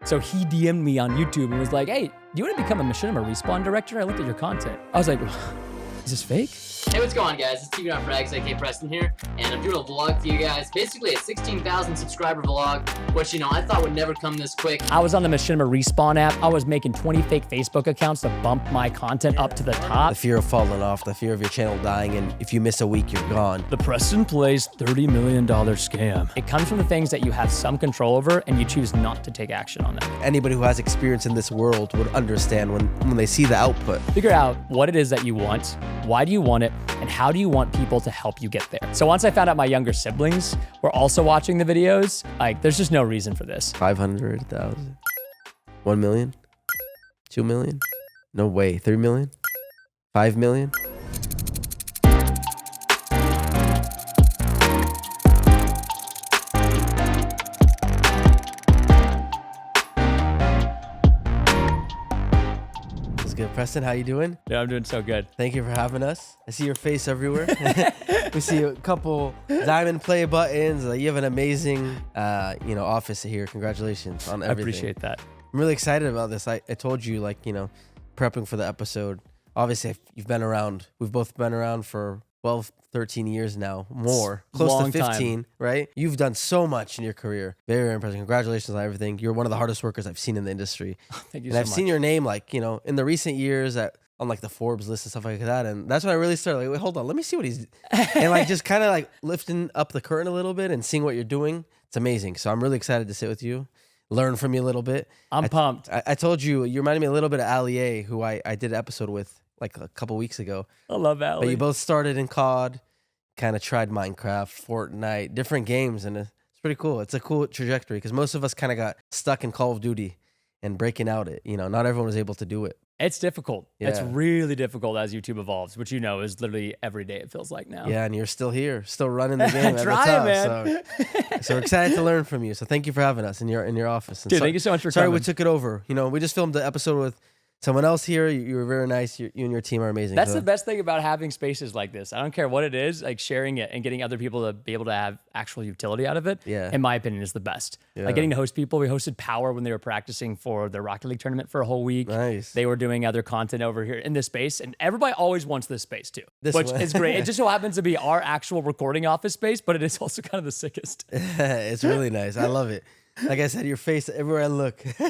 So he DM'd me on YouTube and was like, hey, do you want to become a Machinima Respawn director? I looked at your content. I was like, is this fake? Hey, what's going on, guys? It's TBNRFrags, aka Preston here, and I'm doing a vlog for you guys. Basically a 16,000 subscriber vlog, which, you know, I thought would never come this quick. I was on the Machinima Respawn app. I was making 20 fake Facebook accounts to bump my content up to the top. The fear of falling off, the fear of your channel dying, and if you miss a week, you're gone. The PrestonPlayz $30 million scam. It comes from the things that you have some control over and you choose not to take action on them. Anybody who has experience in this world would understand when they see the output. Figure out what it is that you want, why do you want it, and how do you want people to help you get there. So once I found out my younger siblings were also watching the videos, like, there's just no reason for this. 500,000, 1 million, 2 million, no way, 3 million, 5 million. Good. Preston, how you doing? Yeah, I'm doing so good. Thank you for having us. I see your face everywhere. We see a couple diamond play buttons. You have an amazing, office here. Congratulations on everything. I appreciate that. I'm really excited about this. I told you, prepping for the episode. Obviously, you've been around. We've both been around for 12, 13 years now, more. Close to 15, right? You've done so much in your career. Very, very impressive. Congratulations on everything. You're one of the hardest workers I've seen in the industry. Thank you and so I've much. seen your name, in the recent years on the Forbes list and stuff like that. And that's when I really started wait, hold on, let me see what he's, and just kind of lifting up the curtain a little bit and seeing what you're doing. It's amazing. So I'm really excited to sit with you, learn from you a little bit. I'm pumped. I told you reminded me a little bit of Ali A, who I did an episode with a couple weeks ago. I love Ali. But you both started in COD, kind of tried Minecraft, Fortnite, different games, and it's pretty cool. It's a cool trajectory because most of us kind of got stuck in Call of Duty and breaking out it. Not everyone was able to do it. It's difficult. Yeah. It's really difficult as YouTube evolves, which is literally every day it feels like now. Yeah, and you're still here, still running the game at the Trying, top. man. So we're excited to learn from you. So thank you for having us in your office. And Dude, thank you so much for sorry coming. we took it over. We just filmed the episode with someone else here. You were very nice. You and your team are amazing. That's the best thing about having spaces like this. I don't care what it is, sharing it and getting other people to be able to have actual utility out of it, Yeah. in my opinion, is the best. Yeah. Getting to host people. We hosted Power when they were practicing for the Rocket League tournament for a whole week. Nice. They were doing other content over here in this space, and everybody always wants this space too, which one. is great. It just so happens to be our actual recording office space, but it is also kind of the sickest. It's really nice. I love it. Like I said, your face everywhere I look. I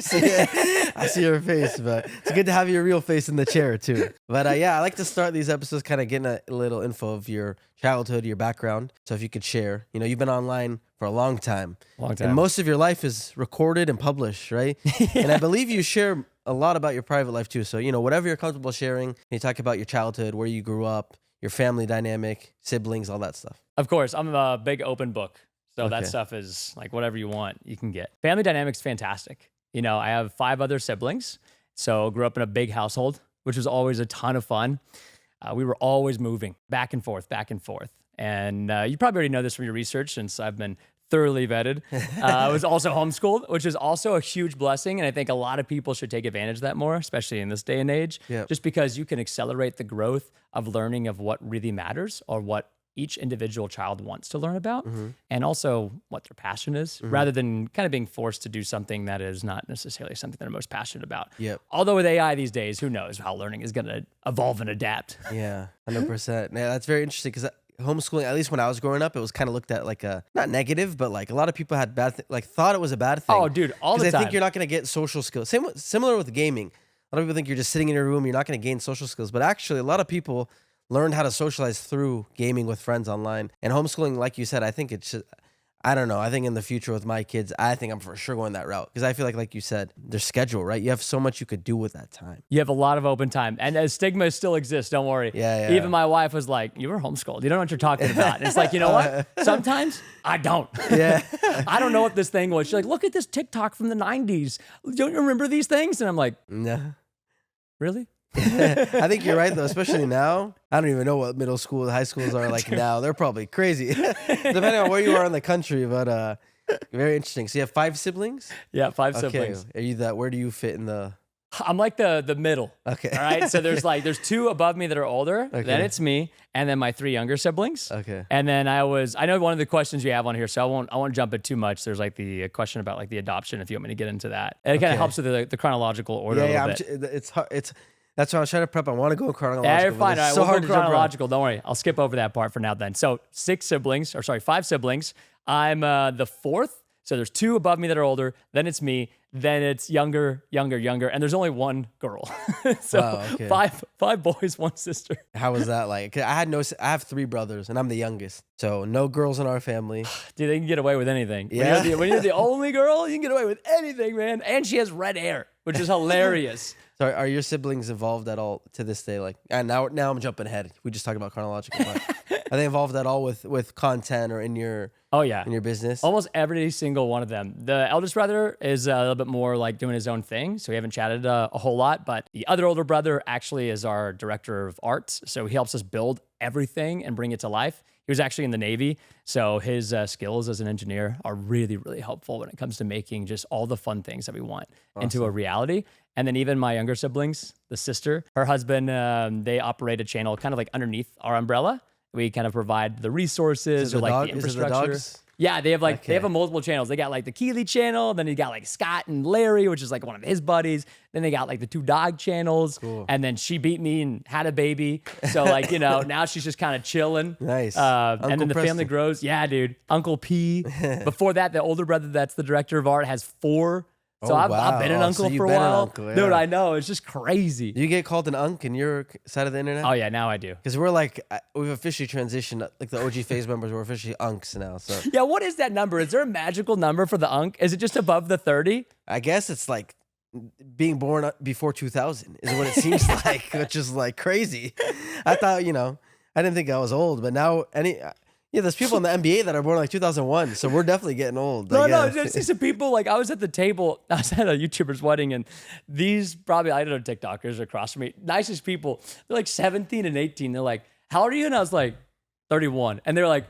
see your face, but it's good to have your real face in the chair too. But I like to start these episodes kind of getting a little info of your childhood, your background. So if you could share, you've been online for a long time. And most of your life is recorded and published, right? Yeah. And I believe you share a lot about your private life too. So, whatever you're comfortable sharing, you talk about your childhood, where you grew up, your family dynamic, siblings, all that stuff. Of course, I'm a big open book. So Okay. that stuff is whatever you want, you can get. Family dynamics, fantastic. I have 5 other siblings. So grew up in a big household, which was always a ton of fun. We were always moving back and forth, back and forth. And you probably already know this from your research since I've been thoroughly vetted. I was also homeschooled, which is also a huge blessing. And I think a lot of people should take advantage of that more, especially in this day and age, just because you can accelerate the growth of learning of what really matters or what each individual child wants to learn about, and also what their passion is, rather than kind of being forced to do something that is not necessarily something they're most passionate about. Yep. Although with AI these days, who knows how learning is going to evolve and adapt. Yeah, 100%. Yeah, that's very interesting because homeschooling, at least when I was growing up, it was kind of looked at not negative, but a lot of people had thought it was a bad thing. Oh, dude, all the time. Because I think you're not going to get social skills. Similar with gaming. A lot of people think you're just sitting in your room, you're not going to gain social skills. But actually, a lot of people learned how to socialize through gaming with friends online. And homeschooling, like you said, I think it's just, I don't know. I think in the future with my kids, I think I'm for sure going that route. Because I feel like you said, their schedule, right? You have so much you could do with that time. You have a lot of open time. And as stigma still exists, don't worry. Yeah. Even my wife was like, you were homeschooled. You don't know what you're talking about. And it's like, you know what? Sometimes I don't. Yeah. I don't know what this thing was. She's like, look at this TikTok from the 90s. Don't you remember these things? And I'm like, No. Really? I think you're right, though, especially now. I don't even know what middle school, high schools are like now. They're probably crazy, depending on where you are in the country. But very interesting. So you have 5 siblings? Yeah, 5 Okay. siblings. Are you that? Where do you fit in the I'm like the middle. Okay. All right. So there's two above me that are older. Okay. Then it's me, and then my three younger siblings. Okay. And then I know one of the questions you have on here, so I won't jump it too much. There's like the question about like the adoption, if you want me to get into that. And it kind of helps with the chronological order a little bit. It's hard. That's why I was trying to prep. I want to go chronological. Yeah, you're fine. All right, so we'll hard go to jump around. chronological. Don't worry. I'll skip over that part for now then. So 5 siblings. I'm the fourth. So there's two above me that are older. Then it's me. Then it's younger. And there's only one girl. So Wow, okay. five boys, one sister. How was that like? 'Cause I have 3 brothers, and I'm the youngest. So no girls in our family. Dude, they can get away with anything. Yeah. When you're the only girl, you can get away with anything, man. And she has red hair, which is hilarious. So are your siblings involved at all to this day? Like, and now I'm jumping ahead. We just talked about chronological. But are they involved at all with content or in your Oh, yeah. in your business? Almost every single one of them. The eldest brother is a little bit more like doing his own thing, so we haven't chatted a whole lot. But the other older brother actually is our director of arts, so he helps us build everything and bring it to life. He was actually in the Navy, so his skills as an engineer are really, really helpful when it comes to making just all the fun things that we want into a reality. And then even my younger siblings, the sister, her husband, they operate a channel kind of like underneath our umbrella. We kind of provide the resources or like the infrastructure. Yeah, they have they have multiple channels. They got like the Keeley channel, then you got like Scott and Larry, which is like one of his buddies. Then they got like the 2 dog channels. Cool. And then she beat me and had a baby. So like, now she's just kind of chilling. Nice. And then the Preston. family grows. Yeah, dude. Uncle P. Before that, the older brother that's the director of art has 4. So I've been an uncle for a while. Dude, I know. It's just crazy. Do you get called an unk in your side of the internet? Oh, yeah, now I do. Because we're like, we've officially transitioned, like the OG FaZe members, we're officially unks now. So Yeah, what is that number? Is there a magical number for the unk? Is it just above the 30? I guess it's like being born before 2000 is what it seems like, which is like crazy. I thought, I didn't think I was old, but now there's people in the NBA that are born like 2001, so we're definitely getting old. No, I see some people, like I was at the table, I was at a YouTuber's wedding, and these probably, I don't know, TikTokers across from me, nicest people, they're like 17 and 18. They're like, how old are you? And I was like, 31. And they're like,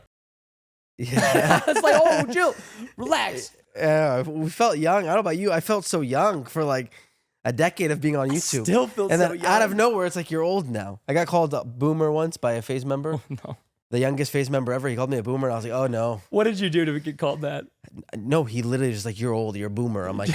Yeah. I was like, oh, chill, relax. Yeah, we felt young. I don't know about you. I felt so young for like a decade of being on YouTube. Still feel and so then young. out of nowhere, it's like you're old now. I got called a boomer once by a FaZe member. No. The youngest FaZe member ever. He called me a boomer, and I was like, oh no. What did you do to get called that? No, he literally just like, you're old, you're a boomer. I'm like,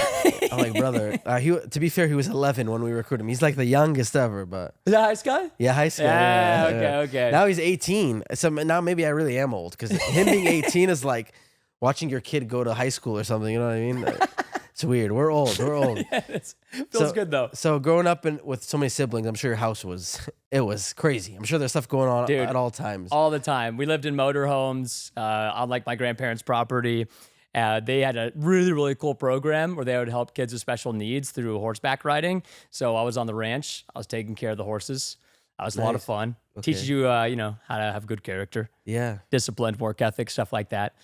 brother. To be fair, he was 11 when we recruited him. He's like the youngest ever, but Is that Ice Guy? yeah, high school. Yeah, okay. Now he's 18. So now maybe I really am old because him being 18 is like watching your kid go to high school or something. You know what I mean? It's weird. We're old. Yeah, it feels good though. So growing up with so many siblings, I'm sure your house was crazy. I'm sure there's stuff going on at all times. All the time. We lived in motorhomes on like my grandparents' property. They had a really, really cool program where they would help kids with special needs through horseback riding. So I was on the ranch. I was taking care of the horses. That was a lot of fun. Okay. Teaches you, how to have good character, Yeah. discipline, work ethic, stuff like that.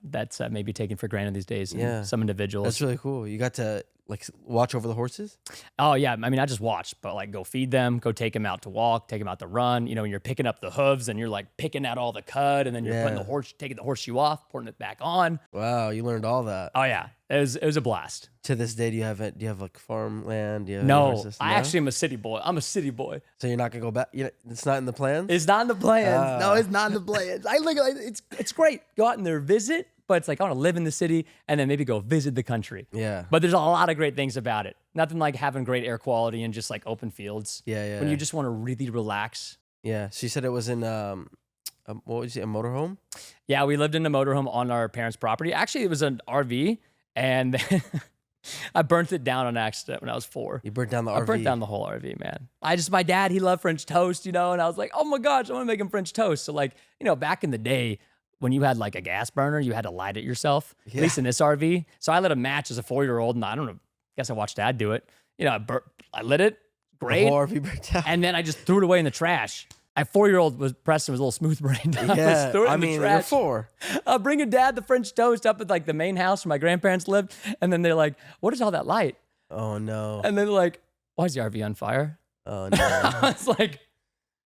That's maybe taken for granted these days. In some individuals. That's really cool. You got to like watch over the horses? Oh yeah, I mean I just watch, but like go feed them, go take them out to walk, take them out to run. When you're picking up the hooves and you're like picking out all the cud, and then you're putting taking the horseshoe off, putting it back on. Wow, you learned all that. Oh yeah, it was a blast. To this day, do you have like farmland? Do you have No, horses? I actually am a city boy. I'm a city boy. So you're not gonna go back? It's not in the plans. It's not in the plans. No, it's not in the plans. I look at it's great. Go out and there visit, but it's like I want to live in the city and then maybe go visit the country. Yeah. But there's a lot of great things about it. Nothing like having great air quality and just like open fields. Yeah. When you just want to really relax. Yeah. She said it was in what was it, a motorhome? Yeah, we lived in a motorhome on our parents' property. Actually, it was an RV, and then I burnt it down on accident when I was 4. You burnt down the RV. I burnt down the whole RV, man. My dad, he loved French toast, and I was like, oh my gosh, I want to make him French toast. So like, back in the day, when you had like a gas burner, you had to light it yourself, at least in this RV. So I lit a match as a 4-year-old, and I don't know, guess I watched dad do it. I lit it, great. The whole RV burnt down. And then I just threw it away in the trash. My 4-year-old Preston was a little smooth brained. Yeah, I mean, you're 4. Bringing dad the French toast up at like the main house where my grandparents lived, and then they're like, "What is all that light?" Oh no! And then they're like, "Why is the RV on fire?" Oh no! I was like,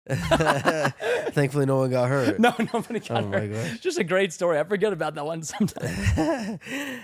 Thankfully, no one got hurt. No, nobody got hurt. Oh my gosh! Just a great story. I forget about that one sometimes.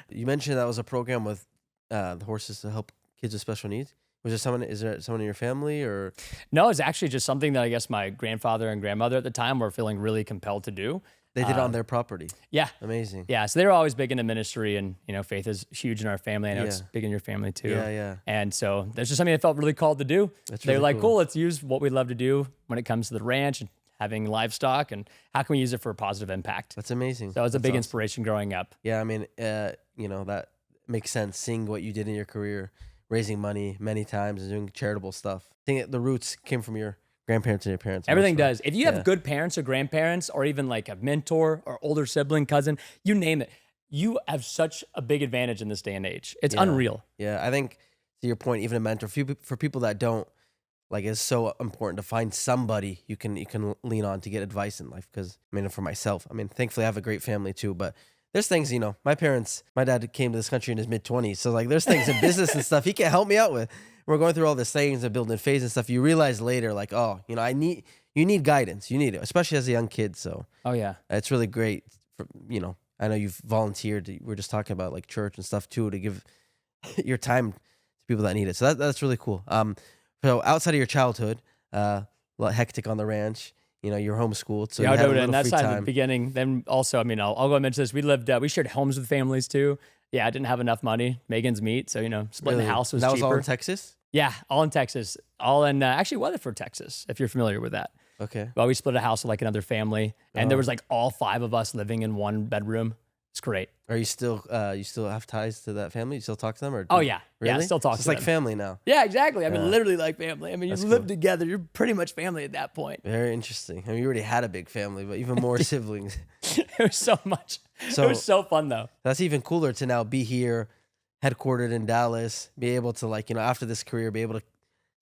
You mentioned that was a program with the horses to help kids with special needs. Was there someone? Is there someone in your family or? No, it's actually just something that I guess my grandfather and grandmother at the time were feeling really compelled to do. They did it on their property. Yeah. Amazing. Yeah. So they were always big into ministry, and faith is huge in our family. I know it's Yeah. big in your family too. Yeah, yeah. And so there's just something I felt really called to do. That's They were really like, cool. cool, let's use what we love to do when it comes to the ranch and having livestock, and how can we use it for a positive impact? That's amazing. So it was a That's big awesome. inspiration growing up. Yeah, I mean, that makes sense. Seeing what you did in your career, raising money many times and doing charitable stuff. I think the roots came from your grandparents and your parents. Everything also. does. If you have good parents or grandparents, or even like a mentor or older sibling, cousin, you name it, you have such a big advantage in this day and age. It's unreal. Yeah, I think to your point, even a mentor for people that don't, like, it's so important to find somebody you can lean on to get advice in life. Because I mean, for myself, I mean, thankfully I have a great family too, but there's things, my dad came to this country in his mid-20s, so like there's things in business and stuff he can't help me out with. We're going through all these things and building FaZe and stuff. You realize later, like, oh, you need guidance. You need it, especially as a young kid. So Oh yeah. it's really great. I know you've volunteered. We're just talking about like church and stuff too, to give your time to people that need it. So that's really cool. So outside of your childhood, a lot hectic on the ranch. You're homeschooled, so Yeah, you had a and little that's free not at the time. beginning. Then also, I mean, I'll go and mention this. We shared homes with families too. Yeah, I didn't have enough money. Megan's meat, so splitting Really? the house was That cheaper. was all in Texas. Yeah, all in Texas, all in actually Weatherford, Texas, if you're familiar with that. Okay. Well, we split a house with like another family, and Oh. there was like all 5 of us living in one bedroom. It's great. Are you still have ties to that family? You still talk to them, or Oh yeah, really? yeah, still talk It's to like them. family now. Yeah, exactly. I mean, Yeah. literally like family. I mean, you That's live cool. together. You're pretty much family at that point. Very interesting. I mean, you already had a big family, but even more siblings. It was so much. So- It was so fun though. That's even cooler to now be here, headquartered in Dallas, be able to after this career, be able to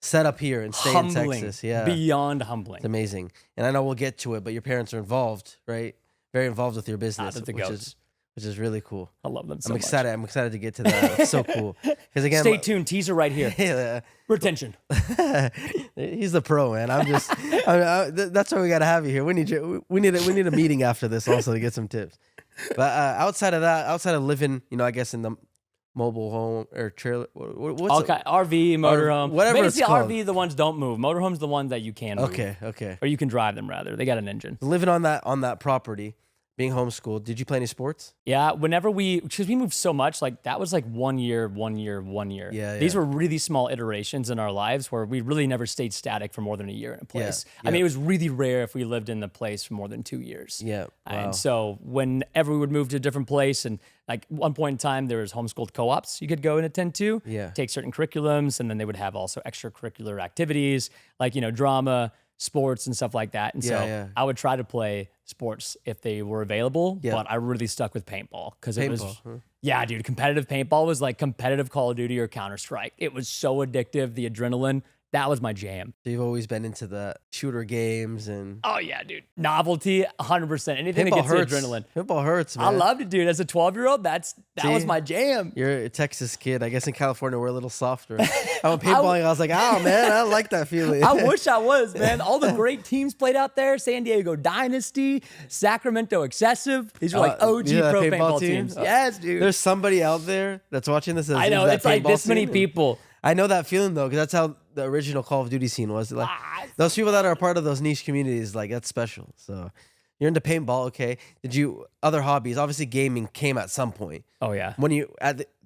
set up here and stay Humbling, in Texas. Yeah, beyond humbling. it's amazing. And I know we'll get to it, but your parents are involved, right? Very involved with your business, they're the which goats. is really cool. I love them so I'm much. excited. I'm excited to get to that. It's so cool. Because again, Stay tuned. Teaser right here. Yeah, Retention. he's the pro, man. That's why we gotta have you here. We need a meeting after this also to get some tips. But outside of living, I guess in the mobile home or trailer, what's RV, motorhome, whatever it's Basically, called. RV, the ones don't move. Motorhome's the ones that you can move. okay. Or you can drive them rather. They got an engine. Living on that property, being homeschooled. Did you play any sports? Yeah, because we moved so much, like that was like 1 year, 1 year, 1 year. Yeah, These yeah. were really small iterations in our lives where we really never stayed static for more than a year in a place. Yeah, I mean, yeah. it was really rare if we lived in the place for more than 2 years. Yeah. Wow. And so whenever we would move to a different place, and like one point in time, there was homeschooled co-ops you could go and attend to, Yeah. take certain curriculums, and then they would have also extracurricular activities like, drama, sports and stuff like that. And Yeah, so yeah. I would try to play sports if they were available, Yeah. but I really stuck with paintball because it was, Paintball, huh? yeah, dude, competitive paintball was like competitive Call of Duty or Counter-Strike. It was so addictive. The adrenaline, that was my jam. So you've always been into the shooter games and Oh yeah, dude. Novelty, 100%. Anything that paintball gets hurts. the adrenaline. Paintball hurts, man. I loved it, dude. As a 12-year-old, that was See? my jam. You're a Texas kid. I guess in California we're a little softer. I went paintballing. I was like, oh man, I like that feeling. I wish I was, man. All the great teams played out there. San Diego Dynasty, Sacramento Excessive. These were like OG you know that pro paintball paintball team? teams. Yes, dude. There's somebody out there that's watching this. I know. It's like this many people. I know that feeling though, because that's how the original Call of Duty scene was. Like those people that are a part of those niche communities, like that's special. So you're into paintball, okay? Did you other hobbies? Obviously, gaming came at some point. Oh, yeah. When you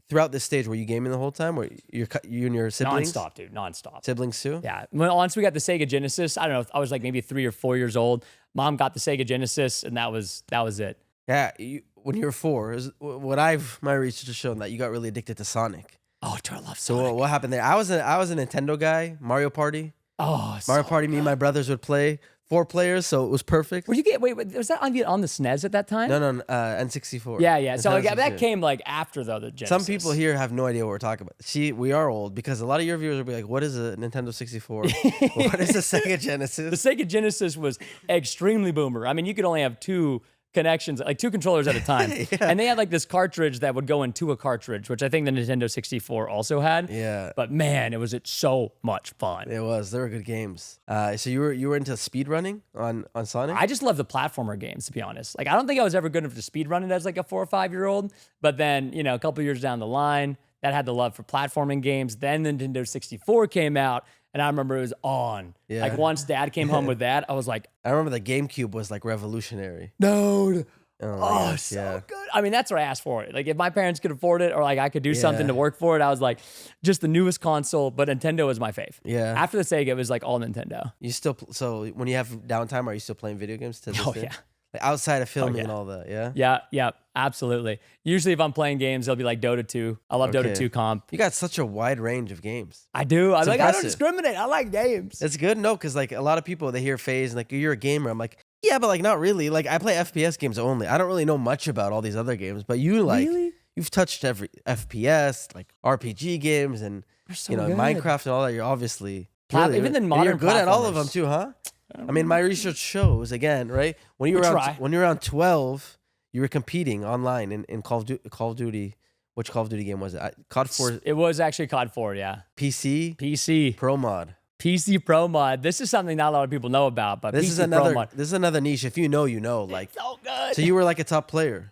throughout this stage, were you gaming the whole time, or you and your siblings? Nonstop, dude. Nonstop. Siblings too. Yeah. Once we got the Sega Genesis, I don't know. I was like maybe 3 or 4 years old. Mom got the Sega Genesis, and that was it. Yeah. When you were 4, my research has shown that you got really addicted to Sonic. Oh, dude, I love So Sonic. what happened there? I was a Nintendo guy. Mario Party. Oh, Mario Party. Me and my brothers would play 4 players, so it was perfect. wait, was that on the SNES at that time? No, N64. Yeah. So Nintendo like, that 64. came like after the Genesis. Some people here have no idea what we're talking about. See, we are old because a lot of your viewers will be like, "What is a Nintendo 64? What is a Sega The Genesis?" Sega Genesis was extremely boomer. I mean, you could only have 2 connections, like 2 controllers at a time. And they had like this cartridge that would go into a cartridge, which I think the Nintendo 64 also had. Yeah. But man, it was so much fun. It was. They were good games. So you were into speed running on Sonic? I just love the platformer games, to be honest. Like, I don't think I was ever good enough to speed run it as like a 4 or 5 year old. But then, a couple years down the line, that had the love for platforming games. Then the Nintendo 64 came out, and I remember it was on. Yeah. Like once Dad came home with that, I was like, I remember the GameCube was like revolutionary. no. Oh, my Oh, gosh, so yeah. good. I mean, that's what I asked for it. Like if my parents could afford it or like I could do something to work for it, I was like, just the newest console, but Nintendo was my fave. Yeah. After the Sega, it was like all Nintendo. You still so when you have downtime, are you still playing video games to this Oh day? yeah. Like outside of filming yeah. and all that, yeah. Yeah, absolutely. Usually if I'm playing games, it'll be like Dota 2. I love Dota 2 comp. You got such a wide range of games. I do. I'm like, I don't impressive. discriminate. I like games. It's good, no, because like a lot of people they hear FaZe and like you're a gamer. I'm like, yeah, but like not really. Like I play FPS games only. I don't really know much about all these other games, but you like Really? you've touched every FPS, like RPG games and so you know good. Minecraft and all that. You're obviously Even the and modern you're good at all of them platformers. too, huh? I mean, my research shows again, right? When you were when you were around 12, you were competing online in Call of Duty. Which Call of Duty game was it? COD 4 It was actually COD 4, yeah. PC Pro Mod. PC Pro Mod. This is something not a lot of people know about, but This PC is Pro Mod. this is another niche. If you know, you know. Like So good. so, you were like a top player.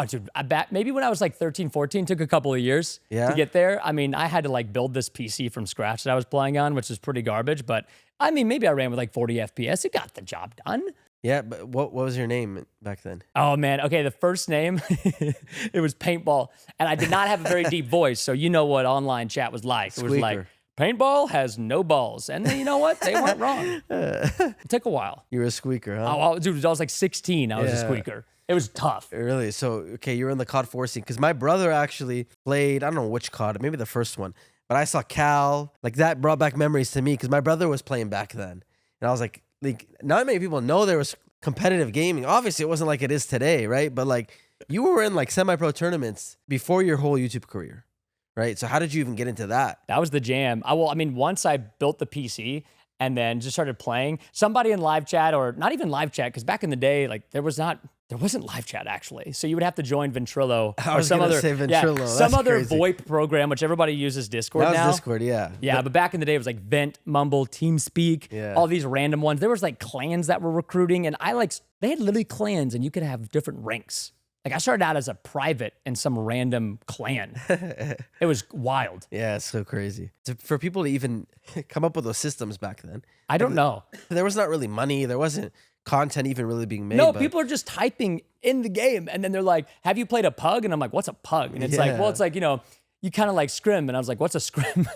Dude, I bet maybe when I was like 13, 14, took a couple of years Yeah? to get there. I mean, I had to like build this PC from scratch that I was playing on, which is pretty garbage. But I mean, maybe I ran with like 40 FPS. It got the job done. Yeah, but what was your name back then? Oh man, okay. The first name, it was Paintball, and I did not have a very deep voice, so you know what online chat was like. It was like Squeaker. Paintball has no balls, and then you know what? They weren't wrong. It took a while. You were a squeaker, huh? Dude, I was like 16. I was a Yeah. squeaker. It was tough. Really? So, okay, you were in the COD 4 scene. Because my brother actually played, I don't know which COD, maybe the first one. But I saw Cal. Like, that brought back memories to me because my brother was playing back then. And I was like, not many people know there was competitive gaming. Obviously, it wasn't like it is today, right? But, like, you were in, like, semi-pro tournaments before your whole YouTube career, right? So how did you even get into that? That was the jam. I mean, once I built the PC and then just started playing, somebody in live chat, or not even live chat, because back in the day, like there wasn't live chat actually. So you would have to join Ventrilo or some other some other VoIP program, which everybody uses Discord now. That was Discord, yeah. Yeah, but back in the day, it was like Vent, Mumble, TeamSpeak, all these random ones. There was like clans that were recruiting, and they had literally clans, and you could have different ranks. Like I started out as a private in some random clan. It was wild. Yeah, it's so crazy. For people to even come up with those systems back then. I don't know. There was not really money. There wasn't content even really being made. No, but people are just typing in the game, and then they're like, "Have you played a pug?" And I'm like, "What's a pug?" And it's like, well, it's like, you know, you kind of like scrim, and I was like, "What's a scrim?"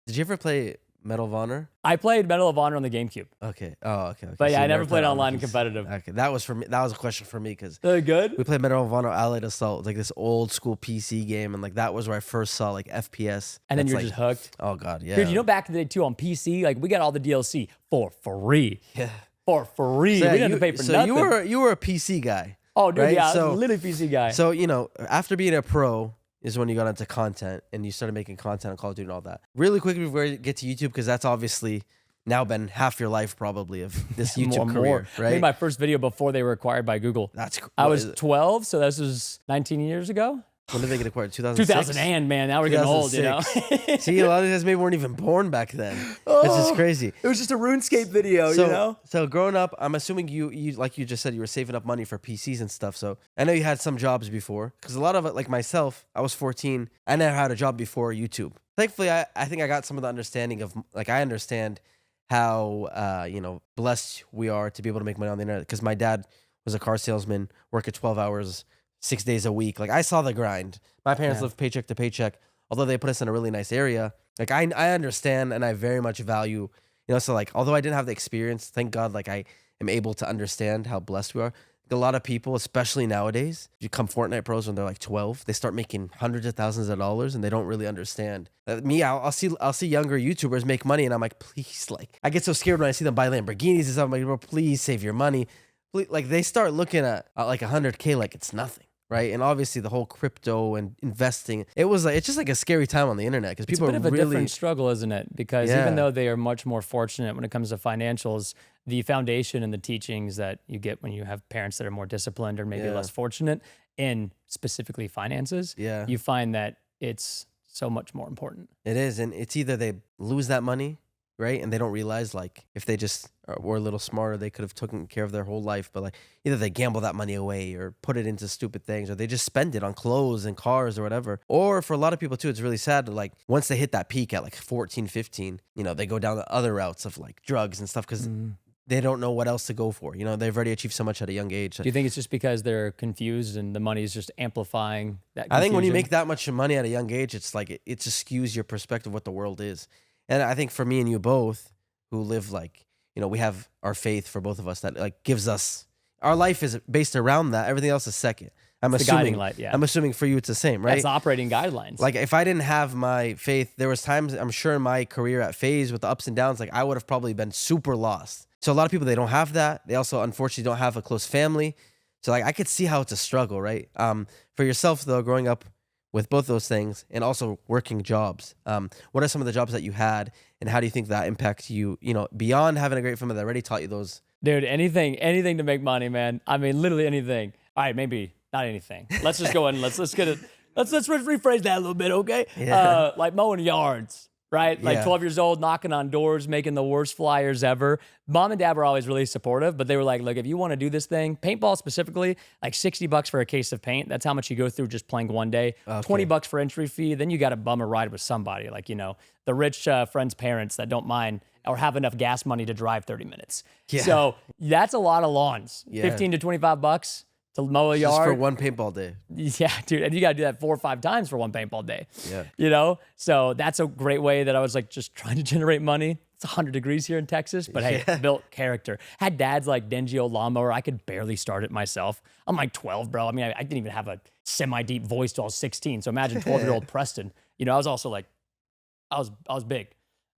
Did you ever play Medal of Honor? I played Medal of Honor on the GameCube, Okay. Oh, okay. but So yeah, you I never played on online the and competitive. Okay, that was for me. That was a question for me because They're good. we played Medal of Honor Allied Assault, like this old school PC game, and like that was where I first saw like FPS. And then That's you're like, just hooked. oh god, yeah. Dude, you know back in the day too on PC, like we got all the DLC for free. Yeah. For free. So, we didn't have to pay for nothing. you were a PC guy. Oh, dude, right? yeah, I So- was literally PC guy. So you know, after being a pro is when you got into content and you started making content on Call of Duty and all that. Really quickly before we get to YouTube, because that's obviously now been half your life probably of this YouTube career, I right? made my first video before they were acquired by Google. I was 12, so this was 19 years ago. When did they get acquired? 2006? 2000, man. Now we're getting old, you know? See, a lot of these guys maybe weren't even born back then. It's just crazy. It was just a RuneScape video, So, you know? so growing up, I'm assuming you like you just said, you were saving up money for PCs and stuff. So I know you had some jobs before, because a lot of it, like myself, I was 14. I never had a job before YouTube. Thankfully, I think I got some of the understanding of, like, I understand how, blessed we are to be able to make money on the internet. Because my dad was a car salesman, working 12 hours, 6 days a week. Like, I saw the grind. My parents lived paycheck to paycheck, although they put us in a really nice area. Like, I understand and I very much value, so like, although I didn't have the experience, thank God, like, I am able to understand how blessed we are. A lot of people, especially nowadays, you come Fortnite pros when they're like 12, they start making hundreds of thousands of dollars and they don't really understand. I'll see younger YouTubers make money and I'm like, please, like, I get so scared when I see them buy Lamborghinis and stuff. I'm like, bro, please save your money. Like, they start looking at like 100K like it's nothing, right? And obviously the whole crypto and investing, it's just like a scary time on the internet because people It's a bit of a really different struggle, isn't it? Because even though they are much more fortunate when it comes to financials, the foundation and the teachings that you get when you have parents that are more disciplined or maybe less fortunate in specifically finances, you find that it's so much more important. It is, and it's either they lose that money right? And they don't realize, like, if they just were a little smarter, they could have taken care of their whole life. But like, either they gamble that money away or put it into stupid things, or they just spend it on clothes and cars or whatever. Or for a lot of people too, it's really sad that, like, once they hit that peak at like 14, 15, you know, they go down the other routes of like drugs and stuff because they don't know what else to go for. You know, they've already achieved so much at a young age. Do you think it's just because they're confused and the money is just amplifying that confusion? I think when you make that much money at a young age, it's like it just skews your perspective of what the world is. And I think for me and you both, who live, like, you know, we have our faith for both of us that like gives us, our life is based around that. Everything else is second. I'm It's the assuming. guiding light, yeah. I'm assuming for you it's the same, right? That's the operating guidelines. Like, if I didn't have my faith, there was times, I'm sure, in my career at FaZe with the ups and downs, like, I would have probably been super lost. So a lot of people, they don't have that. They also, unfortunately, don't have a close family. So like, I could see how it's a struggle, right? For yourself though, growing up with both those things and also working jobs, what are some of the jobs that you had, and how do you think that impacts you, you know, beyond having a great family that already taught you those? Dude, anything to make money, man. I mean, literally anything. All right, maybe not anything. Let's just go in. Let's get it. Let's rephrase that a little bit, okay? Yeah. Like mowing yards, right? Like Yeah. 12 years old, knocking on doors, making the worst flyers ever. Mom and dad were always really supportive, but they were like, look, if you want to do this thing, paintball specifically, like $60 for a case of paint. That's how much you go through just playing one day. Okay. $20 for entry fee. Then you got to bum a ride with somebody, like, you know, the rich friend's parents that don't mind or have enough gas money to drive 30 minutes. Yeah. So that's a lot of lawns. Yeah. 15 to 25 bucks to mow a Just yard. for one paintball day. Yeah, dude. And you got to do that 4 or 5 times for one paintball day. Yeah. You know? So that's a great way that I was like just trying to generate money. It's 100 degrees here in Texas, but hey, built character. Had dad's like dingy old lawnmower. I could barely start it myself. I'm like 12, bro. I mean, I didn't even have a semi-deep voice till I was 16. So imagine 12-year-old Preston. You know, I was also like, I was big.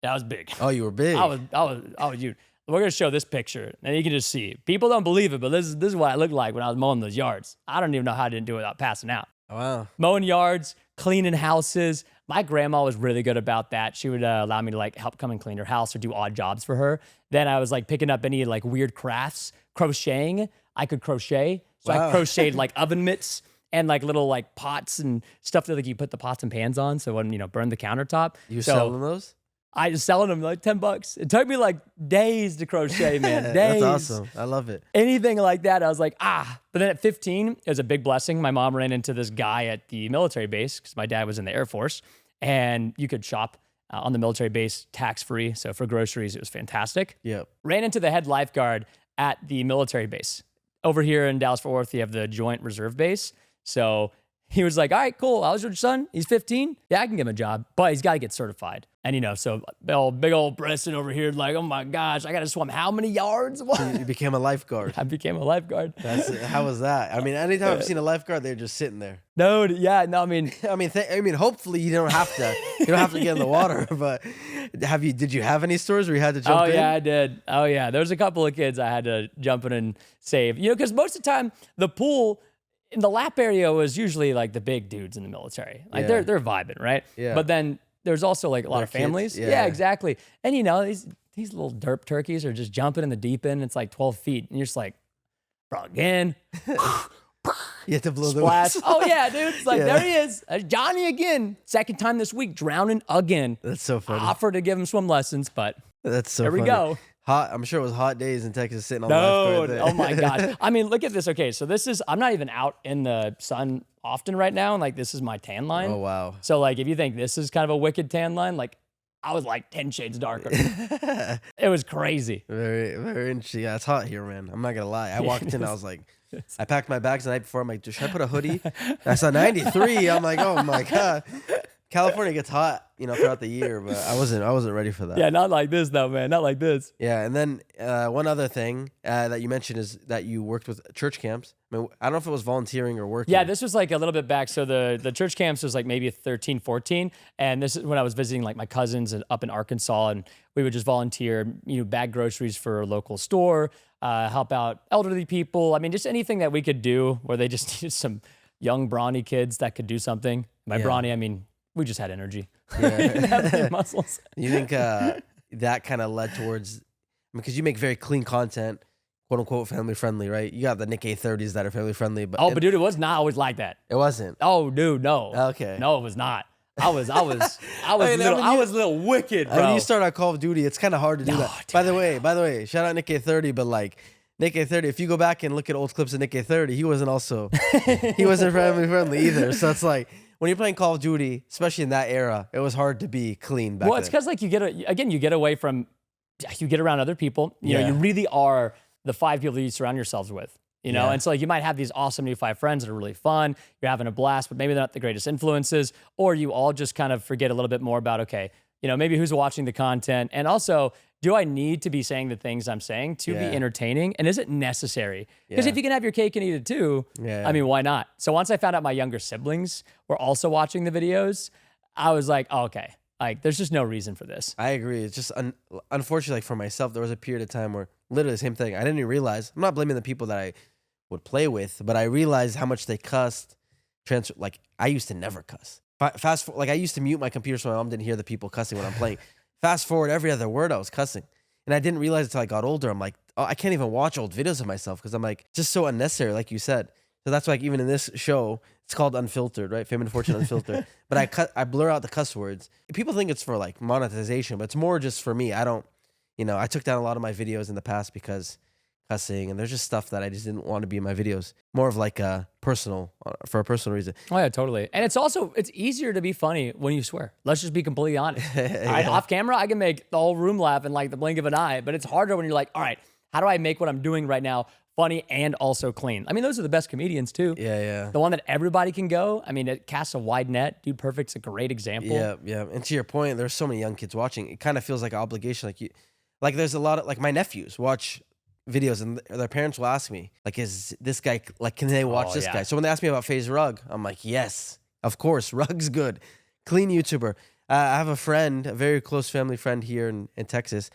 That was big. Oh, you were big. I was you. We're gonna show this picture, and you can just see. People don't believe it, but this is what I looked like when I was mowing those yards. I don't even know how I didn't do it without passing out. Wow. Mowing yards, cleaning houses. My grandma was really good about that. She would allow me to like help come and clean her house or do odd jobs for her. Then I was like picking up any like weird crafts, crocheting. I could crochet, so Wow. I crocheted like oven mitts and like little like pots and stuff that like you put the pots and pans on, so it wouldn't, you know, burn the countertop. You were So selling those? I was selling them like $10. It took me like days to crochet, man. Days. That's awesome. I love it. Anything like that, I was like, ah. But then at 15, it was a big blessing. My mom ran into this guy at the military base because my dad was in the Air Force, and you could shop on the military base tax-free. So for groceries, it was fantastic. Yep. Ran into the head lifeguard at the military base. Over here in Dallas-Fort Worth, you have the Joint Reserve Base. So he was like, all right, cool. How's your son? He's 15. Yeah, I can give him a job, but he's got to get certified. And, you know, so big old Preston over here, like, oh my gosh, I got to swim how many yards? What? You became a lifeguard. I became a lifeguard. How was that? I mean, anytime I've seen a lifeguard, they're just sitting there. No, yeah, no, I mean, I mean, hopefully you don't have to. You don't have to get in the water. But did you have any stories where you had to jump in? Oh, yeah, I did. Oh, yeah. There was a couple of kids I had to jump in and save. You know, because most of the time, the pool in the lap area was usually like the big dudes in the military. Like Yeah. they're vibing, right? Yeah. But then there's also like a lot They're of families. kids, Yeah. yeah. Exactly. And you know, these little derp turkeys are just jumping in the deep end. It's like 12 feet. And you're just like, bro, again. You have to blow Splash. the whistle. Oh, yeah, dude. It's like, Yeah. there he is. There's Johnny again. Second time this week, drowning again. That's so funny. Offered to give him swim lessons, but That's so there we funny. go. Hot. I'm sure it was hot days in Texas sitting on No, lifeguard there. oh my God. I mean, look at this. Okay, so this is, I'm not even out in the sun often right now. And like, this is my tan line. Oh, wow. So like, if you think this is kind of a wicked tan line, like I was like 10 shades darker. It was crazy. Very, very interesting. Yeah, it's hot here, man. I'm not gonna lie. I walked in, I was like, I packed my bags the night before. I'm like, should I put a hoodie? I saw 93. I'm like, oh my God. California gets hot, you know, throughout the year, but I wasn't ready for that. Yeah, not like this though, man. Not like this. Yeah, and then one other thing that you mentioned is that you worked with church camps. I mean, I don't know if it was volunteering or working. Yeah, this was like a little bit back. So the church camps was like maybe 13, 14. And this is when I was visiting like my cousins up in Arkansas, and we would just volunteer, you know, bag groceries for a local store, help out elderly people. I mean, just anything that we could do where they just needed some young brawny kids that could do something. By Yeah. brawny, I mean, we just had energy. Yeah. We didn't have any muscles. You think that kind of led towards, because you make very clean content, quote unquote family friendly, right? You got the Nick A30s that are family friendly, but Oh, but dude, it was not always like that. it wasn't. Oh, dude, no. Okay. No, it was not. I was I mean, I was a little wicked, bro. When you start on Call of Duty, it's kind of hard to do that. By the way, shout out Nick A30, but like Nick A30, if you go back and look at old clips of Nick A30, he wasn't family friendly either. So it's like when you're playing Call of Duty, especially in that era, it was hard to be clean back then. Well, it's because like you get away from, you get around other people. You know, you really are the 5 people you surround yourselves with. You know, and so like you might have these awesome new 5 friends that are really fun. You're having a blast, but maybe they're not the greatest influences, or you all just kind of forget a little bit more about, okay, you know, maybe who's watching the content, and also, do I need to be saying the things I'm saying to be entertaining, and is it necessary? Because if you can have your cake and eat it too, I mean, why not? So once I found out my younger siblings were also watching the videos, I was like, oh, okay, like there's just no reason for this. I agree. It's just unfortunately, like for myself, there was a period of time where literally the same thing. I didn't even realize. I'm not blaming the people that I would play with, but I realized how much they cussed. Like I used to never cuss. Fast forward, like I used to mute my computer so my mom didn't hear the people cussing when I'm playing. Fast forward, every other word I was cussing, and I didn't realize until I got older. I'm like, oh, I can't even watch old videos of myself because I'm like, just so unnecessary, like you said. So that's why, like, even in this show, it's called Unfiltered, right? Fame and Fortune Unfiltered. But I blur out the cuss words. People think it's for like monetization, but it's more just for me. I don't, you know, I took down a lot of my videos in the past because cussing, and there's just stuff that I just didn't want to be in my videos. More of like a personal reason. Oh yeah, totally. And it's easier to be funny when you swear. Let's just be completely honest. Off camera, I can make the whole room laugh in like the blink of an eye, but it's harder when you're like, all right, how do I make what I'm doing right now funny and also clean? I mean, those are the best comedians too. Yeah. The one that everybody can go. I mean, it casts a wide net. Dude Perfect's a great example. Yeah. And to your point, there's so many young kids watching. It kind of feels like an obligation. Like there's a lot of, like, my nephews watch videos and their parents will ask me, like, is this guy, like, can they watch this guy? So when they ask me about FaZe Rug, I'm like, yes, of course, Rug's good. Clean YouTuber. I have a friend, a very close family friend here in Texas.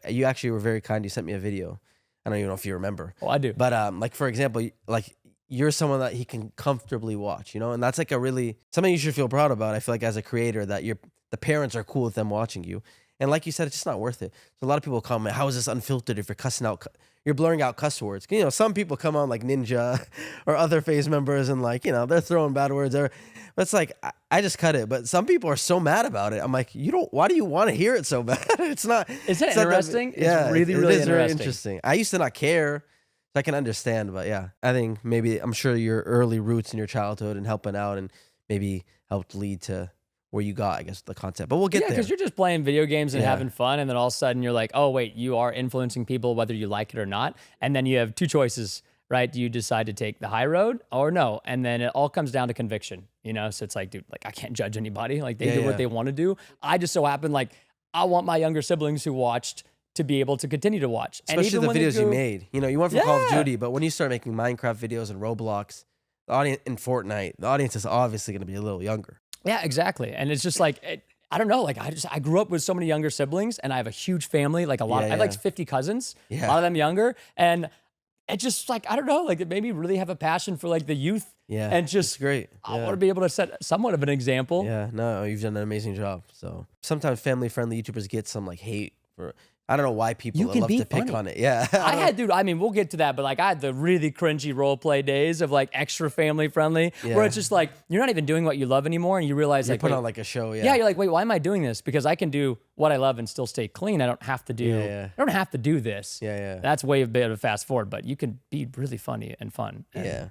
You actually were very kind. You sent me a video. I don't even know if you remember. Oh, I do. But like, for example, like, you're someone that he can comfortably watch, you know? And that's like something you should feel proud about. I feel like as a creator that the parents are cool with them watching you. And like you said, it's just not worth it. So a lot of people comment, how is this unfiltered if you're cussing out, you're blurring out cuss words? You know, some people come on like Ninja or other FaZe members and like, you know, they're throwing bad words there. But it's like, I just cut it. But some people are so mad about it. I'm like, why do you want to hear it so bad? It's not. Isn't it interesting? Yeah, it's really interesting. Very interesting. I used to not care. So I can understand. But yeah, I think I'm sure your early roots in your childhood and helping out and maybe helped lead to where you got, I guess, the concept. But we'll get there. Yeah, because you're just playing video games and having fun, and then all of a sudden you're like, oh, wait, you are influencing people whether you like it or not. And then you have two choices, right? Do you decide to take the high road or no? And then it all comes down to conviction, you know? So it's like, dude, like, I can't judge anybody. Like, they do what they want to do. I just so happen, like, I want my younger siblings who watched to be able to continue to watch. Especially the videos you made. You know, you went from Call of Duty, but when you start making Minecraft videos and Roblox, the audience in Fortnite, the audience is obviously going to be a little younger. Yeah, exactly. And it's just like, I don't know, like I grew up with so many younger siblings and I have a huge family, like I have like 50 cousins, a lot of them younger. And it just like, I don't know, like it made me really have a passion for like the youth. Yeah. And just, it's great. I want to be able to set somewhat of an example. Yeah, no, you've done an amazing job. So sometimes family-friendly YouTubers get some like hate for, I don't know why people love to pick on it. Yeah. I mean, we'll get to that, but like I had the really cringy role play days of like extra family friendly where it's just like, you're not even doing what you love anymore. And you realize like, put on like a show. Yeah. You're like, wait, why am I doing this? Because I can do what I love and still stay clean. I don't have to do, I don't have to do this. Yeah. That's way a bit of a fast forward, but you can be really funny and fun. Yeah.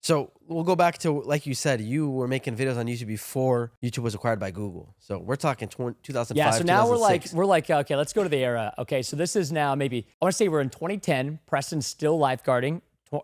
So we'll go back to, like you said, you were making videos on YouTube before YouTube was acquired by Google. So we're talking 2005, Yeah, so now 2006. we're like, okay, let's go to the era. Okay, so this is now maybe, I want to say we're in 2010. Preston's still lifeguarding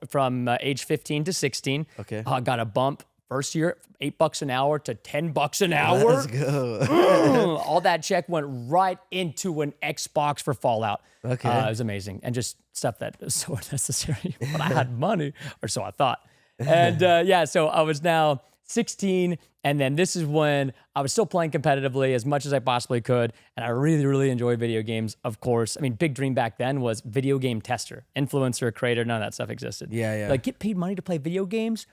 from age 15 to 16. Okay. Got a bump first year, $8 an hour to $10 an hour. Let's go. All that check went right into an Xbox for Fallout. Okay. It was amazing. And just stuff that was so unnecessary, but I had money, or so I thought. And so I was now 16, and then this is when I was still playing competitively as much as I possibly could, and I really, really enjoy video games, of course. I mean, big dream back then was video game tester, influencer, creator, none of that stuff existed. Yeah. Like, get paid money to play video games?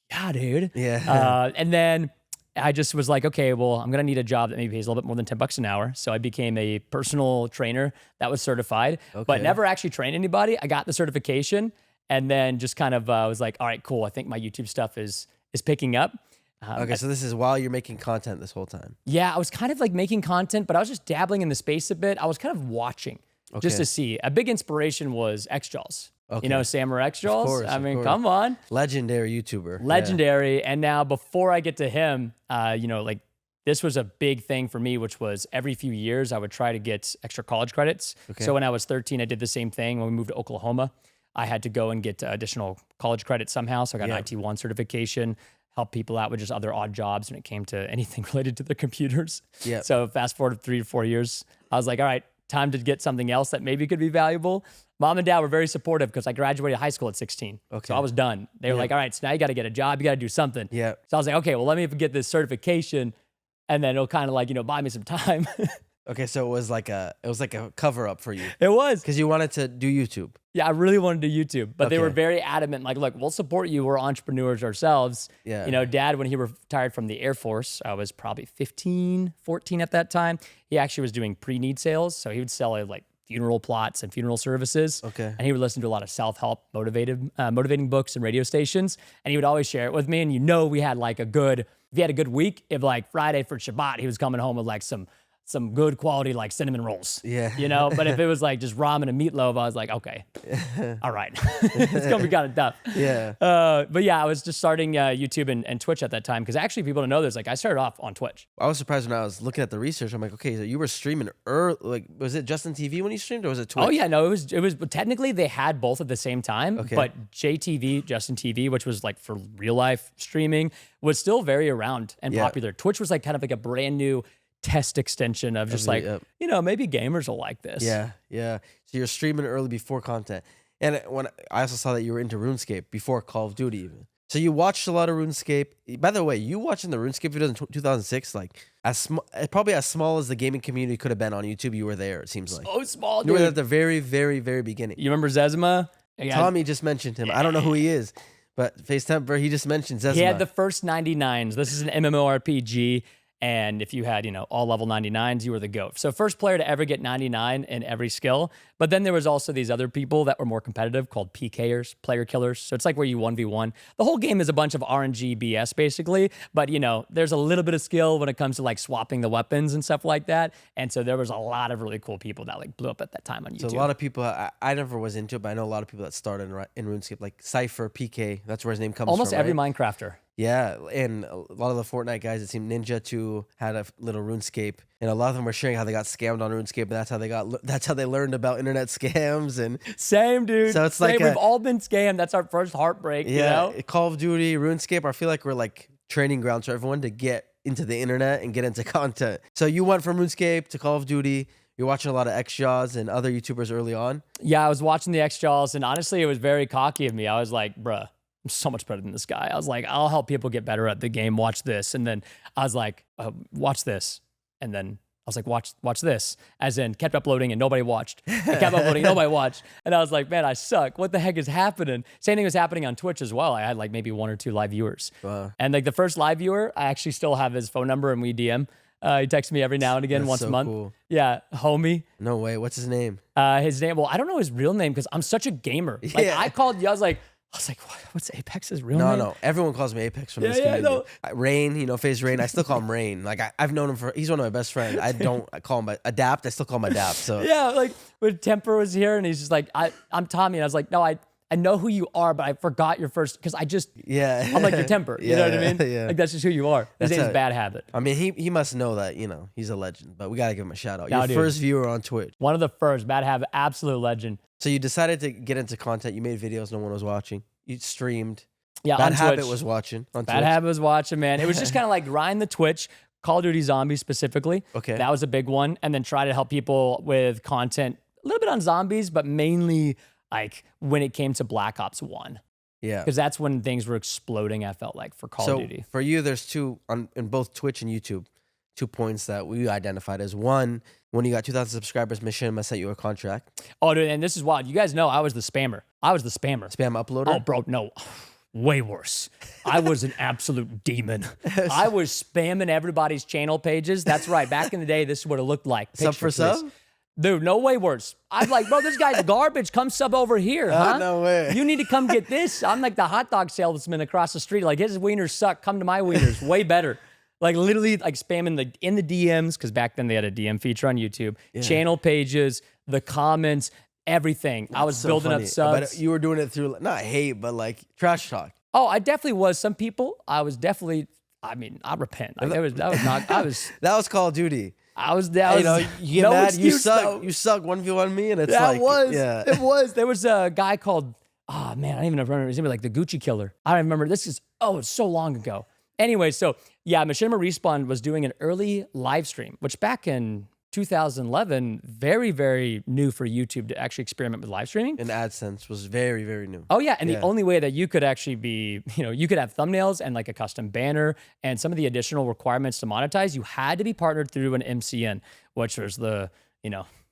Yeah, dude. Yeah. And then I just was like, okay, well, I'm going to need a job that maybe pays a little bit more than $10 an hour. So I became a personal trainer that was certified, but never actually trained anybody. I got the certification. And then just kind of was like, all right, cool. I think my YouTube stuff is picking up. Okay, so this is while you're making content this whole time. Yeah, I was kind of like making content, but I was just dabbling in the space a bit. I was kind of watching just to see. A big inspiration was X-Jaws. Okay. You know, Sam or X-Jaws? course, I of mean, course. come on. Legendary YouTuber. Yeah. Legendary. And now before I get to him, you know, like this was a big thing for me, which was every few years I would try to get extra college credits. Okay. So when I was 13, I did the same thing. When we moved to Oklahoma, I had to go and get additional college credits somehow. So I got an IT1 certification, help people out with just other odd jobs when it came to anything related to their computers. Yeah. So fast forward 3 to 4 years, I was like, all right, time to get something else that maybe could be valuable. Mom and dad were very supportive because I graduated high school at 16. Okay. So I was done. They were like, all right, so now you got to get a job. You got to do something. Yeah. So I was like, okay, well, let me get this certification and then it'll kind of like, you know, buy me some time. Okay, so it was like a cover up for you It was. because you wanted to do YouTube. Yeah, I really wanted to do YouTube, but they were Okay. very adamant. Like, look, we'll support you. We're entrepreneurs ourselves. Yeah. You know, dad, when he retired from the Air Force, I was probably 15, 14 at that time. He actually was doing pre-need sales. So he would sell like funeral plots and funeral services. Okay. And he would listen to a lot of self-help motivating books and radio stations. And he would always share it with me. And you know, we had like if he had a good week, if like Friday for Shabbat, he was coming home with like some good quality like cinnamon rolls. Yeah. You know, but if it was like just ramen and meatloaf, I was like, okay, all right. It's gonna be kind of tough. Yeah. But yeah, I was just starting YouTube and Twitch at that time because actually people don't know this. Like I started off on Twitch. I was surprised when I was looking at the research. I'm like, okay, so you were streaming early. Like, was it Justin TV when you streamed, or was it Twitch? Oh yeah, no, it was technically they had both at the same time, Okay. but JTV, Justin TV, which was like for real life streaming, was still very around and Yeah. popular. Twitch was like kind of like a brand new test extension of just like, you know, maybe gamers will like this. Yeah, yeah. So you're streaming early before content, and when I also saw that you were into RuneScape before Call of Duty even. So you watched a lot of RuneScape. By the way, you watching the RuneScape videos in 2006, like probably as small as the gaming community could have been on YouTube. You were there. It seems like So small, you were dude. at the very, very, very beginning. You remember Zezima? Yeah. Tommy just mentioned him. I don't know who he is, but Face Temper, he just mentioned Zezima. He had the first 99s. This is an MMORPG. And if you had, you know, all level 99s, you were the GOAT. So first player to ever get 99 in every skill. But then there was also these other people that were more competitive called PKers, player killers. So it's like where you 1v1. The whole game is a bunch of RNG BS basically. But, you know, there's a little bit of skill when it comes to like swapping the weapons and stuff like that. And so there was a lot of really cool people that like blew up at that time on YouTube. So a lot of people, I never was into it, but I know a lot of people that started in RuneScape, like Cypher, PK. That's where his name comes Almost from. every right? Minecrafter. Yeah, and a lot of the Fortnite guys, it seemed Ninja too had a little RuneScape, and a lot of them were sharing how they got scammed on RuneScape, and that's how they learned about internet scams and Same, dude. So it's Same. like we've all been scammed. That's our first heartbreak, you know? Call of Duty, RuneScape. I feel like we're like training grounds for everyone to get into the internet and get into content. So you went from RuneScape to Call of Duty. You're watching a lot of X-Jaws and other YouTubers early on. Yeah, I was watching the X-Jaws, and honestly, it was very cocky of me. I was like, bruh, I'm so much better than this guy. I was like, I'll help people get better at the game. Watch this. And then I was like, watch this. And then I was like, watch this. As in, kept uploading and nobody watched. I kept uploading, nobody watched. And I was like, man, I suck. What the heck is happening? Same thing was happening on Twitch as well. I had like maybe 1 or 2 live viewers. Wow. And like the first live viewer, I actually still have his phone number and we DM. He texts me every now and again, That's once so a month. cool. Yeah, homie. No way. What's his name? His name, well, I don't know his real name because I'm such a gamer. Like Yeah. I was like, what's Apex's real No, name? no. Everyone calls me Apex from this Yeah, community. no. Rain, you know, FaZe Rain. I still call him Rain. Like I've known him he's one of my best friends. I call him Adapt. I still call him Adapt. So Yeah, like when Temper was here and he's just like, I'm Tommy. And I was like, no, I know who you are, but I forgot your first, because I'm like your Temper. You know what I mean? Yeah. Like that's just who you are. His That's name's it. Bad Habit. I mean, he must know that, you know, he's a legend, but we got to give him a shout out. No, Your dude. first viewer on Twitch. One of the first. Bad Habit, absolute legend. So you decided to get into content. You made videos no one was watching. You streamed. Yeah, Bad on Habit Twitch. was watching on Bad Twitch. Habit was watching, man. It was just kind of like grind the Twitch, Call of Duty Zombies specifically. Okay. That was a big one. And then try to help people with content, a little bit on zombies, but mainly like when it came to Black Ops 1. Yeah. Because that's when things were exploding, I felt like, for Call of Duty. For you, there's two in both Twitch and YouTube, 2 points that we identified as. One, when you got 2,000 subscribers, Machinima sent you a contract. Oh, dude, and this is wild. You guys know I was the spammer. Spam uploader. Oh, bro, no. Way worse. I was an absolute demon. I was spamming everybody's channel pages. That's right. Back in the day, this is what it looked like. Sub for Picture, please. sub? Dude, no way worse. I'm like, bro, this guy's garbage. Come sub over here, huh? No way. You need to come get this. I'm like the hot dog salesman across the street. Like, his wieners suck. Come to my wieners. Way better. Like, literally, like, spamming in the DMs, because back then they had a DM feature on YouTube. Yeah. Channel pages, the comments, everything. I was so building up subs. But you were doing it through, not hate, but like trash talk. Oh, I definitely was. Some people, I was definitely, I mean, I repent. Like, that was not, I was. That was Call of Duty. I was down. You know, you get no mad, excuse, you suck. though. You suck 1v1 me, and it's yeah, like, it was. Yeah. It was. There was a guy called, oh man, I don't even remember his name, like the Gucci Killer. I don't remember. This is, it's so long ago. Anyway, so yeah, Machinima Respawn was doing an early live stream, which back in 2011, very, very new for YouTube to actually experiment with live streaming. And AdSense was very, very new. Oh yeah, and the only way that you could actually be, you could have thumbnails and like a custom banner and some of the additional requirements to monetize, you had to be partnered through an MCN, which was the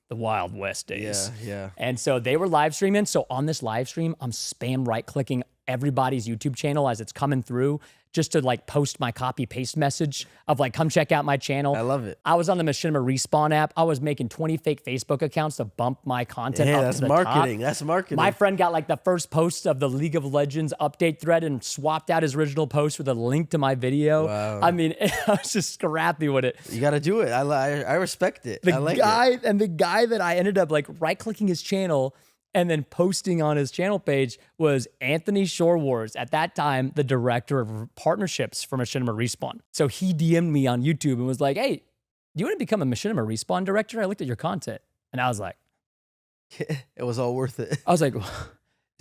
Wild West days. Yeah. And so they were live streaming. So on this live stream, I'm spam right-clicking everybody's YouTube channel as it's coming through, just to like post my copy paste message of like, come check out my channel. I love it. I was on the Machinima Respawn app. I was making 20 fake Facebook accounts to bump my content up to the marketing. top. That's marketing. My friend got like the first post of the League of Legends update thread and swapped out his original post with a link to my video. Wow. I mean, I was just scrappy with it. You got to do it. I respect it. I like it. And the guy that I ended up like right-clicking his channel and then posting on his channel page was Anthony Shorewars, at that time, the director of partnerships for Machinima Respawn. So he DM'd me on YouTube and was like, hey, do you want to become a Machinima Respawn director? I looked at your content. And I was like, it was all worth it. I was like, is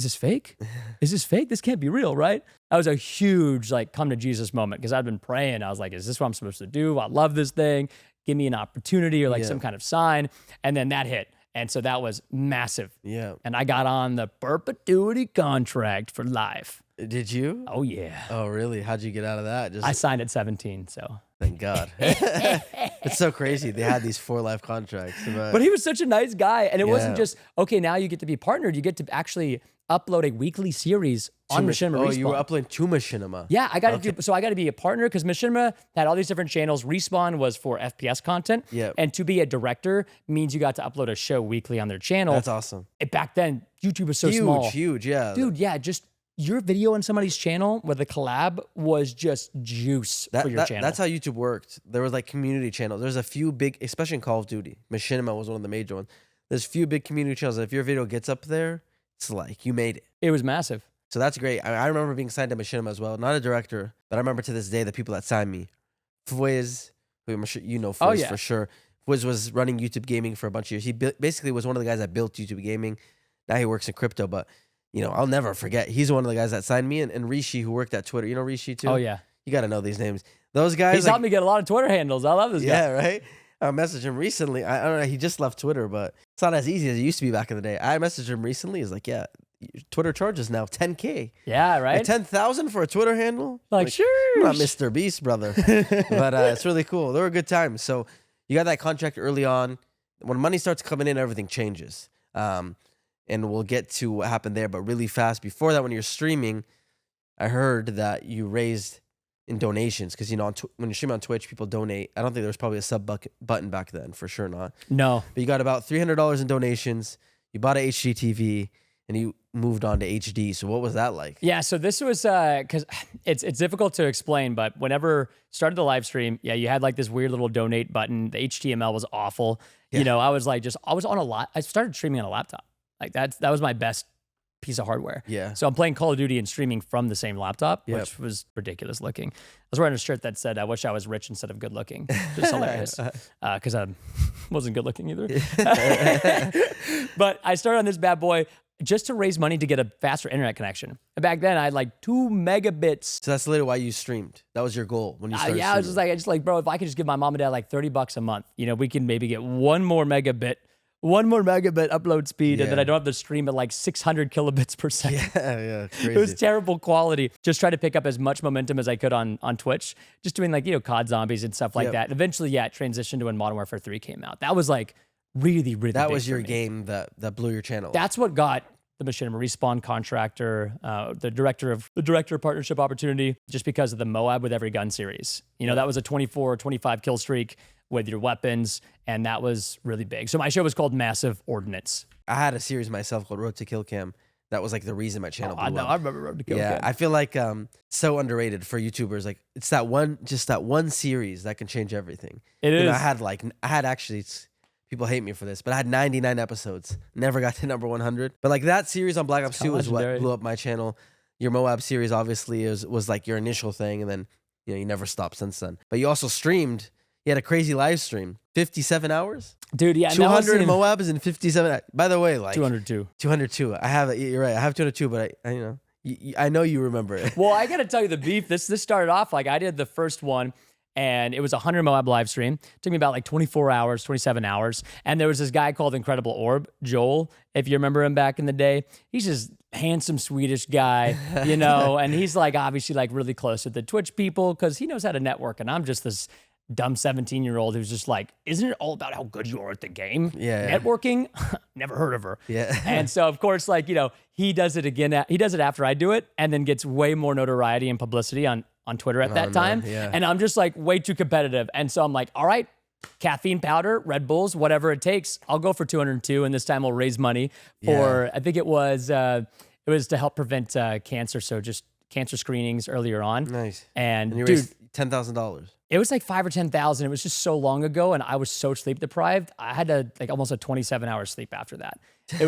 this fake? Is this fake? This can't be real, right? That was a huge like come to Jesus moment, because I'd been praying. I was like, is this what I'm supposed to do? I love this thing. Give me an opportunity or like some kind of sign. And then that hit. And so that was massive. Yeah. And I got on the perpetuity contract for life. Did you? Oh, yeah. Oh, really? How'd you get out of that? I signed at 17, so. Thank God. It's so crazy. They had these 4 life contracts. But he was such a nice guy. And it wasn't just, okay, now you get to be partnered. You get to actually upload a weekly series on Machinima Respawn. Oh, you were uploading to Machinima. Yeah, I got to be a partner, because Machinima had all these different channels. Respawn was for FPS content. Yeah. And to be a director means you got to upload a show weekly on their channel. That's awesome. Back then, YouTube was so small. Huge, yeah. Dude, yeah, just your video on somebody's channel with a collab was just juice for your channel. That's how YouTube worked. There was like community channels. There's a few big, especially in Call of Duty. Machinima was one of the major ones. There's a few big community channels. If your video gets up there, it's like you made it. It was massive. So that's great. I remember being signed to Machinima as well. Not a director, but I remember to this day the people that signed me. FaZe, I'm sure you know FaZe for sure. FaZe was running YouTube gaming for a bunch of years. He basically was one of the guys that built YouTube gaming. Now he works in crypto, but I'll never forget. He's one of the guys that signed me, and Rishi, who worked at Twitter. You know Rishi too? Oh, yeah. You got to know these names. Those guys. He's helped me get a lot of Twitter handles. I love this guy. Yeah, right? I messaged him recently. I don't know. He just left Twitter, but it's not as easy as it used to be back in the day. I messaged him recently. He's like, yeah, Twitter charges now $10K. Yeah, right? Like $10,000 for a Twitter handle? Like sure. I'm not Mr. Beast, brother. But it's really cool. They were good times. So you got that contract early on. When money starts coming in, everything changes. And we'll get to what happened there, but really fast. Before that, when you're streaming, I heard that you raised in donations, because when you stream on Twitch, people donate. I don't think there was probably a sub button back then, for sure not. No. But you got about $300 in donations. You bought a HD TV, and you moved on to HD. So what was that like? Yeah, so this was because it's difficult to explain, but whenever started the live stream, you had like this weird little donate button. The HTML was awful. Yeah. I was on a lot. I started streaming on a laptop. Like that was my best piece of hardware. Yeah. So I'm playing Call of Duty and streaming from the same laptop, which was ridiculous looking. I was wearing a shirt that said, "I wish I was rich instead of good looking." Just hilarious. Because I wasn't good looking either. But I started on this bad boy just to raise money to get a faster internet connection. And back then I had like 2 megabits. So that's literally why you streamed. That was your goal when you started streaming. I was just like, bro, if I could just give my mom and dad like $30 a month, we can maybe get one more megabit upload speed, and then I don't have to stream at like 600 kilobits per second. Yeah, crazy. It was terrible quality. Just try to pick up as much momentum as I could on Twitch, just doing like, COD zombies and stuff like that. And eventually, it transitioned to when Modern Warfare 3 came out. That was like really, really that big was your for me. game that blew your channel. That's what got the Machinima Respawn contractor, the director of partnership opportunity, just because of the Moab with every gun series. That was a 24, 25 kill streak with your weapons. And that was really big. So my show was called Massive Ordnance. I had a series myself called Road to Kill Cam. That was like the reason my channel blew I know. up. I remember Road to Kill Yeah, Cam. I feel like so underrated for YouTubers. Like it's that one series that can change everything. It is. I had actually. People hate me for this, but I had 99 episodes. Never got to number 100. But like that series on Black Ops 2 is what legendary. blew up my channel. Your Moab series obviously was like your initial thing, and then you never stopped since then. But you also streamed. You had a crazy live stream, 57 hours. Dude, yeah, 200 Moabs in 57. By the way, like 202. 202. I have it. You're right. I have 202, but I know you remember it. Well, I got to tell you the beef. This started off like I did the first one. And it was a 100 Moab live stream. It took me about like 24 hours, 27 hours. And there was this guy called Incredible Orb, Joel, if you remember him back in the day. He's just handsome Swedish guy, and he's like obviously like really close with the Twitch people because he knows how to network. And I'm just this dumb 17-year-old who's just like, isn't it all about how good you are at the game? Yeah. Networking? Never heard of her. Yeah. And so, of course, like, he does it again. He does it after I do it and then gets way more notoriety and publicity on Twitter at that time. Yeah. And I'm just like way too competitive. And so I'm like, all right, caffeine powder, Red Bulls, whatever it takes. I'll go for 202. And this time we'll raise money for, I think it was to help prevent cancer. So just cancer screenings earlier on. Nice. And you dude, raised $10,000. it was like 5 or 10,000. It was just so long ago, and I was so sleep deprived. I had to like almost a 27-hour sleep after that. It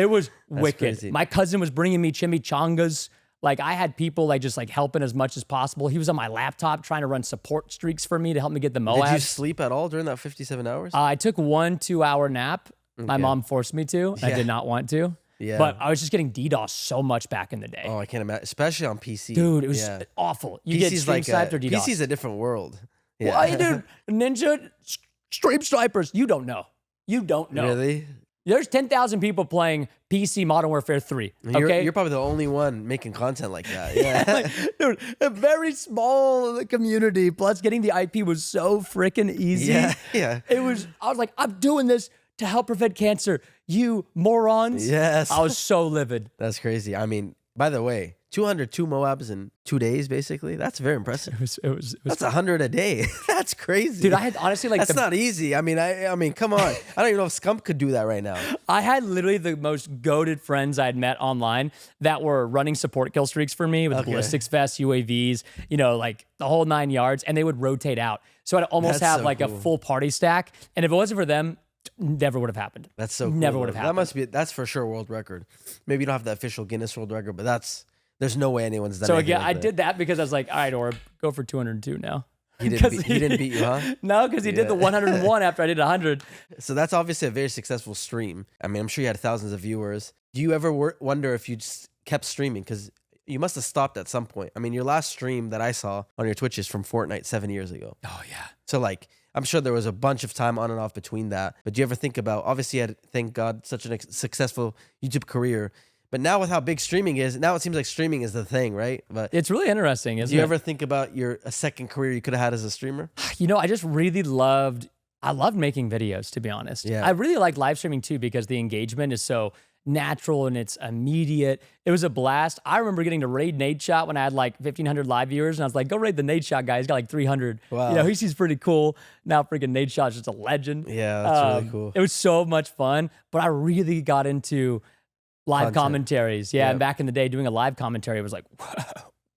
was wicked. Crazy. My cousin was bringing me chimichangas. Like I had people like just like helping as much as possible. He was on my laptop trying to run support streaks for me to help me get the Moabs. Did you sleep at all during that 57 hours? I took 1 2-hour nap. My mom forced me to. I did not want to. Yeah. But I was just getting DDoS so much back in the day. Oh, I can't imagine, especially on PC. Dude, it was awful. You get stream sniped or DDoS. PC's a different world. Yeah. Why, dude? Ninja stream snipers. You don't know. You don't know. Really? There's 10,000 people playing PC Modern Warfare 3. Okay, You're probably the only one making content like that. Yeah. like, dude, a very small community. Plus, getting the IP was so freaking easy. Yeah. I was like, I'm doing this to help prevent cancer. You morons. Yes. I was so livid. That's crazy. I mean, by the way, 202 Moabs in 2 days, basically. That's very impressive. It was That's 100 a day. That's crazy. dude. I had honestly like That's not easy. I mean, come on. I don't even know if Scump could do that right now. I had literally the most goated friends I'd met online that were running support kill streaks for me with ballistics vests, UAVs, like the whole 9 yards, and they would rotate out. So I'd almost That's have so like a cool. full party stack. And if it wasn't for them, never would have happened. That's so cool. Never would have happened. That's for sure world record. Maybe you don't have the official Guinness World Record, but there's no way anyone's done So anything again, like I that. did that because I was like, all right, Orb, go for 202 now. He didn't beat you, huh? No, because he did the 101 after I did 100. So that's obviously a very successful stream. I mean, I'm sure you had thousands of viewers. Do you ever wonder if you just kept streaming? Because you must have stopped at some point. I mean, your last stream that I saw on your Twitch is from Fortnite 7 years ago. Oh, yeah. So like, I'm sure there was a bunch of time on and off between that. But do you ever think about, obviously you had, thank God, such a successful YouTube career. But now with how big streaming is, now it seems like streaming is the thing, right? But It's really interesting, isn't do you it? ever think about a second career you could have had as a streamer? I just really I loved making videos, to be honest. Yeah. I really like live streaming too because the engagement is so natural and it's immediate. It was a blast. I remember getting to raid Nate Shot when I had like 1,500 live viewers, and I was like, go raid the Nate Shot guy. He's got like 300. Wow. He's pretty cool. Now freaking Nate Shot's just a legend. Yeah, that's really cool. It was so much fun, but I really got into live Content. commentaries. Yeah, Yep. and back in the day, doing a live commentary was like, whoa.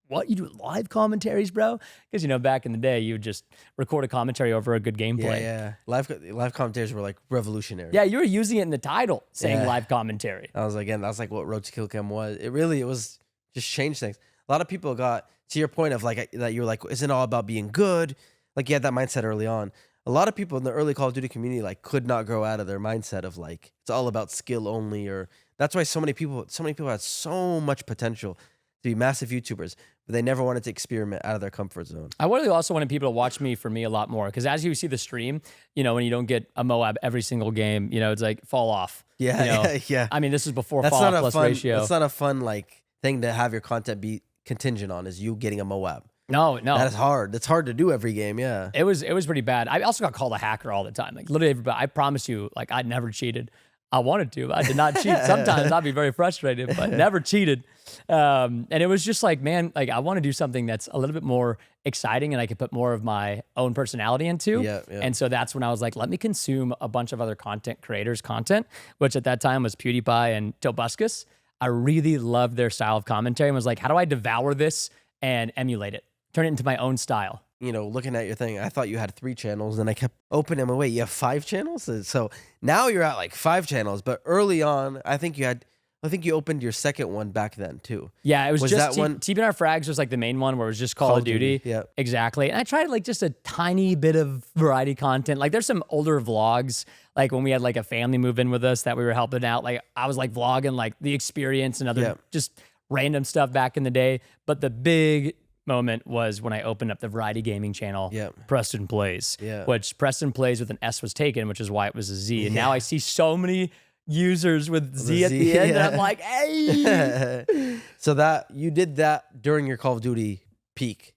What, you do live commentaries, bro? Because back in the day, you would just record a commentary over a good gameplay. Yeah. Live commentators were like revolutionary. Yeah, you were using it in the title, saying Yeah. live commentary. That's like what Road to Kill Cam was. It was just changed things. A lot of people got to your point of like that you were like, isn't it all about being good? Like you had that mindset early on. A lot of people in the early Call of Duty community like could not grow out of their mindset of like it's all about skill only, or that's why so many people had so much potential to be massive YouTubers, but they never wanted to experiment out of their comfort zone. I really also wanted people to watch me for me a lot more because as you see the stream, when you don't get a Moab every single game, it's like fall off. Yeah, yeah. I mean, this is before That's fall not off a plus fun. ratio. That's not a fun like thing to have your content be contingent on. Is you getting a Moab? No. That is hard. That's hard to do every game. Yeah. It was pretty bad. I also got called a hacker all the time. Like literally everybody. I promise you, like I never cheated. I wanted to. I did not cheat. Sometimes I'd be very frustrated, but never cheated. And it was just like, man, like I want to do something that's a little bit more exciting and I could put more of my own personality into. Yeah. And so that's when I was like, let me consume a bunch of other content creators' content, which at that time was PewDiePie and Tobuscus. I really loved their style of commentary and was like, how do I devour this and emulate it? Turn it into my own style. You know, looking at your thing, I thought you had 3 channels, and I kept opening them away. You have 5 channels? So now you're at like 5 channels, but early on, I think you opened your second one back then too. Yeah, it was just that one? TBNRFrags was like the main one where it was just Call of Duty. Yeah. Exactly. And I tried like just a tiny bit of variety content. Like there's some older vlogs, like when we had like a family move in with us that we were helping out. Like I was like vlogging like the experience and other just random stuff back in the day. But the big moment was when I opened up the variety gaming channel, PrestonPlayz, which PrestonPlayz with an S was taken, which is why it was a Z. And now I see so many users with Z at the end, and I'm like, hey. So that you did that during your Call of Duty peak.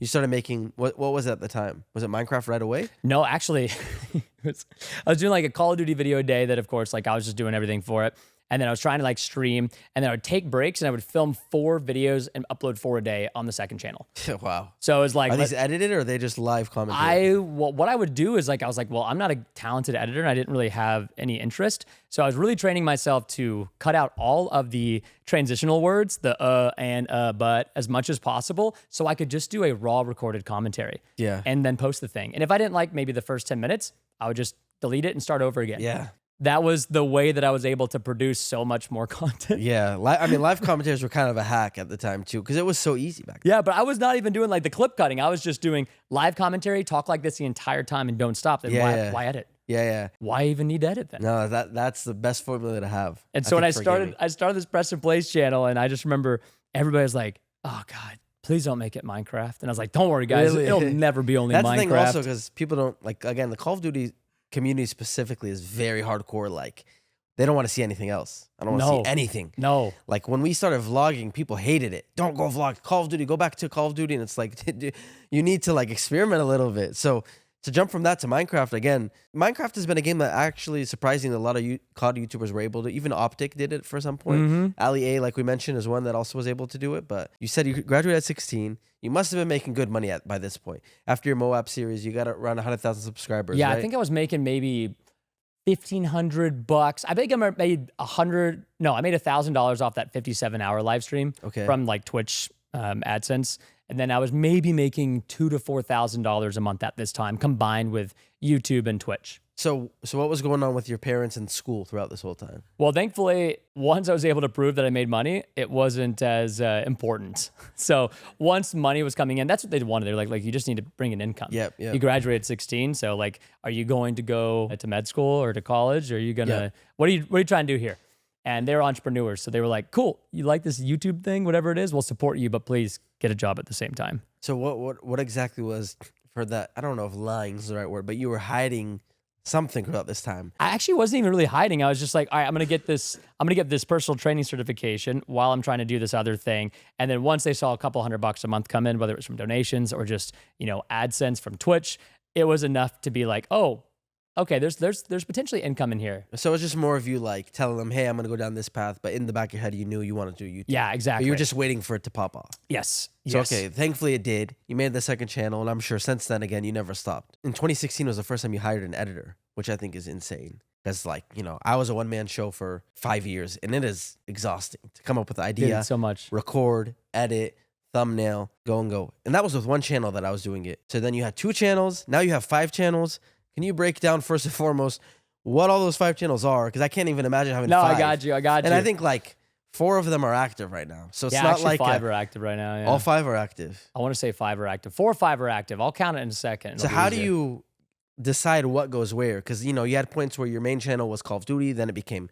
You started making, what was it at the time? Was it Minecraft right away? No, actually, I was doing like a Call of Duty video a day that, of course, like I was just doing everything for it. And then I was trying to like stream, and then I would take breaks and I would film 4 videos and upload 4 a day on the second channel. Wow. So it was like, are these edited or are they just live commentary? What I would do is like, I was like, well, I'm not a talented editor and I didn't really have any interest. So I was really training myself to cut out all of the transitional words, the and but as much as possible. So I could just do a raw recorded commentary and then post the thing. And if I didn't like maybe the first 10 minutes, I would just delete it and start over again. Yeah. That was the way that I was able to produce so much more content. Yeah. I mean, live commentaries were kind of a hack at the time too, because it was so easy back then. Yeah, but I was not even doing like the clip cutting. I was just doing live commentary, talk like this the entire time and don't stop. Then why edit? Yeah. Why even need to edit then? No, that's the best formula to have. And so when I started this PrestonPlayz channel, and I just remember everybody was like, oh God, please don't make it Minecraft. And I was like, don't worry guys, it'll never be only Minecraft. That's the thing also, because people don't, like, again, the Call of Duty community specifically is very hardcore. Like, they don't want to see anything else. I don't want to see anything. No. Like when we started vlogging, people hated it. Don't go vlog. Call of Duty. Go back to Call of Duty. And it's like, you need to like experiment a little bit. So to jump from that to Minecraft, again, Minecraft has been a game that actually, surprisingly, a lot of COD YouTubers were able to. Even Optic did it for some point. Ali A, like we mentioned, is one that also was able to do it. But you said you graduated at 16. You must have been making good money by this point. After your Moab series, you got around 100,000 subscribers. Yeah, right? I think I was making maybe $1,500. I think I made I made $1,000 off that 57-hour live stream from like Twitch AdSense. And then I was maybe making $2,000 to $4,000 a month at this time, combined with YouTube and Twitch. So what was going on with your parents and school throughout this whole time? Well, thankfully, once I was able to prove that I made money, it wasn't as important. So once money was coming in, that's what they wanted. They're like, you just need to bring in income. Yep. You graduated at 16. So like, are you going to go to med school or to college? Or are you going to, what are you trying to do here? And they were entrepreneurs. So they were like, cool, you like this YouTube thing, whatever it is, we'll support you, but please get a job at the same time. So what exactly was for that? I don't know if lying is the right word, but you were hiding something throughout this time. I actually wasn't even really hiding. I was just like, all right, I'm going to get this personal training certification while I'm trying to do this other thing. And then once they saw a couple $100 a month come in, whether it was from donations or just, AdSense from Twitch, it was enough to be like, oh, okay, there's potentially income in here. So it's just more of you like telling them, hey, I'm going to go down this path. But in the back of your head, you knew you wanted to do YouTube. Yeah, exactly. But you were just waiting for it to pop off. Yes. So, okay, thankfully it did. You made the second channel, and I'm sure since then, again, you never stopped. In 2016 was the first time you hired an editor, which I think is insane. Because, I was a one-man show for 5 years, and it is exhausting to come up with the idea, so much, record, edit, thumbnail, go. And that was with one channel that I was doing it. So then you had 2 channels. Now you have 5 channels. Can you break down, first and foremost, what all those 5 channels are? Because I can't even imagine having 5. No, I got you. And I think, 4 of them are active right now. So it's not like 5 are active right now. Yeah. All 5 are active. I want to say 5 are active. 4 or 5 are active. I'll count it in a second. So how do you decide what goes where? Because, you had points where your main channel was Call of Duty, then it became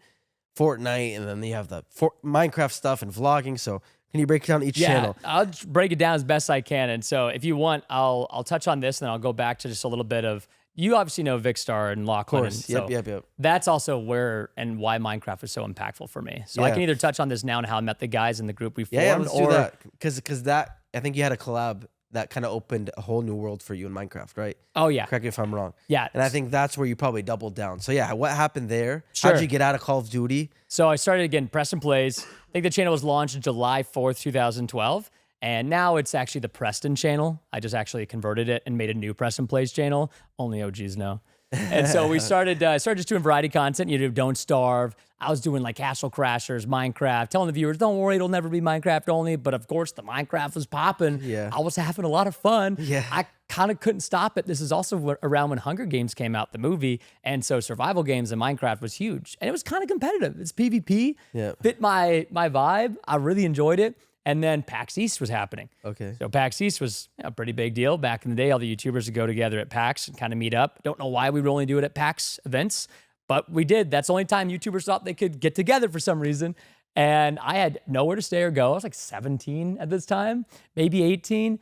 Fortnite, and then you have the Minecraft stuff and vlogging. So can you break down each channel? I'll break it down as best I can. And so if you want, I'll touch on this, and then I'll go back to just a little bit of, you obviously know Vicstar and Lachlan. Of course. Yep. That's also where and why Minecraft was so impactful for me. So I can either touch on this now and how I met the guys in the group we formed. Yeah, let's do that. Because that, I think you had a collab that kind of opened a whole new world for you in Minecraft, right? Oh yeah. Correct me if I'm wrong. Yeah. And I think that's where you probably doubled down. So yeah, what happened there? Sure. How'd you get out of Call of Duty? So I started again, PrestonPlayz. I think the channel was launched July 4th, 2012. And now it's actually the Preston channel. I just actually converted it and made a new PrestonPlayz channel. Only OGs know. And so we started just doing variety content. You do Don't Starve. I was doing like Castle Crashers, Minecraft, telling the viewers, don't worry, it'll never be Minecraft only. But of course, the Minecraft was popping. Yeah. I was having a lot of fun. Yeah. I kind of couldn't stop it. This is also around when Hunger Games came out, the movie. And so survival games in Minecraft was huge. And it was kind of competitive. It's PvP. Yeah. Fit my vibe. I really enjoyed it. And then PAX East was happening. Okay. So PAX East was a pretty big deal. Back in the day, all the YouTubers would go together at PAX and kind of meet up. Don't know why we would only do it at PAX events, but we did. That's the only time YouTubers thought they could get together for some reason. And I had nowhere to stay or go. I was like 17 at this time, maybe 18.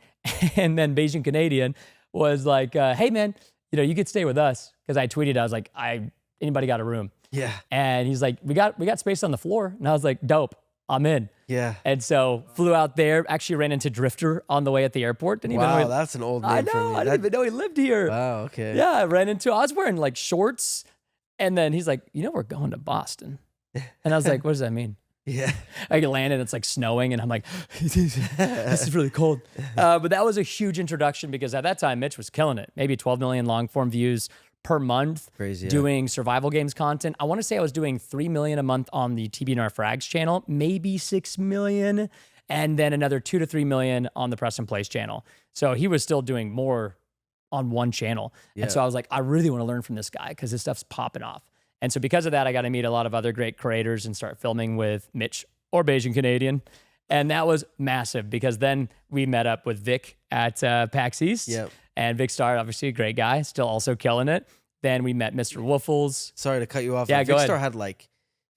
And then Beijing Canadian was like, hey man, you could stay with us. Because I tweeted, I was like, anybody got a room? Yeah. And he's like, we got space on the floor. And I was like, dope, I'm in. Yeah. And so flew out there, actually ran into Drifter on the way at the airport. Didn't even Wow, know that's an old name I for know, me. I didn't even know he lived here. Wow, okay. Yeah, I ran into, I was wearing like shorts. And then he's like, we're going to Boston. And I was like, what does that mean? Yeah. I landed, it's like snowing, and I'm like, this is really cold. But that was a huge introduction because at that time, Mitch was killing it. Maybe 12 million long form views per month. Crazy, yeah. Doing survival games content. I want to say I was doing 3 million a month on the TBNRFrags channel, maybe 6 million, and then another 2 to 3 million on the PrestonPlayz channel. So he was still doing more on one channel. Yeah. And so I was like, I really want to learn from this guy because this stuff's popping off. And so because of that, I got to meet a lot of other great creators and start filming with Mitch or Beijing Canadian. And that was massive because then we met up with Vic at PAX East. Yep. And Vic Star, obviously a great guy, still also killing it. Then we met Mr. Woofles. Sorry to cut you off. Yeah, go ahead. Vicstar had like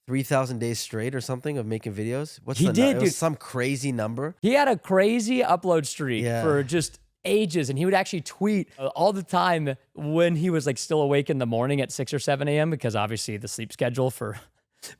3,000 days straight or something of making videos. He did, It was dude. some crazy number. He had a crazy upload streak Yeah. for just ages, and he would actually tweet all the time when he was like still awake in the morning at 6 or 7 a.m. because obviously the sleep schedule for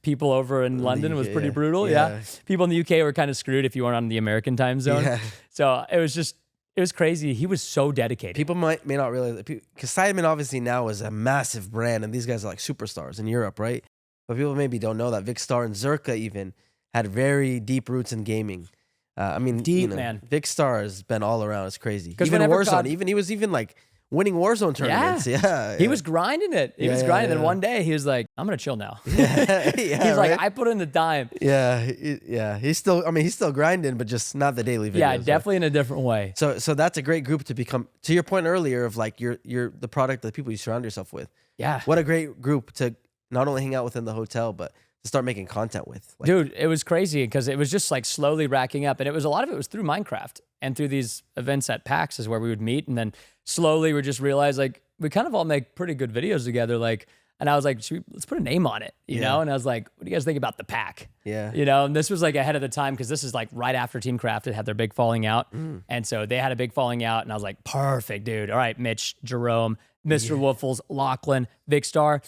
people over in London was UK, pretty yeah. brutal. Yeah. People in the UK were kind of screwed if you weren't on the American time zone. Yeah. So it was crazy. He was so dedicated. People may not realize that because Sidemen obviously now is a massive brand, and these guys are like superstars in Europe, right? But people maybe don't know that Vicstar and Zerka even had very deep roots in gaming. I mean, Deep, man. Vicstar has been all around. It's crazy. 'Cause Even whenever Warzone. COD He was even like winning Warzone tournaments. Yeah. He was grinding it. He was Yeah, grinding. yeah. And one day he was like, I'm going to chill now. Yeah, He's like, right? I put in the time. Yeah, yeah. He's still grinding, but just not the daily videos. Yeah, right? definitely in a different way. So that's a great group to become. To your point earlier of like you're the product of the people you surround yourself with. Yeah. What a great group to not only hang out with in the hotel, but to start making content with. Like, Dude, it was crazy because it was just like slowly racking up. And a lot of it was through Minecraft and through these events at PAX is where we would meet. And then slowly we just realized like we kind of all make pretty good videos together. Like, and I was like, let's put a name on it, you know? And I was like, what do you guys think about the pack? Yeah. And this was like ahead of the time because this is like right after Team Crafted had their big falling out. And so they had a big falling out and I was like, perfect, dude. All right, Mitch, Jerome, Mr. Woofles, Lachlan, Vicstar,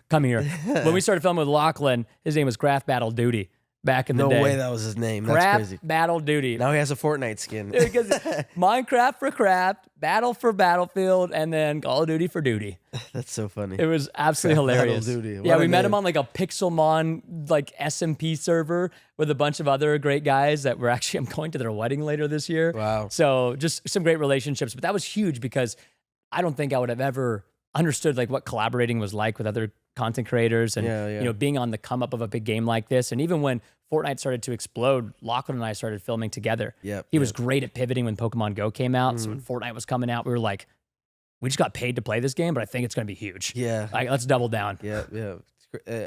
come here. When we started filming with Lachlan, his name was Craft Battle Duty back in the no day. way that was his name. That's Craft crazy. Battle Duty. Now he has a Fortnite skin. Because Minecraft for Craft, Battle for Battlefield, and then Call of Duty for Duty. That's so funny. It was absolutely Craft Battle hilarious. Duty. Yeah, What we a met name. him on like a Pixelmon like SMP server with a bunch of other great guys that were actually, I'm going to their wedding later this year. Wow. So just some great relationships. But that was huge because I don't think I would have ever understood like what collaborating was like with other content creators and Yeah, yeah. you know being on the come up of a big game like this. And even when Fortnite started to explode, Lachlan and I started filming together. Yep, He was great at pivoting when Pokemon Go came out. Mm. So when Fortnite was coming out, we were like, we just got paid to play this game, but I think it's going to be huge. Yeah. Like, let's double down. Yeah, yeah.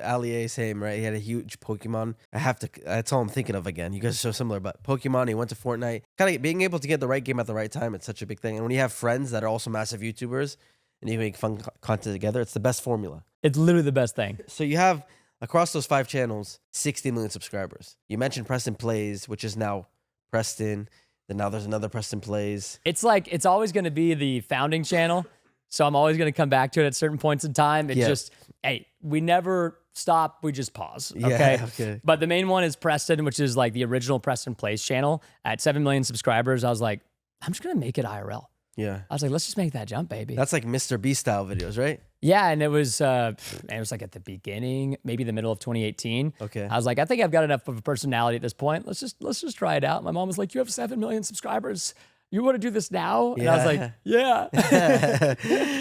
Ali same, right? He had a huge Pokemon. That's all I'm thinking of again. You guys are so similar, but Pokemon, he went to Fortnite. Kind of being able to get the right game at the right time, it's such a big thing. And when you have friends that are also massive YouTubers and you make fun content together, it's the best formula. It's literally the best thing. So you have, across those 5 channels, 60 million subscribers. You mentioned PrestonPlayz, which is now Preston. Then now there's another PrestonPlayz. It's like, it's always going to be the founding channel. So I'm always going to come back to it at certain points in time. It's just, hey, we never stop. We just pause. Okay? Yeah, okay. But the main one is Preston, which is like the original PrestonPlayz channel. At 7 million subscribers, I was like, I'm just going to make it IRL. Yeah. I was like, let's just make that jump, baby. That's like Mr. Beast style videos, right? Yeah, and it was like at the beginning, maybe the middle of 2018. Okay. I was like, I think I've got enough of a personality at this point. Let's just try it out. My mom was like, you have 7 million subscribers. You want to do this now? And I was like, yeah.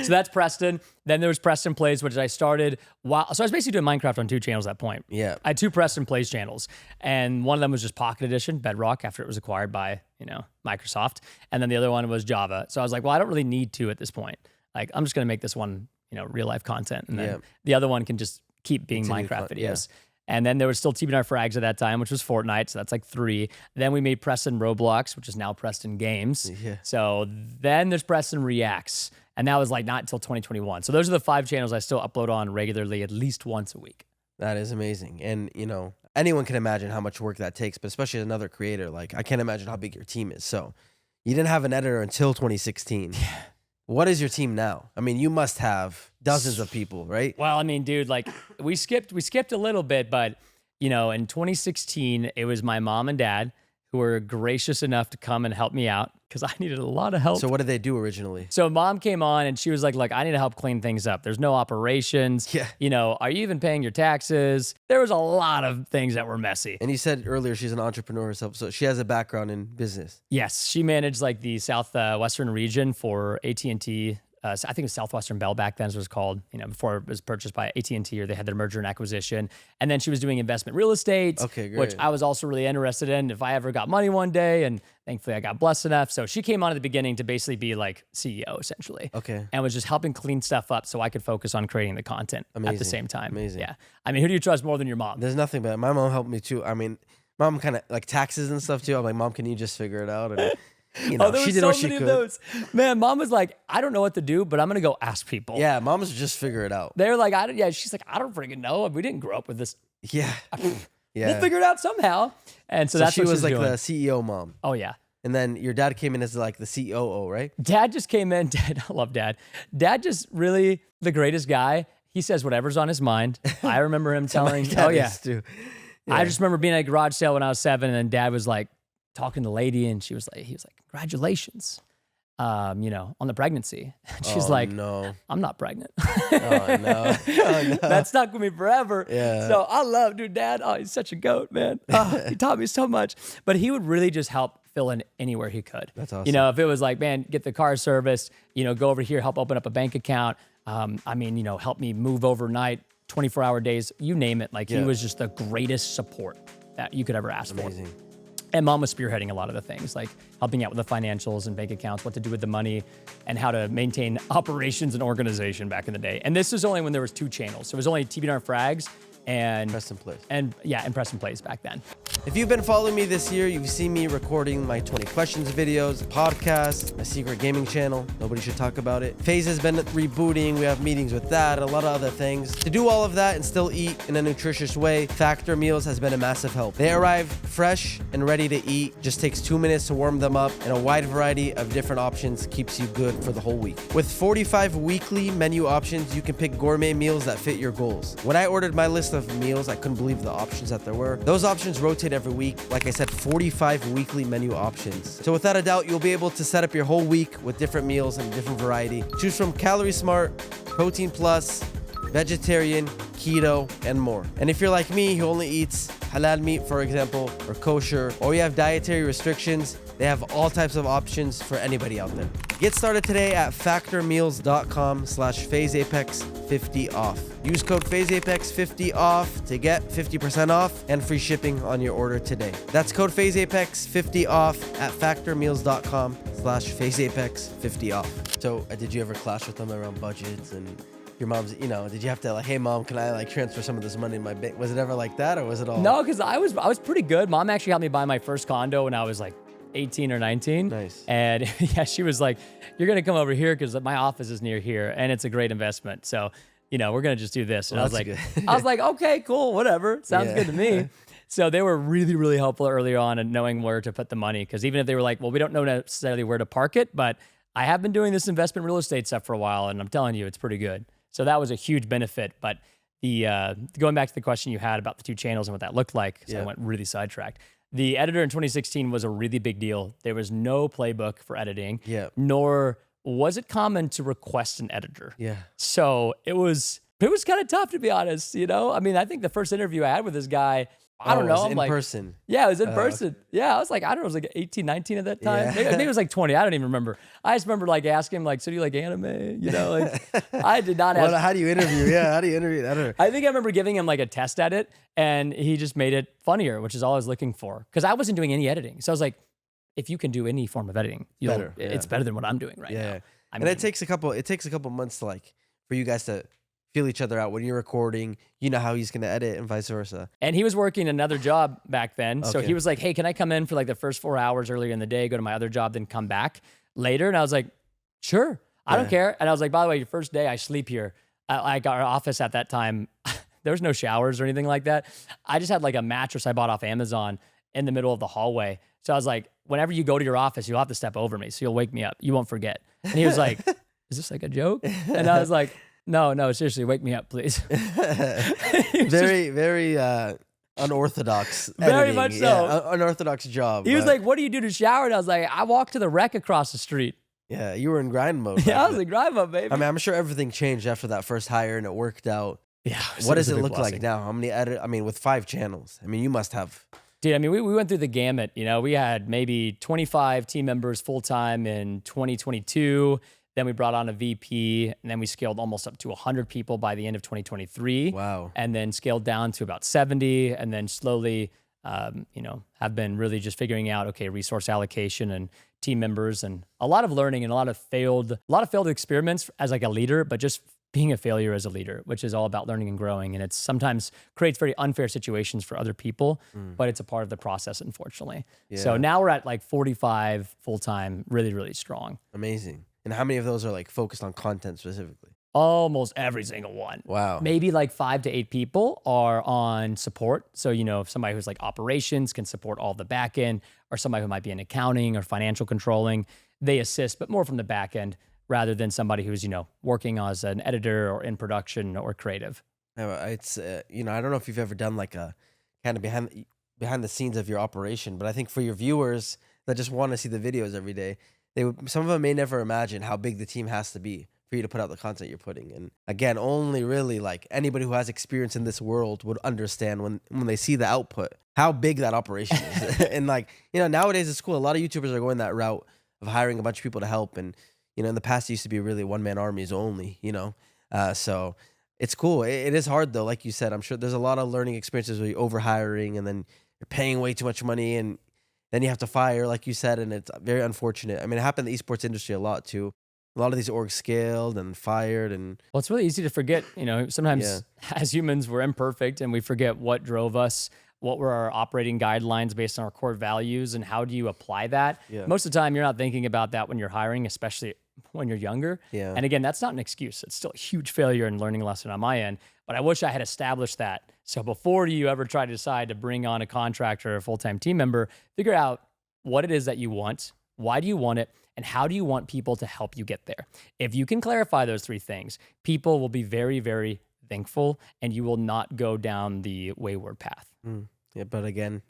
So that's Preston. Then there was PrestonPlayz, which I started so I was basically doing Minecraft on 2 channels at that point. Yeah. I had 2 PrestonPlayz channels, and one of them was just Pocket Edition, Bedrock, after it was acquired by, Microsoft. And then the other one was Java. So I was like, well, I don't really need 2 at this point. Like, I'm just going to make this one, real life content. And then the other one can just keep being Minecraft videos. And then there was still TBNRFrags at that time, which was Fortnite. So that's like 3. Then we made Preston Roblox, which is now Preston Games. Yeah. So then there's Preston Reacts. And that was like not until 2021. So those are the 5 channels I still upload on regularly, at least once a week. That is amazing. And, anyone can imagine how much work that takes, but especially as another creator, like I can't imagine how big your team is. So you didn't have an editor until 2016. What is your team now? I mean, you must have dozens of people, right? Well, I mean, dude, like we skipped a little bit, but in 2016, it was my mom and dad who were gracious enough to come and help me out because I needed a lot of help. So what did they do originally? So mom came on and she was like, look, I need to help clean things up. There's no operations. Yeah. Are you even paying your taxes? There was a lot of things that were messy. And you said earlier she's an entrepreneur herself, so she has a background in business. Yes, she managed like the southwestern region for AT&T. I think it was Southwestern Bell back then, as it was called, before it was purchased by AT&T, or they had their merger and acquisition. And then she was doing investment real estate, great. which I was also really interested in if I ever got money one day. And thankfully I got blessed enough. So she came on at the beginning to basically be like CEO essentially. Okay. And was just helping clean stuff up so I could focus on creating the content at the same time. Amazing. Yeah. I mean, who do you trust more than your mom? There's nothing better. My mom helped me too. I mean, mom kind of like taxes and stuff too. I'm like, Mom, can you just figure it out? And there she was did so what she many of could. those. Man, mom was like, I don't know what to do, but I'm going to go ask people. Yeah, moms just figure it out. They're like, she's like, I don't freaking know. We didn't grow up with this. Yeah. Yeah. We'll figure it out somehow. And so that's she what was she's like doing. the CEO mom. Oh, yeah. And then your dad came in as like the COO, right? Dad just came in. I love Dad. Dad just really the greatest guy. He says whatever's on his mind. I remember him telling, Too. Yeah. I just remember being at a garage sale when I was 7, and then Dad was like talking to the lady, and he was like, congratulations, on the pregnancy. And she's like, no, I'm not pregnant. Oh, no. Oh, no. That stuck with me forever. Yeah. So I love, Dad. Oh, he's such a goat, man. Oh, he taught me so much. But he would really just help fill in anywhere he could. That's awesome. If it was like, man, get the car serviced, go over here, help open up a bank account. Help me move overnight, 24-hour days, you name it. Like he was just the greatest support that you could ever ask for. Amazing. And mom was spearheading a lot of the things, like helping out with the financials and bank accounts, what to do with the money, and how to maintain operations and organization back in the day. And this was only when there was 2 channels. So it was only TBNRFrags and PrestonPlayz. And PrestonPlayz back then. If you've been following me this year, you've seen me recording my 20 questions videos, podcast, my secret gaming channel. Nobody should talk about it. FaZe has been rebooting. We have meetings with that, a lot of other things. To do all of that and still eat in a nutritious way, Factor Meals has been a massive help. They arrive fresh and ready to eat. Just takes 2 minutes to warm them up, and a wide variety of different options keeps you good for the whole week. With 45 weekly menu options, you can pick gourmet meals that fit your goals. When I ordered my list of meals, I couldn't believe the options that there were. Those options rotate every week. Like I said, 45 weekly menu options. So without a doubt, you'll be able to set up your whole week with different meals and different variety. Choose from Calorie Smart, Protein Plus, vegetarian, keto, and more. And if you're like me, who only eats halal meat, for example, or kosher, or you have dietary restrictions, they have all types of options for anybody out there. Get started today at factormeals.com/FazeApex50off. Use code FazeApex50off to get 50% off and free shipping on your order today. That's code FazeApex50off at factormeals.com/FazeApex50off. So did you ever clash with them around budgets and your mom's, did you have to hey mom, can I transfer some of this money in my bank? Was it ever like that, or was it all? No, because I was pretty good. Mom actually helped me buy my first condo when I was like 18 or 19. Nice. And she was like, you're going to come over here because my office is near here and it's a great investment. So, we're going to just do this. And I was like, okay, cool, whatever. Sounds good to me. So they were really, really helpful early on in knowing where to put the money. Because even if they were like, well, we don't know necessarily where to park it, but I have been doing this investment real estate stuff for a while, and I'm telling you, it's pretty good. So that was a huge benefit. But the going back to the question you had about the 2 channels and what that looked like, because I went really sidetracked. The editor in 2016 was a really big deal. There was no playbook for editing, Yeah. nor was it common to request an editor. Yeah. So it was kind of tough, to be honest. You know, I mean, I think the first interview I had with this guy, I don't it know, was I'm in like, person. yeah, it was in Okay. person. Yeah, I was like, I don't know, it was like 18, 19 at that time. Yeah. Maybe it was like 20. I don't even remember. I just remember like asking him, like, so do you like anime? You know, like I did not ask. How do you interview? Yeah, how do you interview an editor? I think I remember giving him like a test edit, and he just made it funnier, which is all I was looking for. Because I wasn't doing any editing. So I was like, if you can do any form of editing, Better, it's yeah. better than what I'm doing right Yeah. now. I And it takes a couple months to like for you guys to feel each other out when you're recording. You know how he's gonna edit and vice versa. And he was working another job back then. So Okay. he was like, hey, can I come in for like the first 4 hours earlier in the day, go to my other job, then come back later? And I was like, sure, I don't Yeah. care. And I was like, by the way, your first day, I sleep here. I got our office at that time. There was no showers or anything like that. I just had like a mattress I bought off Amazon in the middle of the hallway. So I was like, whenever you go to your office, you'll have to step over me. So you'll wake me up. You won't forget. And he was like, is this like a joke? And I was like, no, seriously, wake me up, please. Very unorthodox. Very editing. much so. Yeah, unorthodox job. He was but like, what do you do to shower? And I was like, I walk to the rec across the street. yeah, you were in grind mode. Yeah, I back was then. like, drive up, baby. I mean, I'm sure everything changed after that first hire and it worked out. yeah. What does it look like now? How many edit? I mean, with 5 channels. I mean, you must have. Dude, I mean, we went through the gamut. You know, we had maybe 25 team members full time in 2022. Then we brought on a VP, and then we scaled almost up to 100 people by the end of 2023. Wow. And then scaled down to about 70, and then slowly, have been really just figuring out, okay, resource allocation and team members, and a lot of learning and a lot of failed experiments as like a leader, but just being a failure as a leader, which is all about learning and growing. And it's sometimes creates very unfair situations for other people, but it's a part of the process, unfortunately. So Yeah. now we're at like 45 full-time, really, really strong. Amazing. And how many of those are like focused on content specifically? Almost every single one. Wow. Maybe like 5 to 8 people are on support. So, if somebody who's like operations can support all the back end, or somebody who might be in accounting or financial controlling, they assist, but more from the back end rather than somebody who's, working as an editor or in production or creative. It's I don't know if you've ever done like a kind of behind the scenes of your operation, but I think for your viewers that just want to see the videos every day, some of them may never imagine how big the team has to be for you to put out the content you're putting. And again, only really like anybody who has experience in this world would understand when they see the output, how big that operation is. And like, nowadays it's cool. A lot of YouTubers are going that route of hiring a bunch of people to help. And, in the past it used to be really one-man armies only, so it's cool. It is hard though. Like you said, I'm sure there's a lot of learning experiences where you're overhiring and then you're paying way too much money and then you have to fire, like you said, and it's very unfortunate. I mean, it happened in the esports industry a lot too. A lot of these orgs scaled and fired and Well, it's really easy to forget, sometimes Yeah. as humans, we're imperfect and we forget what drove us, what were our operating guidelines based on our core values, and how do you apply that? Yeah. Most of the time, you're not thinking about that when you're hiring, especially when you're younger. Yeah. And again, that's not an excuse. It's still a huge failure and learning lesson on my end, but I wish I had established that. So before you ever try to decide to bring on a contractor or a full-time team member, figure out what it is that you want, why do you want it, and how do you want people to help you get there? If you can clarify those 3 things, people will be very, very thankful, and you will not go down the wayward path. Yeah, but again,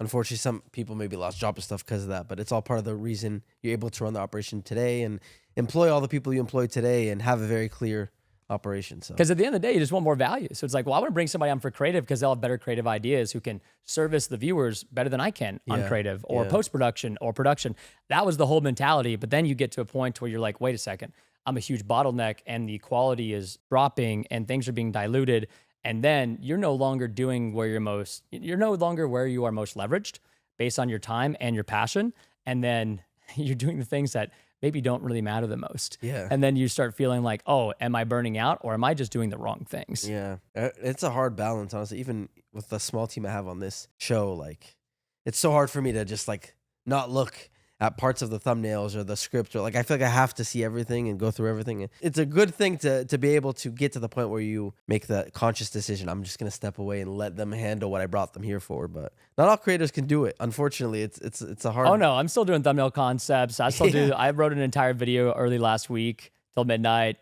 unfortunately, some people maybe lost jobs and stuff because of that. But it's all part of the reason you're able to run the operation today and employ all the people you employ today and have a very clear operation. So Because at the end of the day, you just want more value. So it's like, well, I want to bring somebody on for creative because they'll have better creative ideas who can service the viewers better than I can on Yeah, creative or yeah. post-production or production. That was the whole mentality. But then you get to a point where you're like, wait a second, I'm a huge bottleneck and the quality is dropping and things are being diluted. And then you're no longer doing where you're most leveraged based on your time and your passion. And then you're doing the things that maybe don't really matter the most. Yeah. And then you start feeling like, oh, am I burning out or am I just doing the wrong things? yeah, it's a hard balance, honestly. Even with the small team I have on this show, like it's so hard for me to just like not look at parts of the thumbnails or the script, or like I feel like I have to see everything and go through everything. It's a good thing to be able to get to the point where you make the conscious decision. I'm just gonna step away and let them handle what I brought them here for. But not all creators can do it. Unfortunately, it's a hard. Oh no, I'm still doing thumbnail concepts. I still do. I wrote an entire video early last week till midnight.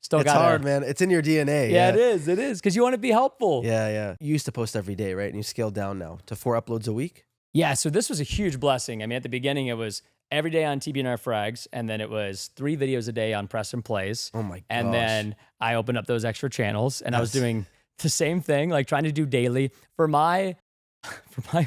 Still It's got hard, man. It's in your DNA. Yeah, it is. It is because you want to be helpful. Yeah, yeah. You used to post every day, right? And you scaled down now to 4 uploads a week. Yeah, so this was a huge blessing. I mean, at the beginning, it was every day on TBNRFrags, and then it was 3 videos a day on PrestonPlayz. Oh my gosh. And then I opened up those extra channels, and I was doing the same thing, like trying to do daily for my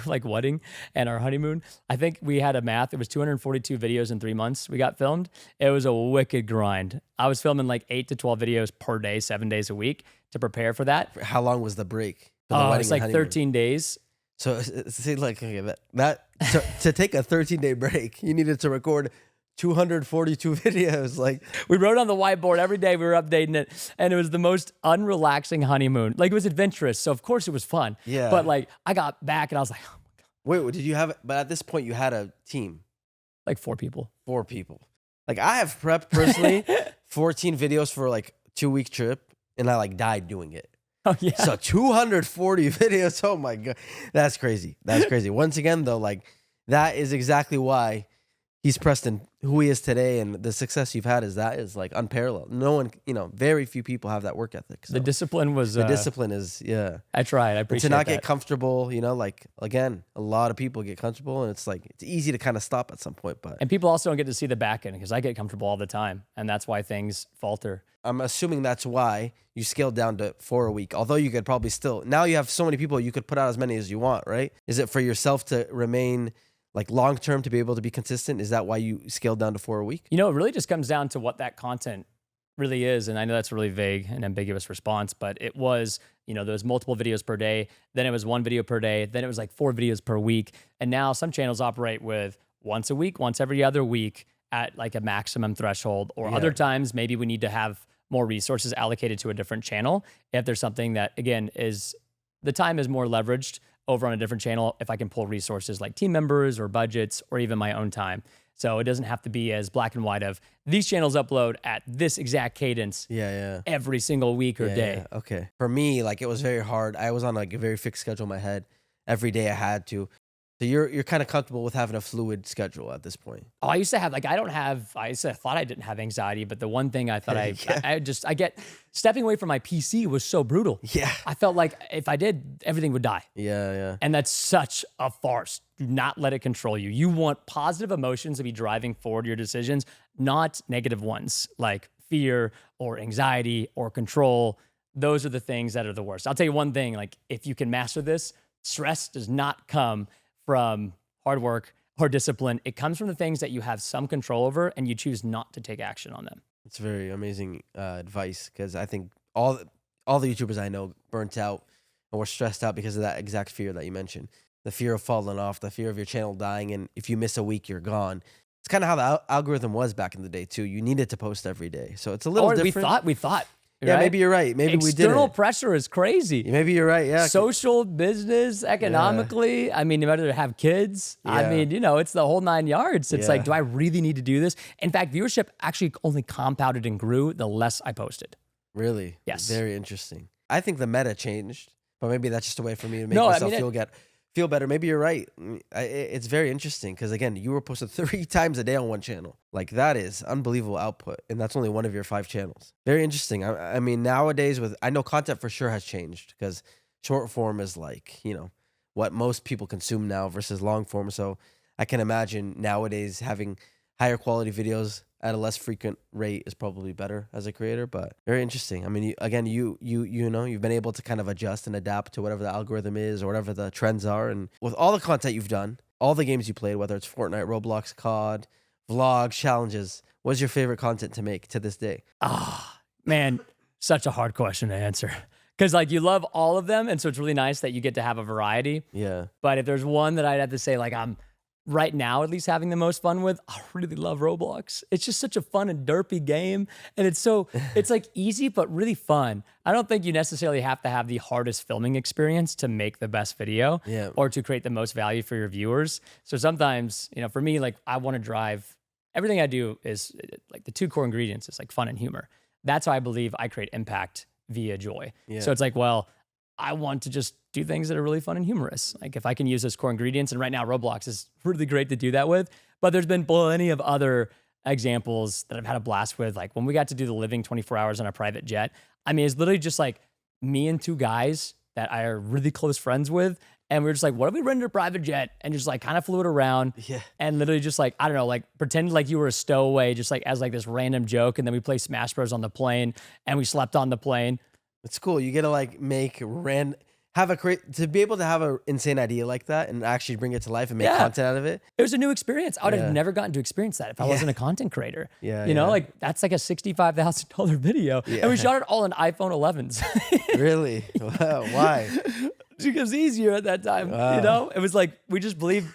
like wedding and our honeymoon. I think we had a math. It was 242 videos in 3 months we got filmed. It was a wicked grind. I was filming like 8 to 12 videos per day, 7 days a week to prepare for that. How long was the break? For the Oh, wedding it's and like honeymoon? 13 days. So see, like okay, to take a 13-day break, you needed to record 242 videos. Like We wrote on the whiteboard every day. We were updating it, and it was the most unrelaxing honeymoon. Like, it was adventurous, so of course it was fun. Yeah. But like, I got back and I was like, oh my God, wait, did you have? But at this point, you had a team, like 4 people. 4 people. Like I have prepped personally 14 videos for like 2-week trip, and I like died doing it. Oh yeah. So 240 videos. Oh my God. That's crazy. That's crazy. Once again, though, like that is exactly why he's Preston, who he is today, and the success you've had is like unparalleled. No one, very few people have that work ethic. So The discipline was. the discipline is, yeah. I tried. I And appreciate to not that. get comfortable, like again, a lot of people get comfortable, and it's like it's easy to kind of stop at some point. But And people also don't get to see the back end because I get comfortable all the time, and that's why things falter. I'm assuming that's why you scaled down to 4 a week. Although you could probably still now you have so many people, you could put out as many as you want, right? Is it for yourself to remain like long term to be able to be consistent? Is that why you scaled down to 4 a week? It really just comes down to what that content really is. And I know that's a really vague and ambiguous response, but it was, there was multiple videos per day. Then it was 1 video per day. Then it was like 4 videos per week. And now some channels operate with once a week, once every other week at like a maximum threshold, or other times maybe we need to have more resources allocated to a different channel. If there's something that, again, the time is more leveraged over on a different channel, if I can pull resources like team members or budgets or even my own time. So it doesn't have to be as black and white of these channels upload at this exact cadence every single week or day. Yeah. Okay. For me, like it was very hard. I was on like a very fixed schedule in my head. Every day I had to. So you're kind of comfortable with having a fluid schedule at this point. Oh, I used to have I thought I didn't have anxiety, but the one thing I thought I get stepping away from my PC was so brutal. Yeah. I felt like if I did, everything would die. Yeah, yeah. And that's such a farce. Do not let it control you. You want positive emotions to be driving forward your decisions, not negative ones like fear or anxiety or control. Those are the things that are the worst. I'll tell you one thing, like if you can master this, stress does not come from hard work or discipline. It comes from the things that you have some control over and you choose not to take action on them. It's very amazing advice, because I think all the YouTubers I know burnt out and were stressed out because of that exact fear that you mentioned. The fear of falling off, the fear of your channel dying, and if you miss a week, you're gone. It's kind of how the algorithm was back in the day too. You needed to post every day. So it's a little different. We thought. Yeah, right? maybe you're right. Maybe we did. External pressure is crazy. Maybe you're right. Yeah. Social, business, economically. I mean, you better have kids. I Yeah. mean, it's the whole 9 yards. It's Yeah. like, do I really need to do this? In fact, viewership actually only compounded and grew the less I posted. Really? Yes. Very interesting. I think the meta changed, but maybe that's just a way for me to make No, I myself mean, feel better. Maybe you're right. It's very interesting because again, you were posted 3 times a day on one channel. Like that is unbelievable output, and that's only one of your 5 channels. Very interesting. I mean, nowadays I know content for sure has changed because short form is like what most people consume now versus long form. So I can imagine nowadays having higher quality videos at a less frequent rate is probably better as a creator, but very interesting. I mean, you've been able to kind of adjust and adapt to whatever the algorithm is or whatever the trends are. And with all the content you've done, all the games you played, whether it's Fortnite, Roblox, COD, vlogs, challenges, what's your favorite content to make to this day? Man, such a hard question to answer. Because you love all of them, and so it's really nice that you get to have a variety. Yeah. But if there's one that I'd have to say, I'm right now at least having the most fun with, I really love Roblox. It's just such a fun and derpy game. And it's easy, but really fun. I don't think you necessarily have to have the hardest filming experience to make the best video or to create the most value for your viewers. So sometimes, for me, I want to drive, everything I do is the 2 core ingredients is fun and humor. That's how I believe I create impact via joy. Yeah. So it's I want to just do things that are really fun and humorous. If I can use those core ingredients, and right now Roblox is really great to do that with, but there's been plenty of other examples that I've had a blast with. Like when we got to do the living 24 hours on a private jet. I mean, it's literally just like me and two guys that I are really close friends with. And we were just like, what if we rented a private jet and just like kind of flew it around and literally just like, I don't know, like pretend like you were a stowaway, just like as like this random joke. And then we play Smash Bros on the plane and we slept on the plane. It's cool. You get to like to be able to have an insane idea like that and actually bring it to life and make content out of it. It was a new experience. I would have never gotten to experience that if I wasn't a content creator. You know, like that's like a $65,000 video. And we shot it all on iPhone 11s. Really? Wow. Why? Because it was easier at that time. You know, it was like, we just believed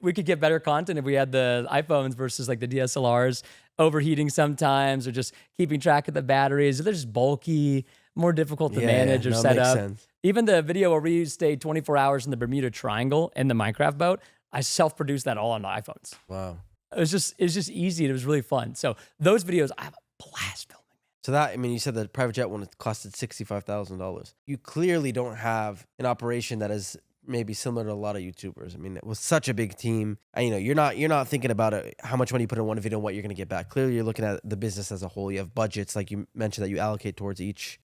we could get better content if we had the iPhones versus like the DSLRs overheating sometimes or just keeping track of the batteries. They're just bulky, more difficult to manage or set up. Sense. Even the video where we stayed 24 hours in the Bermuda Triangle in the Minecraft boat, I self-produced that all on my iPhones. Wow. It's just easy. And it was really fun. So those videos, I have a blast filming. So that, I mean, you said the private jet one costed $65,000. You clearly don't have an operation that is maybe similar to a lot of YouTubers. I mean, it was such a big team. And, you know, you're not thinking about it, how much money you put in one video and what you're going to get back. Clearly, you're looking at the business as a whole. You have budgets, like you mentioned, that you allocate towards each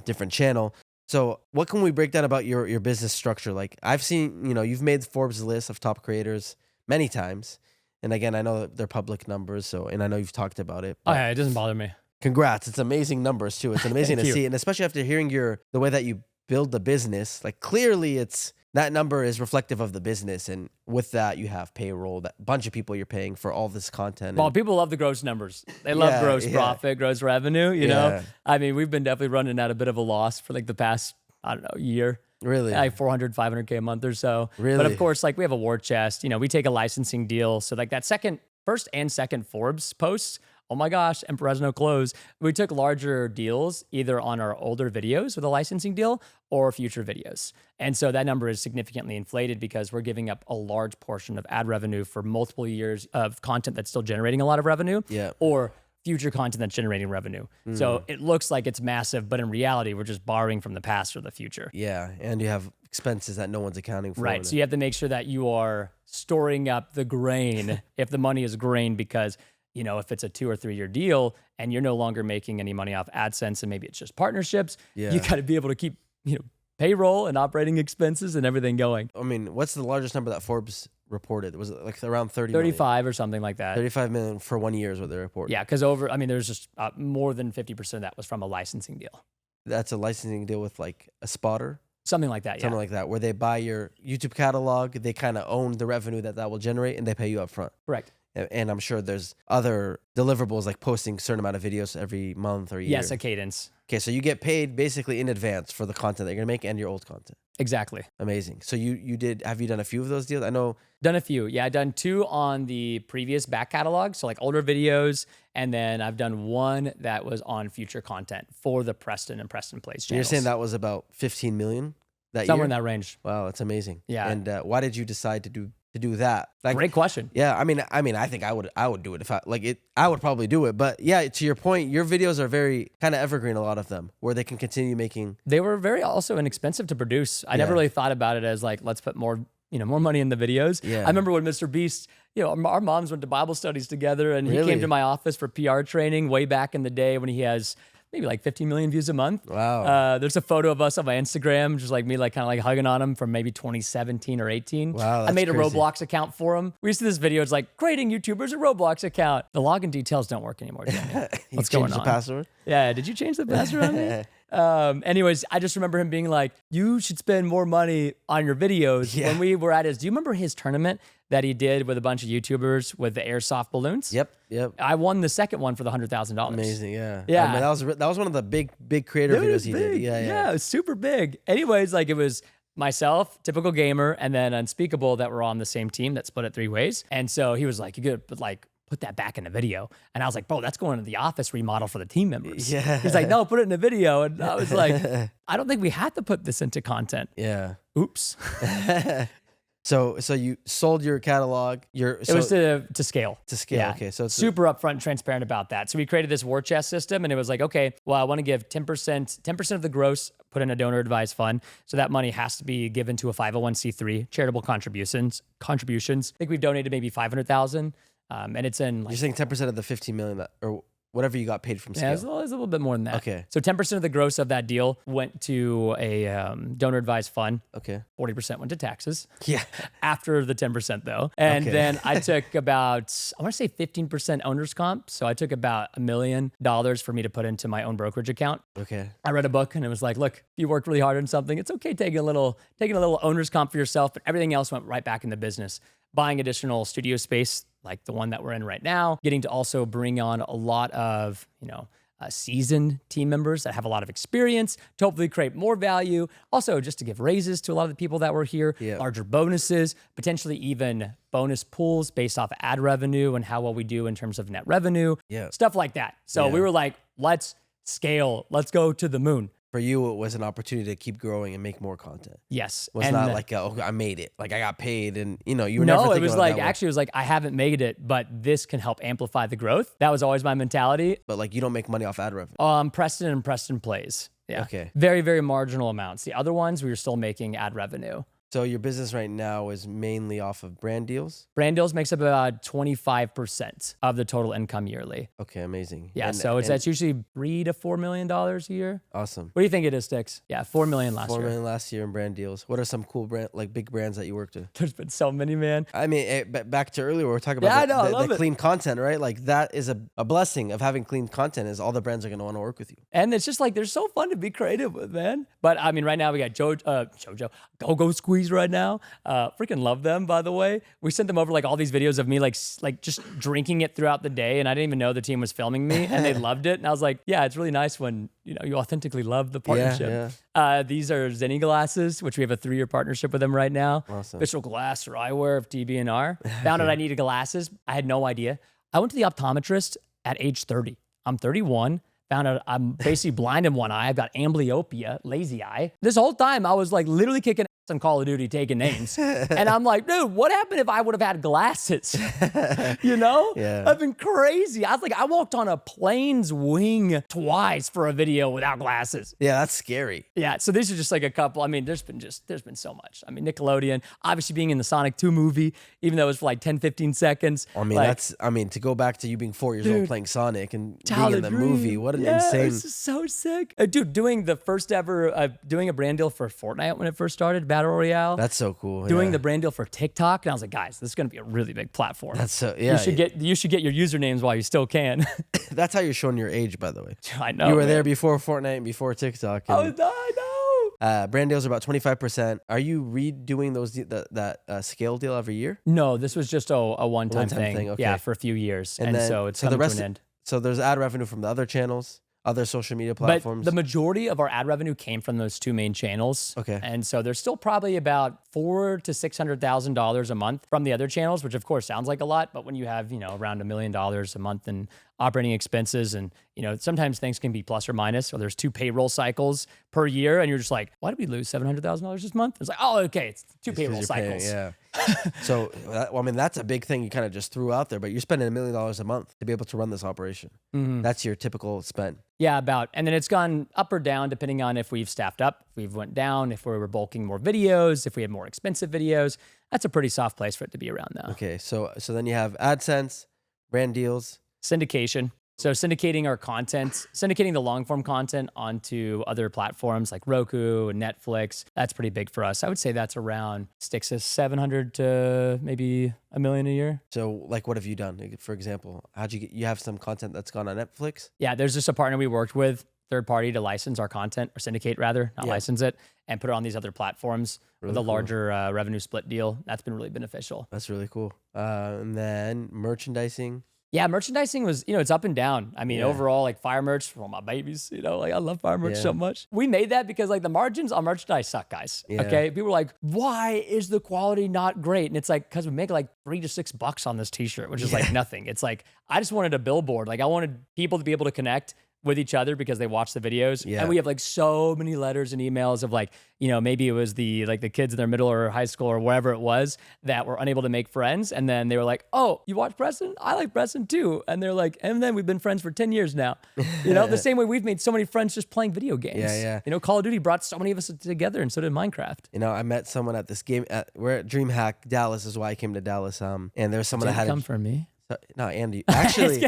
different channel. So what can we break down about your business structure? Like I've seen, you know, you've made Forbes list of top creators many times. And again, I know that they're public numbers. So, and I know you've talked about it. Oh yeah, it doesn't bother me. Congrats. It's amazing numbers too. It's amazing to see. And especially after hearing the way that you build the business, like clearly that number is reflective of the business. And with that, you have payroll, that bunch of people you're paying for all this content. Well, people love the gross numbers. They love gross profit, gross revenue, you know? I mean, we've been definitely running at a bit of a loss for like the past, I don't know, year. Really? Like 400, 500K a month or so. Really? But of course, like we have a war chest, you know, we take a licensing deal. So like that first and second Forbes posts, oh my gosh, Emperor's no clothes. We took larger deals either on our older videos with a licensing deal or future videos. And so that number is significantly inflated because we're giving up a large portion of ad revenue for multiple years of content that's still generating a lot of revenue or future content that's generating revenue. So it looks like it's massive, but in reality, we're just borrowing from the past or the future. Yeah, and you have expenses that no one's accounting for. Right, so you have to make sure that you are storing up the grain if the money is grain because you know, if it's a 2 or 3 year deal and you're no longer making any money off AdSense and maybe it's just partnerships, you got to be able to keep, you know, payroll and operating expenses and everything going. I mean, what's the largest number that Forbes reported? Was it like around 35 million? Or something like that. 35 million for 1 year is what they reported. Yeah, because there's just more than 50% of that was from a licensing deal. That's a licensing deal with like a spotter? Something like that, Something like that, where they buy your YouTube catalog, they kind of own the revenue that will generate, and they pay you up front. Correct. And I'm sure there's other deliverables like posting a certain amount of videos every month or year. Yes, a cadence. Okay, so you get paid basically in advance for the content that you're gonna make and your old content. Exactly. Amazing. So have you done a few of those deals? I know. Done a few. Yeah, I've done 2 on the previous back catalog, so like older videos, and then I've done 1 that was on future content for the Preston and PrestonPlayz channels. You're saying that was about 15 million that Somewhere year? in that range. Wow, that's amazing. Yeah. And why did you decide to do that? Like, great question. Yeah, I mean, I think I would do it if I would probably do it. But yeah, to your point, your videos are very kind of evergreen, a lot of them, where they can continue making. They were very also inexpensive to produce. I never really thought about it as like, let's put more money in the videos. Yeah. I remember when Mr. Beast, our moms went to Bible studies together and he came to my office for PR training way back in the day when he has maybe like 15 million views a month. Wow. There's a photo of us on my Instagram, just like me, like kind of like hugging on him from maybe 2017 or 18. Wow, I made a crazy. Roblox account for him. We used to this video. It's like creating YouTubers a Roblox account. The login details don't work anymore, Jamie. What's going on? The password? Yeah. Did you change the password on me? Anyways, I just remember him being like, you should spend more money on your videos. Yeah. When we were at do you remember his tournament that he did with a bunch of YouTubers with the airsoft balloons? Yep. I won the second one for the $100,000. Amazing, yeah. Yeah. I mean, that was one of the big creator Dude, it videos was he big. did. Yeah. Yeah, it was super big. Anyways, like it was myself, typical gamer, and then Unspeakable that were on the same team that split it 3 ways. And so he was like, you could put that back in the video. And I was like, bro, that's going to the office remodel for the team members. Yeah. He's like, no, put it in the video. And I was like, I don't think we had to put this into content. Yeah. Oops. So you sold your catalog. It was to scale. To scale. Yeah. Okay. So it's super upfront and transparent about that. So we created this war chest system and it was like, okay, well, I want to give 10% of the gross, put in a donor advised fund. So that money has to be given to a 501c3, charitable contributions. I think we've donated maybe 500,000 And it's in You're saying 10% of the 15 million or whatever you got paid from yeah, scale. it's a little bit more than that. Okay. So 10% of the gross of that deal went to a donor advised fund. Okay. 40% went to taxes. Yeah. After the 10% though. And Okay. then I took about, I want to say 15% owner's comp. So I took about $1 million for me to put into my own brokerage account. Okay. I read a book and it was like, look, if you worked really hard on something, it's okay taking a little owner's comp for yourself, but everything else went right back in the business. Buying additional studio space like the one that we're in right now, getting to also bring on a lot of, seasoned team members that have a lot of experience to hopefully create more value. Also, just to give raises to a lot of the people that were here, larger bonuses, potentially even bonus pools based off ad revenue and how well we do in terms of net revenue, stuff like that. So we were like, let's scale, let's go to the moon. For you, it was an opportunity to keep growing and make more content. Yes. It was not like, oh, I made it. Like I got paid and you were never No, thinking it was about like, that way. actually it was like, I haven't made it, but this can help amplify the growth. That was always my mentality. But like you don't make money off ad revenue. Preston and PrestonPlayz. Yeah. Okay. Very, very marginal amounts. The other ones, we were still making ad revenue. So your business right now is mainly off of brand deals? Brand deals makes up about 25% of the total income yearly. Okay, amazing. Yeah, so that's usually $3 to $4 million a year. Awesome. What do you think it is, Sticks? Yeah, $4 million last 4 year. million last year in brand deals. What are some cool big brands that you worked with? There's been so many, man. I mean, back to earlier, we were talking about Yeah, I know, I love the it. clean content, right? Like that is a blessing of having clean content is all the brands are going to want to work with you. And it's just like, they're so fun to be creative with, man. But I mean, right now we got Jojo, Go Squeeze right now. Freaking love them, by the way. We sent them over like all these videos of me like just drinking it throughout the day, and I didn't even know the team was filming me, and they loved it. And I was like, yeah, it's really nice when you authentically love the partnership. Yeah. These are Zenny glasses, which we have a 3-year partnership with them right now. Awesome. Official glass or eyewear of TBNR. Found out I needed glasses. I had no idea. I went to the optometrist at age 30. I'm 31. Found out I'm basically blind in one eye. I've got amblyopia, lazy eye. This whole time I was like literally kicking ass on Call of Duty, taking names. And I'm like, dude, what happened if I would have had glasses? Yeah. I've been crazy. I was like, I walked on a plane's wing twice for a video without glasses. Yeah, that's scary. Yeah, so these are just like a couple. I mean, there's been so much. I mean, Nickelodeon, obviously being in the Sonic 2 movie, even though it was for like 10, 15 seconds. I mean, to go back to you being 4 years old playing Sonic and being in the movie, what an insane. This is so sick. Dude, doing the first ever, doing a brand deal for Fortnite when it first started, Battle Royale. That's so cool. Doing the brand deal for TikTok. And I was like, guys, this is going to be a really big platform. That's so, yeah. You should get your usernames while you still can. That's how you're showing your age, by the way. I know. You were man. there before Fortnite and before TikTok. And, I know. brand deals are about 25%. Are you redoing that scale deal every year? No, this was just a one-time thing. Okay. Yeah, for a few years. And then, so it's coming to an end. So there's ad revenue from the other channels, other social media platforms. But the majority of our ad revenue came from those 2 main channels. Okay. And so there's still probably about $400,000 to $600,000 a month from the other channels, which of course sounds like a lot, but when you have, around $1 million a month in operating expenses and, sometimes things can be plus or minus, or there's 2 payroll cycles per year. And you're just like, why did we lose $700,000 this month? It's like, oh, okay. It's 2 payroll cycles. Yeah. So, that's a big thing you kind of just threw out there, but you're spending $1 million a month to be able to run this operation. Mm-hmm. That's your typical spend. Yeah, and then it's gone up or down depending on if we've staffed up, if we've went down, if we were bulking more videos, if we had more expensive videos. That's a pretty soft place for it to be around now. Okay. So then you have AdSense, brand deals. Syndication. So syndicating our content, syndicating the long form content onto other platforms like Roku and Netflix. That's pretty big for us. I would say that's around sticks us 700 to maybe $1 million a year. So like, what have you done? Like, for example, you have some content that's gone on Netflix? Yeah, there's just a partner we worked with, third party, to license our content, or syndicate rather, not license it, and put it on these other platforms with a larger revenue split deal. That's been really beneficial. That's really cool. And then merchandising. Yeah, merchandising was, it's up and down. I mean, overall, like fire merch for all my babies, I love fire merch so much. We made that because like the margins on merchandise suck, guys. Yeah. Okay. People were like, why is the quality not great? And it's like, because we make like $3 to $6 on this t-shirt, which is like nothing. It's like, I just wanted a billboard. Like I wanted people to be able to connect with each other because they watch the videos. Yeah. And we have like so many letters and emails of like, maybe it was the kids in their middle or high school or wherever it was that were unable to make friends. And then they were like, oh, you watch Preston? I like Preston too. And they're like, and then we've been friends for 10 years now. The same way we've made so many friends just playing video games. Yeah. Call of Duty brought so many of us together, and so did Minecraft. I met someone at this game. We're at DreamHack Dallas is why I came to Dallas. And there was someone Did that had come for me. No, Andy. Actually,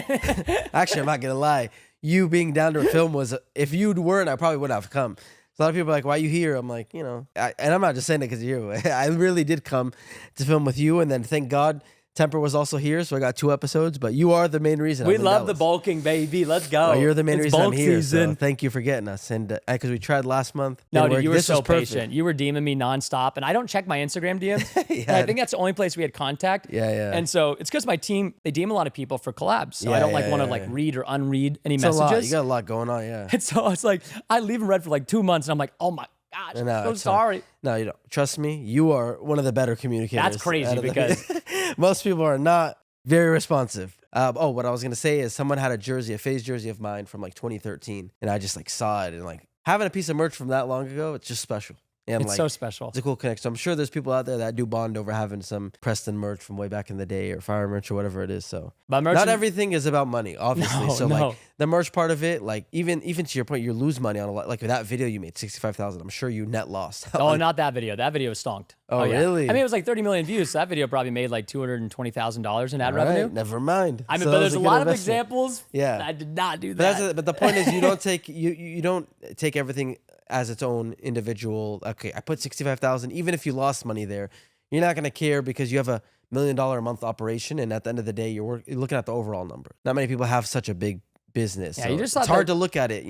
I'm not gonna lie. You being down to film was, if you weren't, I probably wouldn't have come. So a lot of people are like, "Why are you here?" I'm like, and I'm not just saying it because you're here. I really did come to film with you, and then thank God Temper was also here, so I got 2 episodes. But you are the main reason. We love the bulking, baby. Let's go. Well, you're the main It's reason I'm bulk here. season. So thank you for getting us, and because we tried last month. No, didn't dude, work. you were This so was perfect. patient. You were DMing me nonstop, and I don't check my Instagram DMs. Yeah. And I think that's the only place we had contact. Yeah. And so it's because my team, they DM a lot of people for collabs. So I Yeah, don't yeah, want to yeah. read or unread any It's a lot. messages. You got a lot going on. Yeah. And so it's like, I leave and read for like 2 months, and I'm like, oh my gosh, No, I'm so it's fine. sorry. No, you don't. Trust me, you are one of the better communicators. That's crazy out of the- because- most people are not very responsive. What I was gonna say is someone had a FaZe jersey of mine from like 2013, and I just like saw it, and like having a piece of merch from that long ago, it's just special. And It's like, so special. it's a cool connection. I'm sure there's people out there that do bond over having some Preston merch from way back in the day, or Fire merch, or whatever it is. So But merch not everything is about money, obviously. No, so no. like the merch part of it, like even to your point, you lose money on a lot. Like with that video you made, 65,000. I'm sure you net lost. Oh, not that video. That video was stonked. Oh, yeah. really? I mean, it was like 30 million views. So that video probably made like $220,000 in ad All right, revenue. never mind. I mean, So but that there's was a good lot of investment. examples. Yeah. that I did not do But that. but the point is, you don't take you don't take everything as its own individual. Okay, I put 65,000. Even if you lost money there, you're not gonna care because you have a $1 million a month operation, and at the end of the day, you're looking at the overall number. Not many people have such a big business. Yeah, so you just it's thought hard that- to look at it,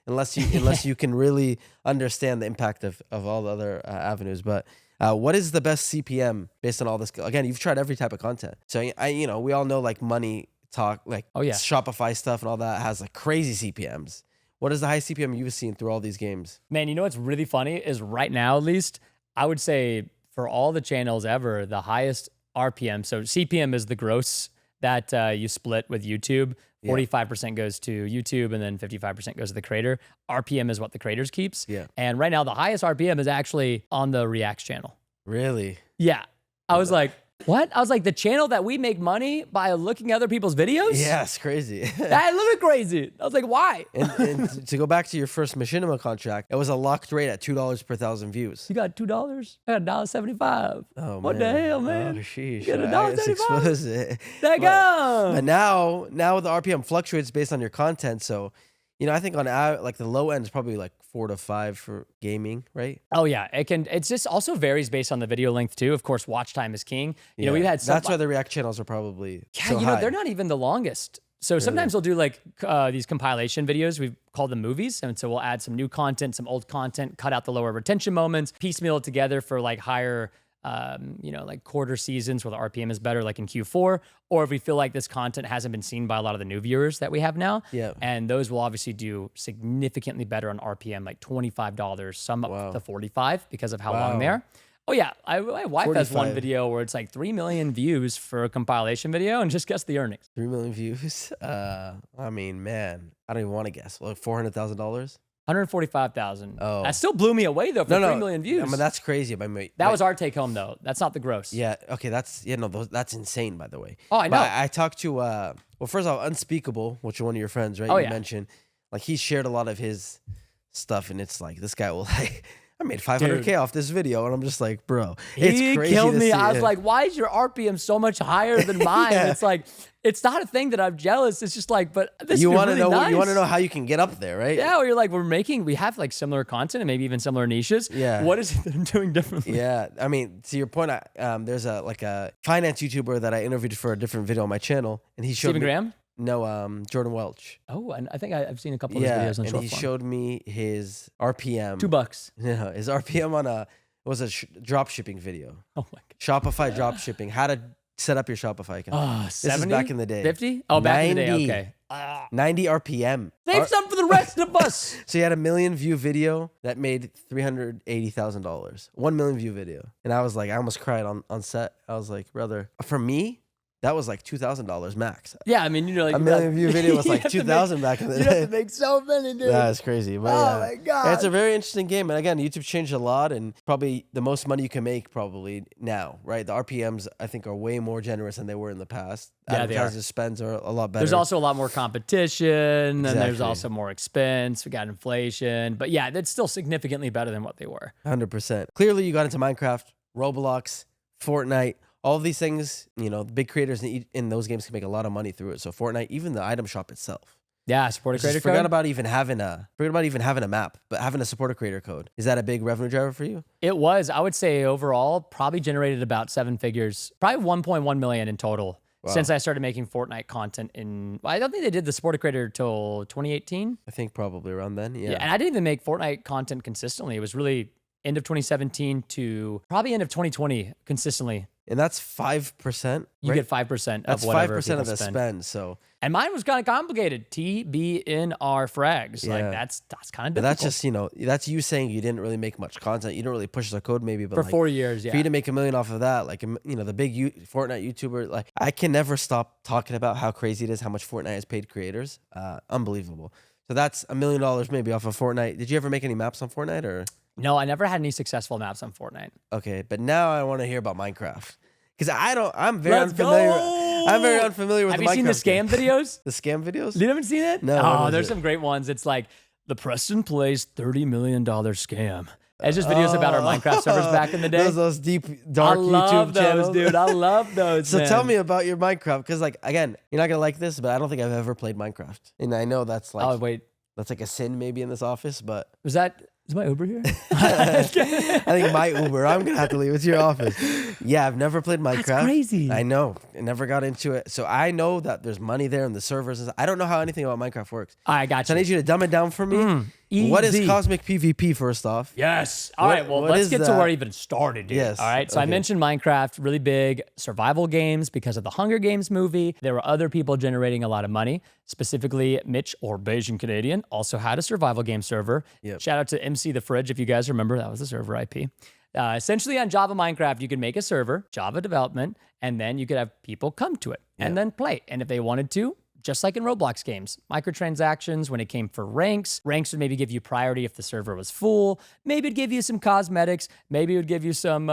unless you can really understand the impact of all the other avenues. But what is the best CPM based on all this? Again, you've tried every type of content, so we all know like money talk, like Oh, yeah. Shopify stuff and all that has like crazy CPMs. What is the high CPM you've seen through all these games? Man, you know what's really funny is right now, at least, I would say for all the channels ever, the highest RPM. So CPM is the gross that you split with YouTube. 45% goes to YouTube, and then 55% goes to the creator. RPM is what the creators keeps. Yeah. And right now, the highest RPM is actually on the Reacts channel. Really? Yeah. I was like, what? I was like, the channel that we make money by looking at other people's videos? Yeah, it's crazy. That looked crazy. I was like, why? and to go back to your first machinima contract, it was a locked rate at $2 per 1,000 views. You got $2? I got $1.75. Oh, What the hell, man? Oh, sheesh. You got It's $1.75? exposed. That But now the RPM fluctuates based on your content. So, I think on like the low end is probably like 4 to 5 for gaming, right? Oh yeah, it's just also varies based on the video length too. Of course, watch time is king. You know, we've had some, That's why the React channels are probably so you high. know, they're not even the longest. So sometimes they'll do like these compilation videos. We've called them movies. And so we'll add some new content, some old content, cut out the lower retention moments, piecemeal it together for like higher, like quarter seasons where the RPM is better, like in Q4. Or if we feel like this content hasn't been seen by a lot of the new viewers that we have now. Yeah. And those will obviously do significantly better on RPM, like $25, some up to 45 because of how long they are. Oh yeah, my wife has one 45. video where it's like 3 million views for a compilation video, and just guess the earnings. 3 million views. I mean, man, I don't even want to guess. Like $400,000. 145,000. Oh. That still blew me away though for 3 million views. I mean, that's crazy. That was our take home though. That's not the gross. Yeah. Okay. That's insane. By the way. Oh, I know. But I talked to first off, Unspeakable, which is one of your friends, right? Oh, You yeah. mentioned like he shared a lot of his stuff, and it's like this guy will like. I made 500K off this video, and I'm just like, bro, it's He crazy. killed to me. see I was it. like, why is your RPM so much higher than mine? Yeah. It's like, it's not a thing that I'm jealous. It's just like, but this you want to know, nice. you want to know how you can get up there, right? Yeah, where you're like, we have like similar content and maybe even similar niches. Yeah. What is it that I'm doing differently? Yeah, I mean, to your point, there's a finance YouTuber that I interviewed for a different video on my channel, and he showed Stephen me, Graham? No, Jordan Welch. Oh, and I think I've seen a couple of his Yeah, videos on and short he form. showed me his RPM. $2. Yeah, his RPM on it was a drop shipping video. Oh my God. Shopify drop shipping. How to set up your Shopify account. Oh, This 70? is back in the day. 50? Oh, back in the day. 90. Okay. 90 RPM. Save some for the rest of us. So he had a 1 million view video that made $380,000. 1 million view video. And I was like, I almost cried on set. I was like, brother, for me, that was like $2,000 max. Yeah, I mean, like A 1 million view video was you like have to 2,000 back in the You have to day. make so many, dude. That's crazy. But Oh yeah. my God. Yeah, it's a very interesting game. And again, YouTube changed a lot, and probably the most money you can make probably now, right? The RPMs, I think, are way more generous than they were in the past. Yeah, they are. Advertisers' spends are a lot better. There's also a lot more competition, and there's Exactly. also more expense. We got inflation, but yeah, that's still significantly better than what they were. 100%. Clearly, you got into Minecraft, Roblox, Fortnite, all of these things, you know, big creators in those games can make a lot of money through it. So Fortnite, even the item shop itself. Yeah, supporter creator Forgot code. about even having a map, but having a supporter creator code. Is that a big revenue driver for you? It was, I would say overall, probably generated about 7 figures, probably 1.1 million in total. Wow. Since I started making Fortnite content I don't think they did the supporter creator till 2018. I think probably around then. Yeah. And I didn't even make Fortnite content consistently. It was really end of 2017 to probably end of 2020 consistently. And that's 5%. You get 5% That's of whatever 5% of the people spend. So, and mine was kind of complicated. TBNRFrags. Yeah. Like that's kind of difficult. but that's just, you know, that's you saying you didn't really make much content. You didn't really push the code maybe, but for like, 4 years. Yeah. for you to make $1 million off of that, like, you know, the big Fortnite YouTuber, like, I can never stop talking about how crazy it is, how much Fortnite has paid creators. Unbelievable. So that's $1 million maybe off of Fortnite. Did you ever make any maps on Fortnite or? No, I never had any successful maps on Fortnite. Okay, but now I want to hear about Minecraft. Because I'm very Let's unfamiliar. go! I'm very unfamiliar with Have the you Minecraft seen the scam game. videos? The scam videos? You haven't seen it? No, what Oh, is there's it? some great ones. It's like the PrestonPlayz $30 million scam. It's just videos about our Minecraft servers back in the day. Those deep, dark I love YouTube those, channels. dude. I love those. So man. tell me about your Minecraft. Because, like, again, you're not going to like this, but I don't think I've ever played Minecraft. And I know that's like, Oh, wait. that's like a sin maybe in this office, but Is my Uber here? I think my Uber, I'm going to have to leave. It's your office. Yeah, I've never played Minecraft. That's crazy. I know. I never got into it. So I know that there's money there in the servers. I don't know how anything about Minecraft works. I got So I you. need you to dumb it down for me. What is easy. Cosmic PvP first off? Yes. All What- right. Well, what let's is get to that? where it even started, dude. Yes, All right. So I okay. mentioned Minecraft, really big survival games because of the Hunger Games movie. There were other people generating a lot of money. Specifically, Mitch or Bayesian Canadian also had a survival game server. Yep. Shout out to MC the Fridge if you guys remember. That was the server IP. Essentially on Java Minecraft, you could make a server, Java development, and then you could have people come to it and then play. And if they wanted to, just like in Roblox games, microtransactions, when it came for ranks would maybe give you priority if the server was full. Maybe it'd give you some cosmetics. Maybe it would give you some,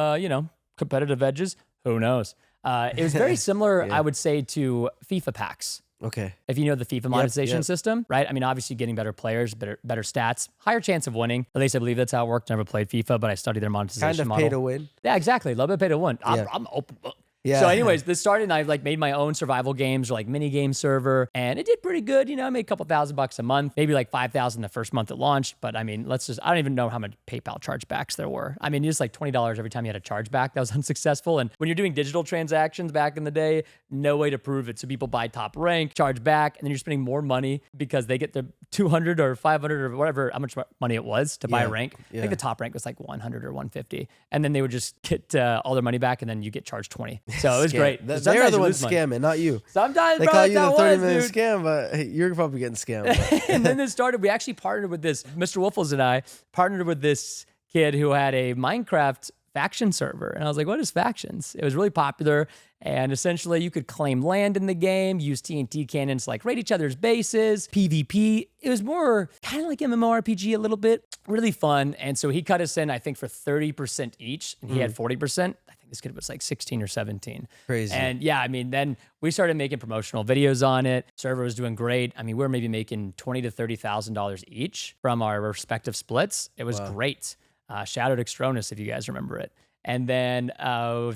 competitive edges. Who knows? It was very similar, I would say, to FIFA packs. Okay. If you know the FIFA monetization yep. system, right? I mean, obviously getting better players, better stats, higher chance of winning. At least I believe that's how it worked. Never played FIFA, but I studied their monetization Kind of model. pay to win. Yeah, exactly. A little bit pay to win. Yeah. I'm open book. Yeah. So anyways, this started and I like made my own survival games or like mini game server and it did pretty good. You know, I made a couple $1,000 a month, maybe like 5,000 the first month it launched. But I mean, I don't even know how much PayPal chargebacks there were. I mean, just like $20 every time you had a chargeback that was unsuccessful. And when you're doing digital transactions back in the day, no way to prove it. So people buy top rank, charge back, and then you're spending more money because they get the 200 or 500 or whatever, how much money it was to buy a rank. I think the top rank was like 100 or 150. And then they would just get all their money back and then you get charged 20. So it was great. They're Sometimes the you ones lose money. scamming, not you. Sometimes, They bro, call you that's the how it 30 was, minute dude. scam, but hey, you're probably getting scammed. And then it started, we actually partnered with this, Mr. Wiffles and I partnered with this kid who had a Minecraft faction server. And I was like, what is factions? It was really popular. And essentially you could claim land in the game, use TNT cannons to like raid each other's bases, PvP. It was more kind of like MMORPG a little bit, really fun. And so he cut us in, I think for 30% each and he had 40%. I think this kid was like 16 or 17. Crazy. And yeah, I mean, then we started making promotional videos on it. Server was doing great. I mean, we were maybe making $20,000 to $30,000 each from our respective splits. It was great. Shout out Extronus if you guys remember it. And then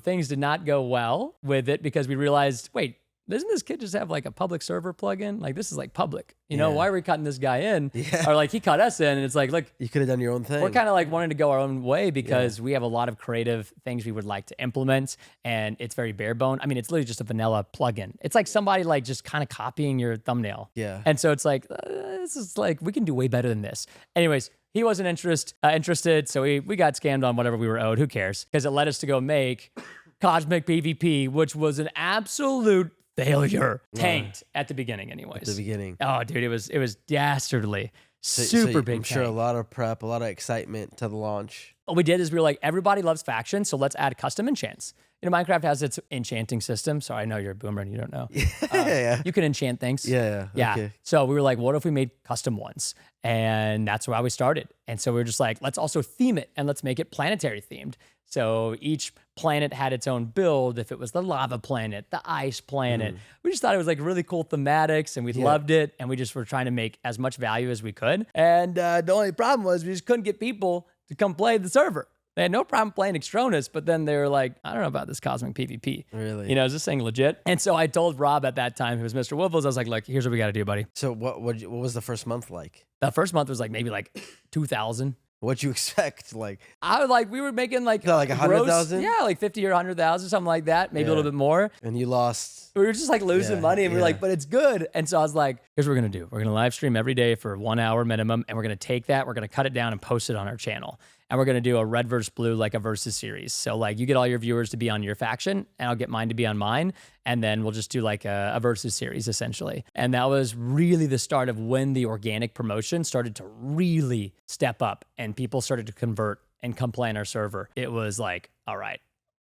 things did not go well with it because we realized, wait, doesn't this kid just have like a public server plugin? Like this is like public, you know, why are we cutting this guy in? Or like he cut us in and it's like, look, You could have done your own thing. we're kind of like wanting to go our own way because we have a lot of creative things we would like to implement and it's very bare bone. I mean, it's literally just a vanilla plugin. It's like somebody like just kind of copying your thumbnail. Yeah. And so it's like, this is like, we can do way better than this. Anyways, he wasn't interested. So we got scammed on whatever we were owed. Who cares? Because it led us to go make Cosmic PvP, which was an absolute failure. Tanked at the beginning anyways. At the beginning. Oh, dude, it was dastardly. So Super big I'm sure a tank. lot of prep, a lot of excitement to the launch. What we did is we were like, everybody loves factions, so let's add custom enchants. You know, Minecraft has its enchanting system. So I know you're a boomer and you don't know. Yeah. You can enchant things. Yeah. Okay. So we were like, what if we made custom ones? And that's why we started. And so we were just like, let's also theme it and let's make it planetary themed. So each planet had its own build. If it was the lava planet, the ice planet, we just thought it was like really cool thematics and we loved it. And we just were trying to make as much value as we could. And the only problem was we just couldn't get people to come play the server. They had no problem playing Extronus, but then they were like, I don't know about this Cosmic PvP. Really? You know, is this thing legit? And so I told Rob at that time, who was Mr. Wiffles, I was like, look, here's what we got to do, buddy. So what was the first month like? The first month was like maybe like 2,000. What'd you expect? Like, I was like, we were making like like 100,000? Yeah, like 50 or 100,000, something like that, maybe a little bit more. And you lost. We were just like losing money, and we were like, but it's good. And so I was like, here's what we're gonna do. We're gonna live stream every day for 1 hour minimum, and we're gonna take that, we're gonna cut it down and post it on our channel. And we're gonna do a red versus blue, like a versus series. So like you get all your viewers to be on your faction, and I'll get mine to be on mine. And then we'll just do like a versus series essentially. And that was really the start of when the organic promotion started to really step up and people started to convert and come play on our server. It was like, all right,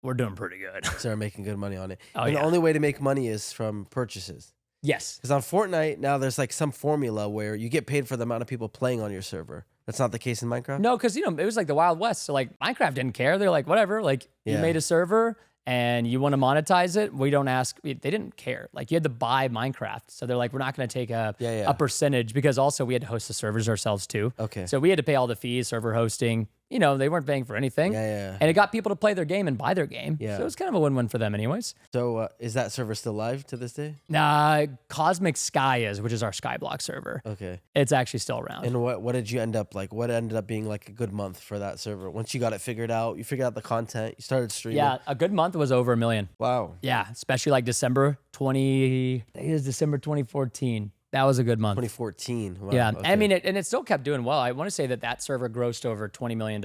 we're doing pretty good. Start making good money on it. Oh, and yeah. the only way to make money is from purchases. Yes. Because on Fortnite, now there's like some formula where you get paid for the amount of people playing on your server. That's not the case in Minecraft? No, because, you know, it was like the Wild West. So like Minecraft didn't care. They're like, whatever, like you made a server and you want to monetize it. We don't ask, they didn't care. Like you had to buy Minecraft. So they're like, we're not going to take a percentage, because also we had to host the servers ourselves too. Okay. So we had to pay all the fees, server hosting. You know, they weren't paying for anything. And it got people to play their game and buy their game. So it was kind of a win-win for them anyways. So is that server still live to this day? Nah, Cosmic Sky is, which is our Skyblock server. Okay. It's actually still around. And what did you end up like? What ended up being like a good month for that server? Once you got it figured out, you figured out the content, you started streaming. Yeah, a good month was over 1 million. Wow. Yeah, especially like December 2014. That was a good month. 2014. Wow. Yeah, Okay. I mean, it still kept doing well. I want to say that server grossed over $20 million,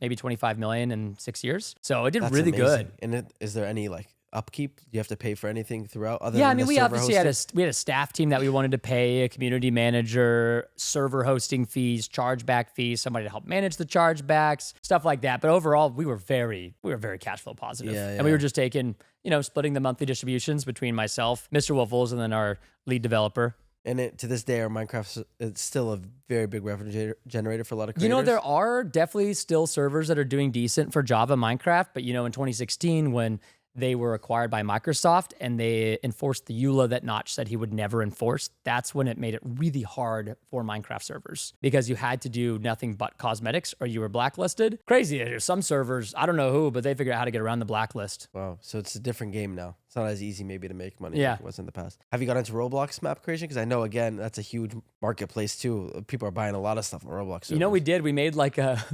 maybe $25 million in 6 years. So it did That's really amazing. good. And is there any like upkeep? Do you have to pay for anything throughout? Other Yeah, I than mean, the we server obviously hosting? we had a staff team that we wanted to pay, a community manager, server hosting fees, chargeback fees, somebody to help manage the chargebacks, stuff like that. But overall, we were very cash flow positive. And we were just taking, you know, splitting the monthly distributions between myself, Mr. Wiffles, and then our lead developer. And to this day, our Minecraft is still a very big revenue generator for a lot of creators. You know, there are definitely still servers that are doing decent for Java Minecraft, but you know, in 2016, when they were acquired by Microsoft and they enforced the EULA that Notch said he would never enforce, that's when it made it really hard for Minecraft servers, because you had to do nothing but cosmetics or you were blacklisted. Crazy. There's some servers, I don't know who, but they figured out how to get around the blacklist. Wow. So it's a different game now. It's not as easy maybe to make money Yeah. like it was in the past. Have you got into Roblox map creation? Because I know, again, that's a huge marketplace too. People are buying a lot of stuff on Roblox servers. You know, we did. We made like a...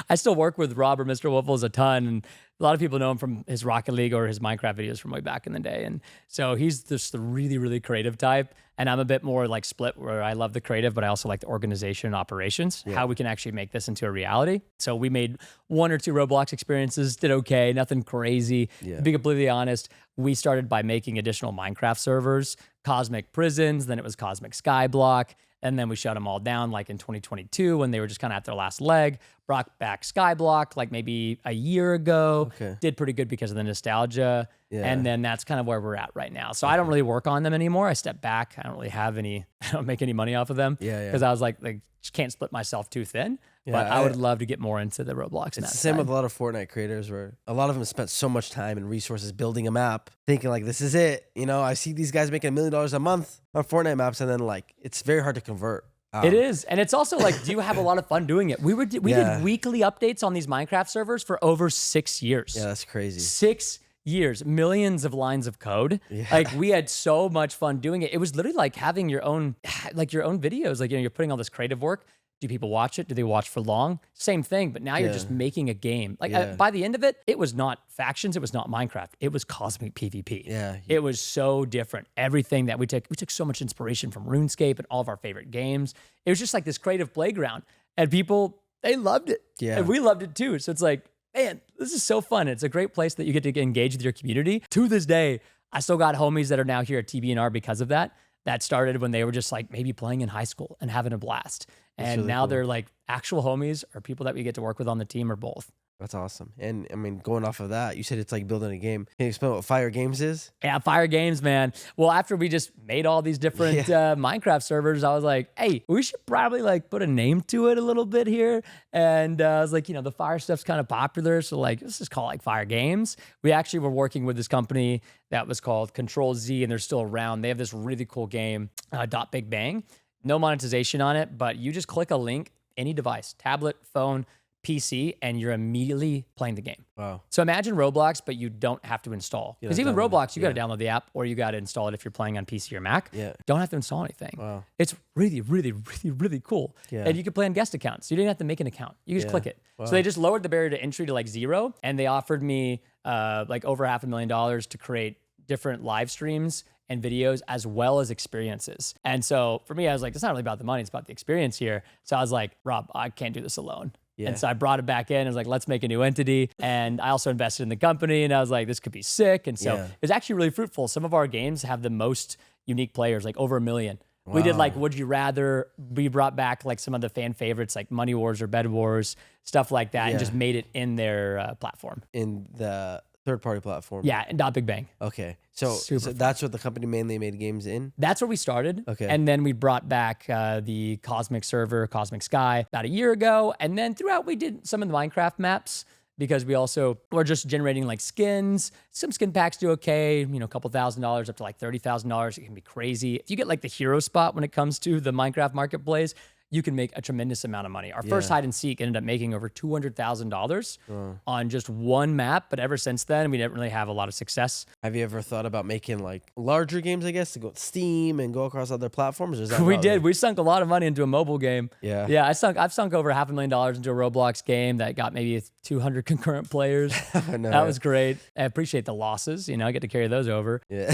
I still work with Rob or Mr. Wiffles a ton, and a lot of people know him from his Rocket League or his Minecraft videos from way back in the day. And so he's just the really, really creative type. And I'm a bit more like split, where I love the creative, but I also like the organization and operations, how we can actually make this into a reality. So we made 1 or 2 Roblox experiences, did okay, nothing crazy. To be completely honest, we started by making additional Minecraft servers, Cosmic Prisons, then it was Cosmic Skyblock. And then we shut them all down like in 2022 when they were just kind of at their last leg. Brought back Skyblock like maybe a year ago. Did pretty good because of the nostalgia. And then that's kind of where we're at right now. So I don't really work on them anymore. I step back. I don't really have any, I don't make any money off of them. Because I was like, just can't split myself too thin. But I would love to get more into the Roblox. It's the same with a lot of Fortnite creators, where a lot of them spent so much time and resources building a map, thinking like, this is it. You know, I see these guys making $1 million a month on Fortnite maps, and then like, it's very hard to convert. It is. And it's also like, do you have a lot of fun doing it? We did weekly updates on these Minecraft servers for over 6 years. Yeah, that's crazy. 6 years, millions of lines of code. Like we had so much fun doing it. It was literally like having your own videos. Like, you know, you're putting all this creative work. Do people watch it? Do they watch for long? Same thing, but now you're just making a game. Like by the end of it, it was not factions. It was not Minecraft. It was Cosmic PvP. It was so different. Everything that we took so much inspiration from RuneScape and all of our favorite games. It was just like this creative playground, and people, they loved it. And we loved it too. So it's like, man, this is so fun. It's a great place that you get to engage with your community. To this day, I still got homies that are now here at TBNR because of that. That started when they were just like maybe playing in high school and having a blast. And really now they're like actual homies, or people that we get to work with on the team, or both. That's awesome. And I mean, going off of that, you said it's like building a game. Can you explain what Fire Games is? Yeah, Fire Games, man. Well, after we just made all these different Minecraft servers, I was like, hey, we should probably like put a name to it a little bit here. And I was like, you know, the fire stuff's kind of popular. So like, let's just call it like Fire Games. We actually were working with this company that was called Control Z, and they're still around. They have this really cool game, Dot Big Bang. No monetization on it, but you just click a link, any device, tablet, phone, PC and you're immediately playing the game. Wow. So imagine Roblox, but you don't have to install. Because even Roblox, you got to download the app or you got to install it if you're playing on PC or Mac. Yeah. Don't have to install anything. Wow. It's really, really, really, really cool. Yeah. And you can play on guest accounts. You didn't have to make an account. You just click it. Wow. So they just lowered the barrier to entry to like 0. And they offered me like over $500,000 to create different live streams and videos as well as experiences. And so for me, I was like, it's not really about the money, it's about the experience here. So I was like, Rob, I can't do this alone. Yeah. And so I brought it back in. I was like, let's make a new entity. And I also invested in the company and I was like, this could be sick. And so it was actually really fruitful. Some of our games have the most unique players, like over 1 million. Wow. We did like Would You Rather. We brought back like some of the fan favorites like Money Wars or Bed Wars, stuff like that, and just made it in their platform. In the third-party platform? Yeah, and Big Bang. Okay. So that's what the company mainly made games in? That's where we started. Okay. And then we brought back the Cosmic server, Cosmic Sky, about a year ago. And then throughout, we did some of the Minecraft maps because we also were just generating like skins. Some skin packs do okay, you know, a couple $1,000s up to like $30,000. It can be crazy. If you get like the hero spot when it comes to the Minecraft marketplace, you can make a tremendous amount of money. Our first hide and seek ended up making over $200,000 on just one map. But ever since then, we didn't really have a lot of success. Have you ever thought about making like larger games, I guess, to go Steam and go across other platforms? Or is that we did. We sunk a lot of money into a mobile game. Yeah. Yeah. I've sunk over $500,000 into a Roblox game that got maybe 200 concurrent players. That was great. I appreciate the losses. You know, I get to carry those over. Yeah.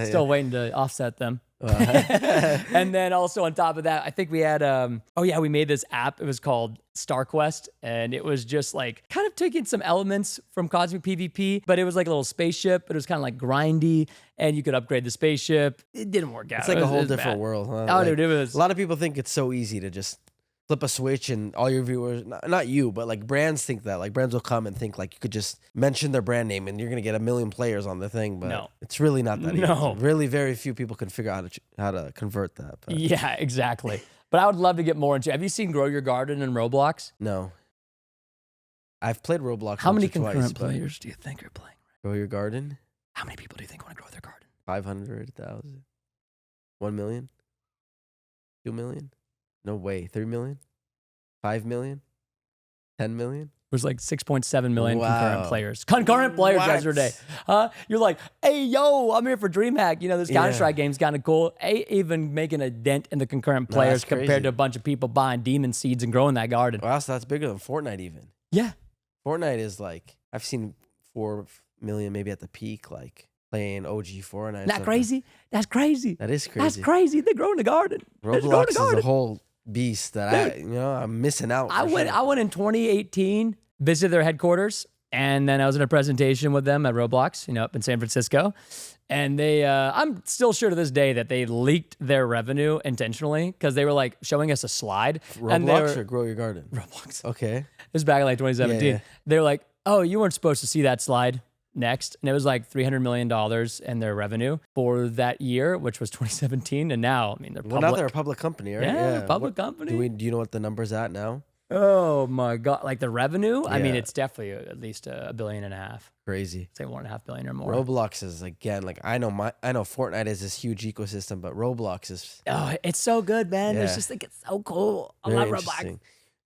Still waiting to offset them. And then also on top of that, I think we had, we made this app. It was called StarQuest. And it was just like kind of taking some elements from Cosmic PvP, but it was like a little spaceship, but it was kind of like grindy and you could upgrade the spaceship. It didn't work out. It's like a whole different world, huh? Oh, like, dude, it was. A lot of people think it's so easy to just flip a switch and all your viewers, not you, but like brands think that. Like brands will come and think like you could just mention their brand name and you're going to get 1 million players on the thing. But it's really not that easy. Really very few people can figure out how to convert that. But. Yeah, exactly. But I would love to get more into it. Have you seen Grow Your Garden in Roblox? No. I've played Roblox. How many concurrent players do you think are playing? Grow Your Garden? How many people do you think want to grow their garden? 500,000. 1 million? 2 million? No way. 3 million? 5 million? 10 million? There's like 6.7 million concurrent players. Concurrent players yesterday. You're like, hey, yo, I'm here for DreamHack. You know, this Counter-Strike game's kind of cool. Even making a dent in the concurrent players compared to a bunch of people buying demon seeds and growing that garden. Wow, so that's bigger than Fortnite even. Yeah. Fortnite is like, I've seen 4 million maybe at the peak, like playing OG Fortnite. Isn't that crazy? That's crazy. That is crazy. That's crazy. They're growing the garden. Roblox is a whole beast that I'm missing out. I went in 2018, visited their headquarters, and then I was in a presentation with them at Roblox, up in San Francisco. And they, I'm still sure to this day that they leaked their revenue intentionally because they were like showing us a slide. Roblox or Grow Your Garden? Roblox. Okay. It was back in like 2017. Yeah. They were like, oh, you weren't supposed to see that slide next. And it was like $300 million in their revenue for that year, which was 2017. And now, I mean, they're public. Well, now they're a public company, right? Yeah, public company. Do you know what the number's at now? Oh my God. Like the revenue? Yeah. I mean, it's definitely at least $1.5 billion. Crazy. Say $1.5 billion or more. Roblox is again, like I know Fortnite is this huge ecosystem, but Roblox is. Oh, it's so good, man. I just think it's so cool. I love Roblox.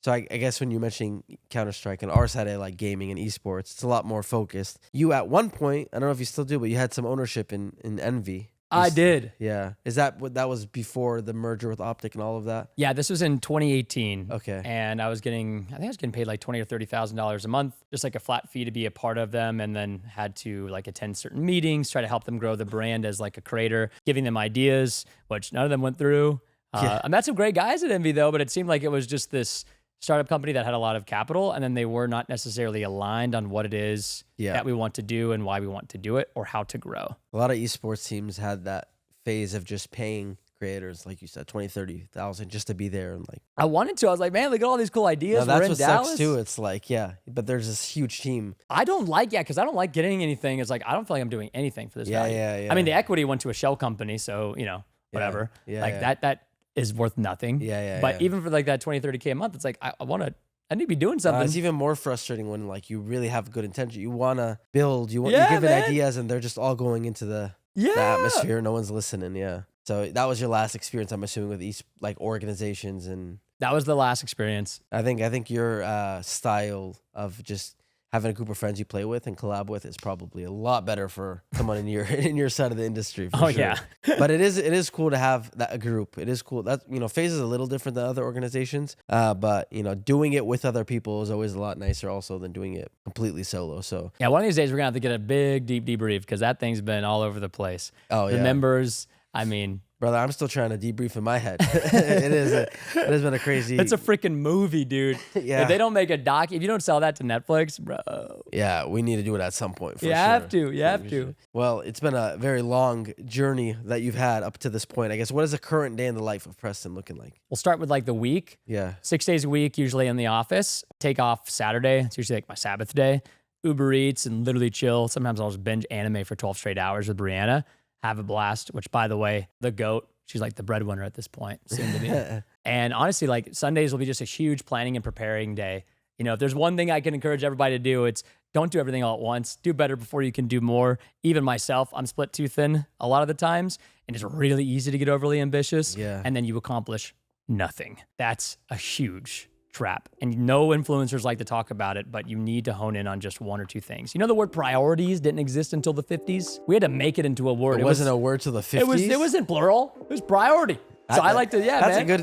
So I guess when you're mentioning Counter-Strike and our side of like gaming and esports, it's a lot more focused. You at one point, I don't know if you still do, but you had some ownership in Envy. I did. Yeah. Is that what that was before the merger with Optic and all of that? Yeah, this was in 2018. Okay. And I think I was getting paid like $20,000 or $30,000 a month, just like a flat fee to be a part of them, and then had to like attend certain meetings, try to help them grow the brand as like a creator, giving them ideas, which none of them went through. I met some great guys at Envy though, but it seemed like it was just this startup company that had a lot of capital, and then they were not necessarily aligned on what it is that we want to do and why we want to do it or how to grow. A lot of esports teams had that phase of just paying creators, like you said, 20, 30,000 just to be there. And like, I wanted to. I was like, man, look at all these cool ideas. That's We're in what Dallas. sucks too. It's like, but there's this huge team. I don't like, because I don't like getting anything. It's like, I don't feel like I'm doing anything for this value. Yeah. I mean, the equity went to a shell company, so, whatever. That is worth nothing. But even for like that 20, 30K a month, it's like, I need to be doing something. It's even more frustrating when like you really have good intention. You want to build, you give it ideas, and they're just all going into the atmosphere. No one's listening. Yeah. So that was your last experience, I'm assuming, with these like organizations and That was the last experience. I think your style of just having a group of friends you play with and collab with is probably a lot better for someone in your side of the industry. For sure. Yeah. But it is cool to have a group. It is cool. That FaZe is a little different than other organizations. But doing it with other people is always a lot nicer also than doing it completely solo. So Yeah, one of these days we're gonna have to get a big deep debrief because that thing's been all over the place. Oh The yeah. members, I mean, Brother, I'm still trying to debrief in my head. It has been a crazy. it's a freaking movie, dude. Yeah. If they don't make a doc, if you don't sell that to Netflix, bro. Yeah, we need to do it at some point. You have to. You have to. Well, it's been a very long journey that you've had up to this point. I guess, what is a current day in the life of Preston looking like? We'll start with like the week. Yeah. 6 days a week, usually in the office. Take off Saturday. It's usually like my Sabbath day. Uber Eats and literally chill. Sometimes I'll just binge anime for 12 straight hours with Brianna. Have a blast, which by the way, the GOAT, she's like the breadwinner at this point, soon to be. And honestly, like Sundays will be just a huge planning and preparing day. If there's one thing I can encourage everybody to do, it's don't do everything all at once. Do better before you can do more. Even myself, I'm split too thin a lot of the times, and it's really easy to get overly ambitious. Yeah. And then you accomplish nothing. That's a huge trap. And no influencers like to talk about it, but you need to hone in on just one or two things. The word priorities didn't exist until the 50s. We had to make it into a word. It wasn't a word till the 50s. It was in plural. It was priority. So I like to, That's man. a good.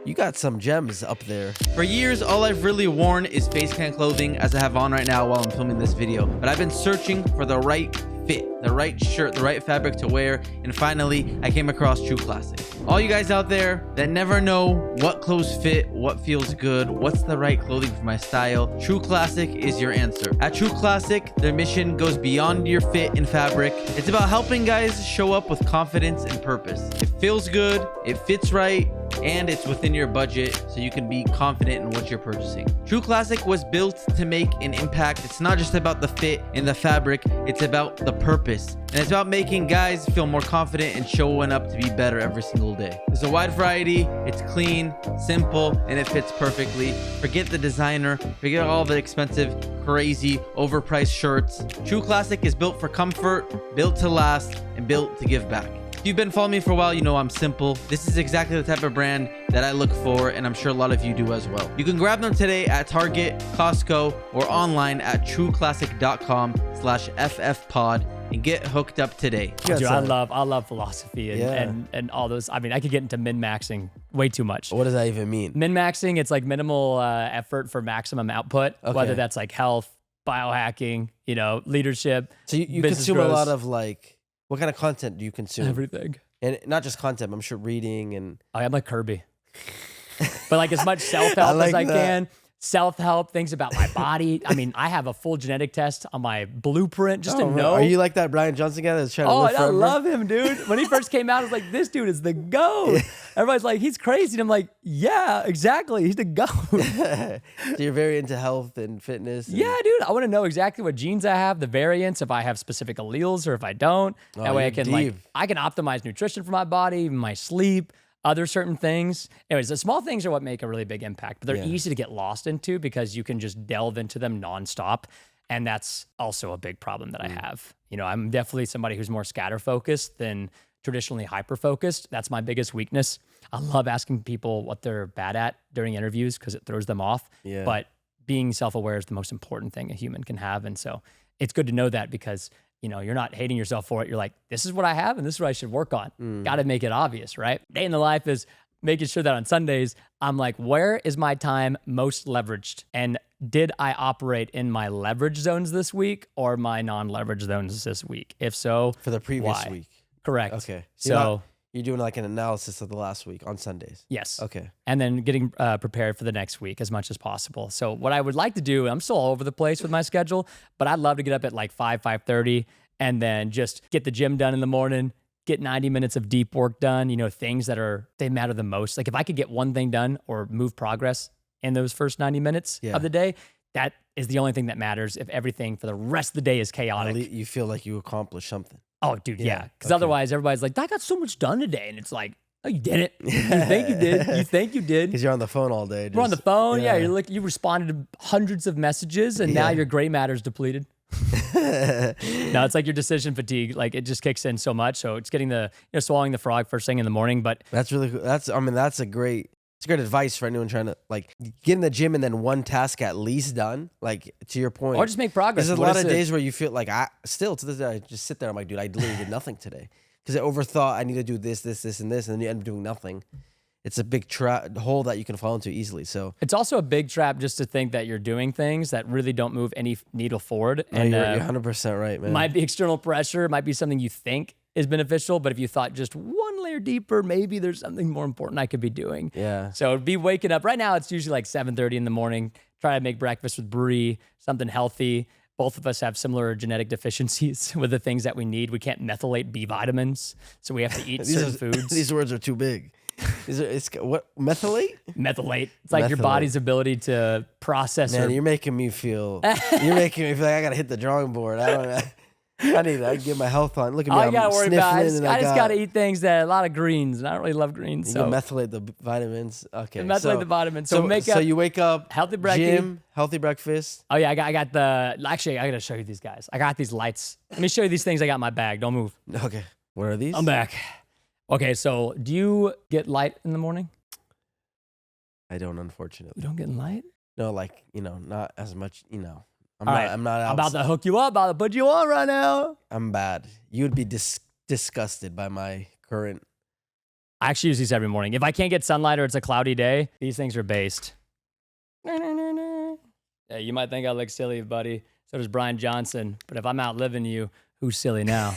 You got some gems up there. For years, all I've really worn is face cam clothing, as I have on right now while I'm filming this video. But I've been searching for the right fit, the right shirt, the right fabric to wear, and finally, I came across True Classic. All you guys out there that never know what clothes fit, what feels good, what's the right clothing for my style, True Classic is your answer. At True Classic, their mission goes beyond your fit and fabric. It's about helping guys show up with confidence and purpose. It feels good, it fits right, and it's within your budget, so you can be confident in what you're purchasing. True Classic was built to make an impact. It's not just about the fit and the fabric, it's about the purpose. And it's about making guys feel more confident and showing up to be better every single day. There's a wide variety, it's clean, simple, and it fits perfectly. Forget the designer, forget all the expensive, crazy, overpriced shirts. True Classic is built for comfort, built to last, and built to give back. If you've been following me for a while, you know I'm simple. This is exactly the type of brand that I look for, and I'm sure a lot of you do as well. You can grab them today at Target, Costco, or online at trueclassic.com/ffpod and get hooked up today. Dude, I love philosophy and all those. I mean, I could get into min-maxing way too much. What does that even mean? Min-maxing, it's like minimal effort for maximum output, whether that's like health, biohacking, leadership. So you business consume growth. a lot of what kind of content do you consume? Everything. And not just content, I'm sure reading and... I'm like Kirby. But like as much self-help as I can. Self-help, things about my body. I mean, I have a full genetic test on my blueprint just to know. Are you like that Brian Johnson guy that's trying to live I forever? love him, dude. When he first came out, I was like, this dude is the GOAT. Everybody's like, he's crazy. And I'm like, yeah, exactly. He's the GOAT. So you're very into health and fitness. Yeah, dude. I want to know exactly what genes I have, the variants, if I have specific alleles or if I don't. That way I can I can optimize nutrition for my body, my sleep, other certain things. Anyways, the small things are what make a really big impact, but they're easy to get lost into because you can just delve into them nonstop. And that's also a big problem that I have. I'm definitely somebody who's more scatter focused than traditionally hyper focused. That's my biggest weakness. I love asking people what they're bad at during interviews because it throws them off. Yeah. But being self-aware is the most important thing a human can have. And so it's good to know that because you're not hating yourself for it. You're like, this is what I have and this is what I should work on. Got to make it obvious, right? Day in the life is making sure that on Sundays, I'm like, where is my time most leveraged? And did I operate in my leverage zones this week or my non-leverage zones this week? If so, For the previous why? week. Correct. Okay. So You're doing like an analysis of the last week on Sundays. yes. Okay. And then getting prepared for the next week as much as possible. So what I would like to do, I'm still all over the place with my schedule, but I'd love to get up at like 5:30 and then just get the gym done in the morning, get 90 minutes of deep work done, things that they matter the most. Like if I could get one thing done or move progress in those first 90 minutes of the day, that is the only thing that matters. If everything for the rest of the day is chaotic. You feel like you accomplished something. Oh, dude, yeah. Because otherwise, everybody's like, I got so much done today. And it's like, oh, you didn't. You think you did. You think you did. Because you're on the phone all day. We're on the phone. Yeah. You're like, you responded to hundreds of messages and now your gray matter's depleted. No, it's like your decision fatigue. Like it just kicks in so much. So it's getting swallowing the frog first thing in the morning. But That's really cool. That's a great advice for anyone trying to like get in the gym and then one task at least done. Like to your point, or just make progress. there's a What lot is of it? days where you feel like I still to this day I just sit there. I'm like, dude, I literally did nothing today because I overthought I need to do this, and this, and then you end up doing nothing. It's a big hole that you can fall into easily. So It's also a big trap just to think that you're doing things that really don't move any needle forward. no, And you're 100% right, man. might be external pressure, might be something you think is beneficial, but if you thought just one layer deeper, maybe there's something more important I could be doing. Yeah. So be waking up. Right now, it's usually like 7:30 in the morning. Try to make breakfast with Brie, something healthy. Both of us have similar genetic deficiencies with the things that we need. We can't methylate B vitamins, so we have to eat certain foods. These words are too big. It's what methylate? Methylate. It's like your Methylate. body's ability to process. Man, you're making me feel like I gotta hit the drawing board. I need to get my health on. Look at me, All you I'm gotta worry about, I sniffling, just and gotta eat things that a lot of greens, and I don't really love greens. you So can methylate the vitamins. Okay, methylate the vitamins. So make so up you wake up, healthy breakfast. gym, healthy breakfast. Oh yeah, I got the. Actually, I gotta show you these guys. I got these lights. Let me show you these things I got in my bag. Don't move. Okay, what are these? I'm back. Okay, so do you get light in the morning? I don't, unfortunately. You don't get light? No, like not as much. I'm All not. right, I'm not I'm about to hook you up. About to put you on right now. I'm bad. You would be disgusted by my current. I actually use these every morning. If I can't get sunlight or it's a cloudy day, these things are based. Yeah, you might think I look silly, buddy. So does Brian Johnson. But if I'm outliving you, who's silly now?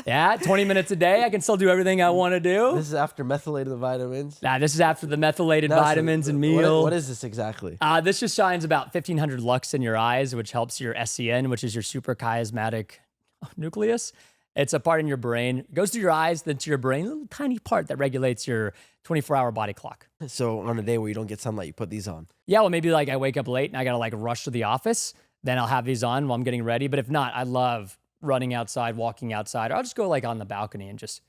Yeah, 20 minutes a day. I can still do everything I want to do. This is after methylated the vitamins. Nah, this is after the methylated That's vitamins and meal. What is this exactly? This just shines about 1,500 lux in your eyes, which helps your SCN, which is your suprachiasmatic nucleus. It's a part in your brain. It goes through your eyes, then to your brain, a little tiny part that regulates your 24-hour body clock. So on a day where you don't get sunlight, you put these on. Yeah, well, maybe like I wake up late and I got to like rush to the office. Then I'll have these on while I'm getting ready. But if not, I love running outside, walking outside. Or I'll just go like on the balcony and just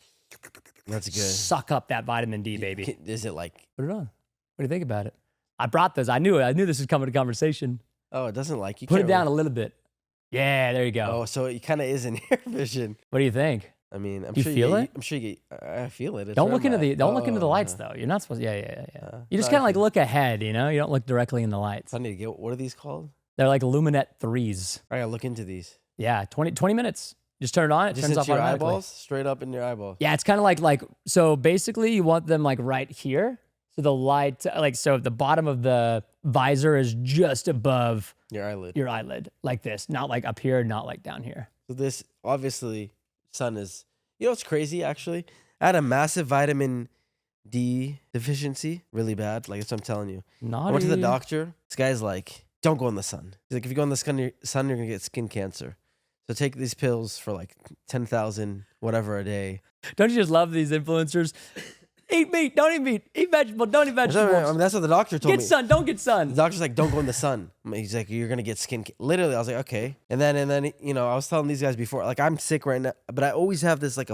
That's good. suck up that vitamin D, baby. Is it like? Put it on. What do you think about it? I brought this. I knew this was coming to conversation. Oh, it doesn't like you. Put it can't down a little bit. Yeah, there you go. Oh, so it kind of is in your vision. What do you think? I mean, I'm You sure feel you, it? I'm sure you. I feel it. It's Don't where look I'm into the at. don't look into the Oh, lights yeah. though. You're not supposed. Yeah. You just No, kind of I like can- look ahead. You don't look directly in the lights. So I need to get. What are these called? They're like Luminet 3s. I gotta look into these. Yeah, 20 minutes. Just turn it on. It Just turns into off your automatically. eyeballs, straight up in your eyeball. Yeah, it's kind of like so basically you want them like right here. So the light so the bottom of the visor is just above Your eyelid. your eyelid like this, not like up here, not like down here. So this obviously sun is. You know what's crazy? Actually, I had a massive vitamin D deficiency, really bad. Like that's what I'm telling you. Naughty. I went to the doctor. This guy's like, "Don't go in the sun." He's like, "If you go in the sun, you're gonna get skin cancer. So take these pills for like 10,000 whatever a day." Don't you just love these influencers? Eat meat, don't eat meat. Eat vegetable, don't eat vegetables. I mean, that's what the doctor told Get me. sun, don't get The sun. doctor's like, "Don't go in the sun." He's like, "You're gonna get skin." Literally, I was like, "Okay." And then, I was telling these guys before, like, I'm sick right now, but I always have this like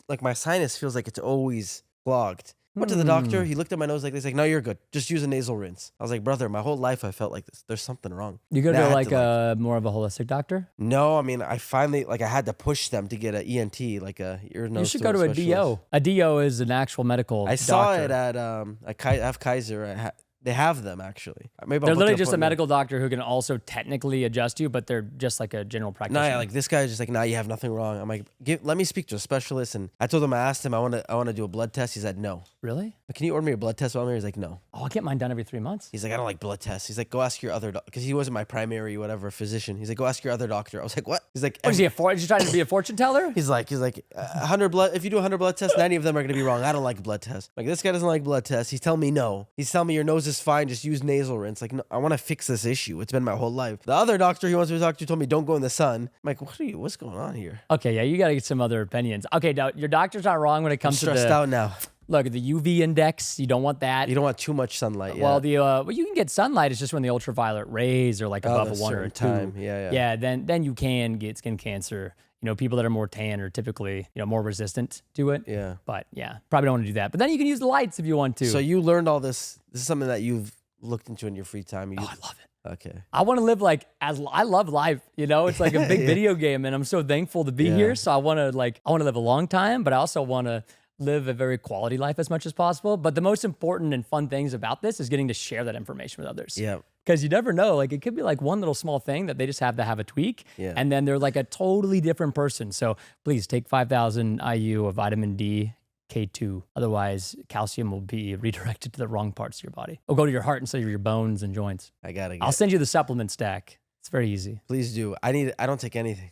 like my sinus feels like it's always clogged. Went to the doctor. He looked at my nose like this. Like, "No, you're good. Just use a nasal rinse." I was like, "Brother, my whole life I felt like this. There's something wrong." You go And I to had like a more of a holistic doctor? No, I mean, I finally I had to push them to get an ENT, like a ear, nose. You should go to a throat DO. specialist. A DO is an actual medical I saw doctor. it at I have Kaiser. They have them actually. Maybe I'll They're book literally an just a appointment. medical doctor who can also technically adjust you, but they're just like a general No, practitioner. yeah, like this guy is just like, "Nah, you have nothing wrong." I'm like, let me speak to a specialist. And I told him, I asked him, I want to do a blood test. He said, "No." Really? But can you order me a blood test while I'm here? He's like, "No." Oh, I get mine done every 3 months. He's like, "I don't like blood tests." He's like, "Go ask your other doctor," because he wasn't my primary whatever physician. He's like, "Go ask your other doctor." I was like, "What?" He's like, What is he, is he trying to be a fortune teller? He's like 100 blood. If you do 100 blood tests, 90 of them are gonna be wrong. I don't like blood tests. Like this guy doesn't like blood tests. He's telling me no. He's telling me your nose is fine. Just use nasal rinse. Like no, I want to fix this issue. It's been my whole life. The other doctor he wants me to talk to told me don't go in the sun. I'm like, what's going on here? Okay, yeah, you got to get some other opinions. Okay, now, your doctor's not wrong when it I'm comes to stressed out now. Look, the UV index, you don't want that. You don't want too much sunlight. Yeah. Well, you can get sunlight. It's just when the ultraviolet rays are like above a that's 1 or a certain 2. time. Yeah. Yeah, then you can get skin cancer. People that are more tan are typically, more resistant to it. Yeah. But yeah, probably don't want to do that. But then you can use the lights if you want to. So you learned all this. This is something that you've looked into in your free time. I love it. Okay. I want to live like I love life, you know, it's like a big video game and I'm so thankful to be here. So I want to live a long time, but I also want to live a very quality life as much as possible. But the most important and fun things about this is getting to share that information with others. Yeah. Because you never know, like it could be like one little small thing that they just have to have a tweak and then they're like a totally different person. So please take 5,000 IU of vitamin D K2. Otherwise, calcium will be redirected to the wrong parts of your body. It'll go to your heart instead of your bones and joints. I'll send you the supplement stack. It's very easy. Please do. I don't take anything.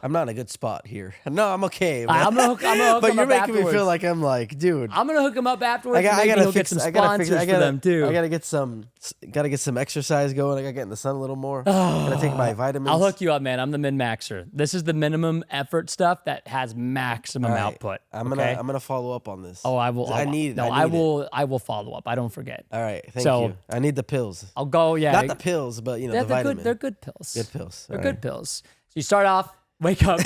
I'm not in a good spot here. No, I'm okay. I'm gonna hook but him you're up making afterwards. me feel like I'm like, dude. I'm gonna hook him up afterwards. I gotta get some sponsors for them too. I gotta get some exercise going. I gotta get in the sun a little more. Gotta take my vitamins. I'll hook you up, man. I'm the min-maxer. This is the minimum effort stuff that has maximum output. I'm gonna follow up on this. Oh, I will. I will follow up. I don't forget. All right, thank you. I need the pills. I'll go. Yeah, not the pills, but the vitamin. They're good pills. Good pills. They're good pills. So you start off. Wake up,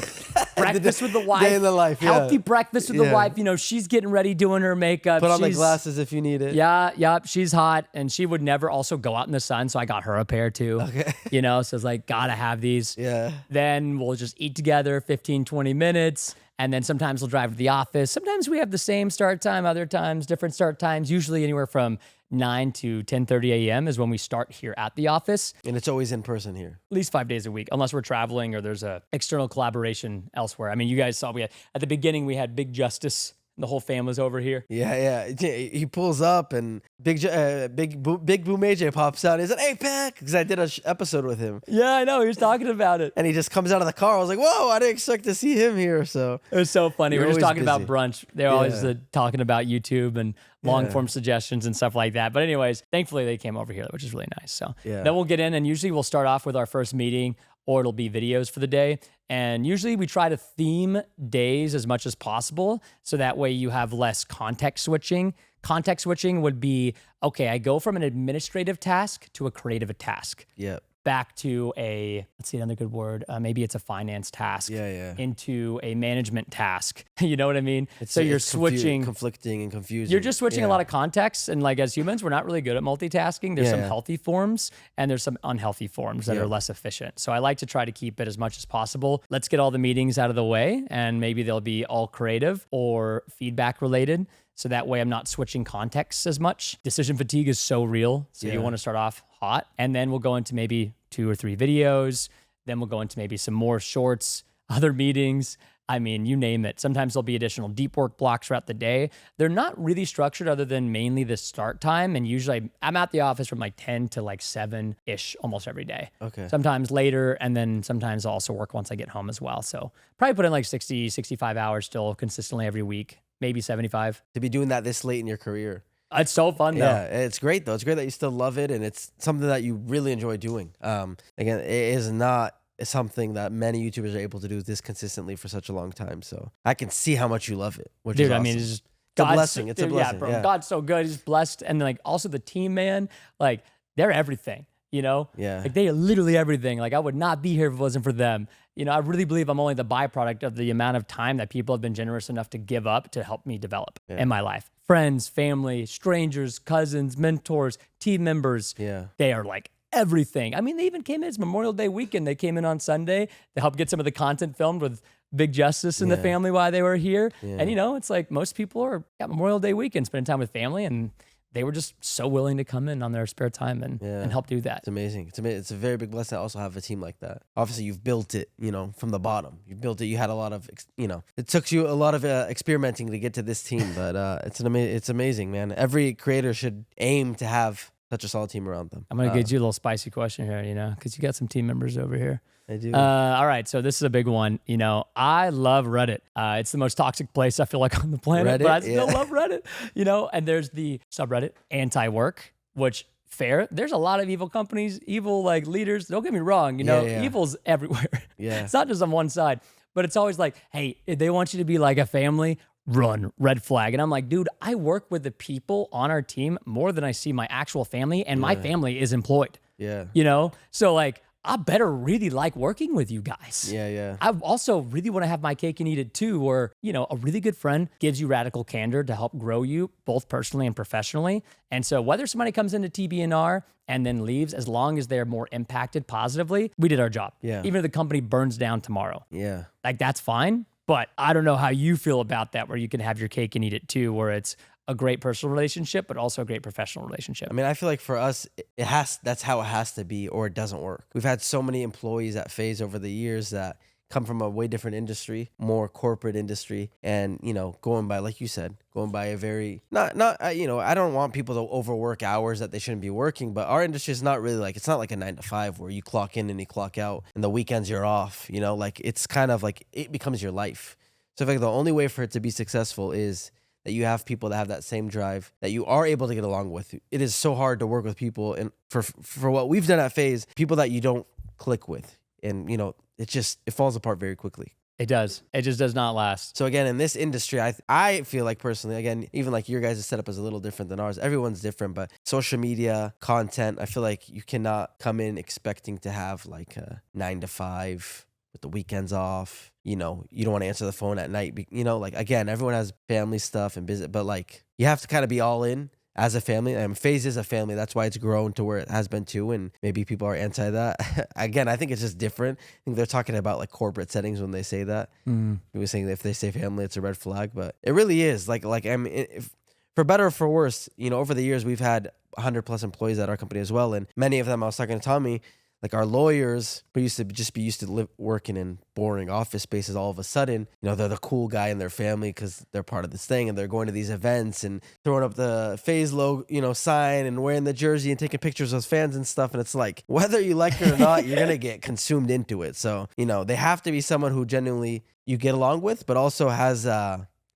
breakfast with the wife. Day in the life, healthy breakfast with the wife. You know, she's getting ready, doing her makeup. Put on the glasses if you need it. Yeah, she's hot, and she would never also go out in the sun, so I got her a pair too. Okay. You know, so it's like, gotta have these. Yeah. Then we'll just eat together 15, 20 minutes, and then sometimes we'll drive to the office. Sometimes we have the same start time, other times different start times, usually anywhere from 9 to 10:30 a.m. is when we start here at the office. And it's always in person here. At least 5 days a week, unless we're traveling or there's a external collaboration elsewhere. I mean, you guys saw at the beginning we had Big Justice. The whole family's over here. Yeah. He pulls up and Big Boom AJ pops out. He's like, "Hey, Pack," because I did an episode with him. Yeah, I know. He was talking about it. And he just comes out of the car. I was like, "Whoa, I didn't expect to see him here." So it was so funny. We're just talking busy. about brunch. They're always talking about YouTube and long form suggestions and stuff like that. But anyways, thankfully they came over here, which is really nice. So then we'll get in, and usually we'll start off with our first meeting, or it'll be videos for the day. And usually we try to theme days as much as possible, so that way you have less context switching. Context switching would be, okay, I go from an administrative task to a creative task. Yeah. Back to let's see another good word. Maybe it's a finance task. Yeah. Into a management task. You know what I mean? So you're switching, conflicting and confusing. You're just switching a lot of contexts, and like as humans, we're not really good at multitasking. There's some healthy forms, and there's some unhealthy forms that are less efficient. So I like to try to keep it as much as possible. Let's get all the meetings out of the way, and maybe they'll be all creative or feedback related. So that way I'm not switching contexts as much. Decision fatigue is so real. So you want to start off hot, and then we'll go into maybe 2 or 3 videos. Then we'll go into maybe some more shorts, other meetings. I mean, you name it. Sometimes there'll be additional deep work blocks throughout the day. They're not really structured other than mainly the start time. And usually I'm at the office from like 10 to like 7-ish almost every day. Okay. Sometimes later, and then sometimes I'll also work once I get home as well. So probably put in like 60, 65 hours still consistently every week. Maybe 75. To be doing that this late in your career. It's so fun though. Yeah, it's great though. It's great that you still love it, and it's something that you really enjoy doing. Again, it is not something that many YouTubers are able to do this consistently for such a long time. So I can see how much you love it, which is awesome. I mean, it's a blessing. It's a blessing. Yeah, bro. God's so good. He's blessed. And like also the team, man, like they're everything, you know? Yeah. Like they are literally everything. Like I would not be here if it wasn't for them. You know, I really believe I'm only the byproduct of the amount of time that people have been generous enough to give up to help me develop in my life. Friends, family, strangers, cousins, mentors, team members. Yeah. They are like everything. I mean, they even came in. It's Memorial Day weekend. They came in on Sunday to help get some of the content filmed with Big Justice and the family while they were here. Yeah. And, you know, it's like most people are at Memorial Day weekend spending time with family, and they were just so willing to come in on their spare time and help do that. It's amazing. It's a very big blessing to also have a team like that. Obviously, you've built it, you know, from the bottom. You built it. You had a lot of, you know, it took you a lot of experimenting to get to this team, but it's amazing, man. Every creator should aim to have such a solid team around them. I'm going to get you a little spicy question here, you know, because you got some team members over here. I do. All right, so this is a big one. You know, I love Reddit. It's the most toxic place I feel like on the planet, Reddit, but I still love Reddit. You know, and there's the subreddit anti-work, which fair. There's a lot of evil companies, evil like leaders. Don't get me wrong. You know, evil's everywhere. Yeah, it's not just on one side, but it's always like, hey, if they want you to be like a family, run, red flag. And I'm like, dude, I work with the people on our team more than I see my actual family, and my family is employed. Yeah, you know, so like, I better really like working with you guys. Yeah. I also really want to have my cake and eat it too, where, you know, a really good friend gives you radical candor to help grow you both personally and professionally. And so whether somebody comes into TBNR and then leaves, as long as they're more impacted positively, we did our job. Yeah. Even if the company burns down tomorrow, Yeah. like that's fine. But I don't know how you feel about that, where you can have your cake and eat it too, where it's a great personal relationship, but also a great professional relationship. I mean, I feel like for us, that's how it has to be, or it doesn't work. We've had so many employees at FaZe over the years that come from a way different industry, more corporate industry, and, you know, going by, like you said, going by a very, you know, I don't want people to overwork hours that they shouldn't be working, but our industry is not really like, it's not like a 9 to 5 where you clock in and you clock out and the weekends you're off, you know, like it's kind of like, it becomes your life. So I feel like the only way for it to be successful is that you have people that have that same drive, that you are able to get along with. It is so hard to work with people, and for what we've done at FaZe, people that you don't click with, and, you know, it falls apart very quickly. It does. It just does not last. So again, in this industry, I feel like personally, again, even like your guys' setup is a little different than ours. Everyone's different, but social media content, I feel like you cannot come in expecting to have like a 9 to 5 with the weekends off. You know, you don't want to answer the phone at night. You know, like, again, everyone has family stuff and business, but like, you have to kind of be all in as a family. And FaZe is a family. That's why it's grown to where it has been too. And maybe people are anti that. Again, I think it's just different. I think they're talking about like corporate settings when they say that. We were saying that if they say family, it's a red flag, but it really is. Like I mean, if, for better or for worse, you know, over the years, we've had 100+ employees at our company as well. And many of them, I was talking to Tommy, like our lawyers who used to just be used to working in boring office spaces, all of a sudden, you know, they're the cool guy in their family because they're part of this thing, and they're going to these events and throwing up the FaZe logo, you know, sign, and wearing the jersey and taking pictures with fans and stuff. And it's like, whether you like it or not, you're going to get consumed into it. So, you know, they have to be someone who genuinely you get along with, but also has,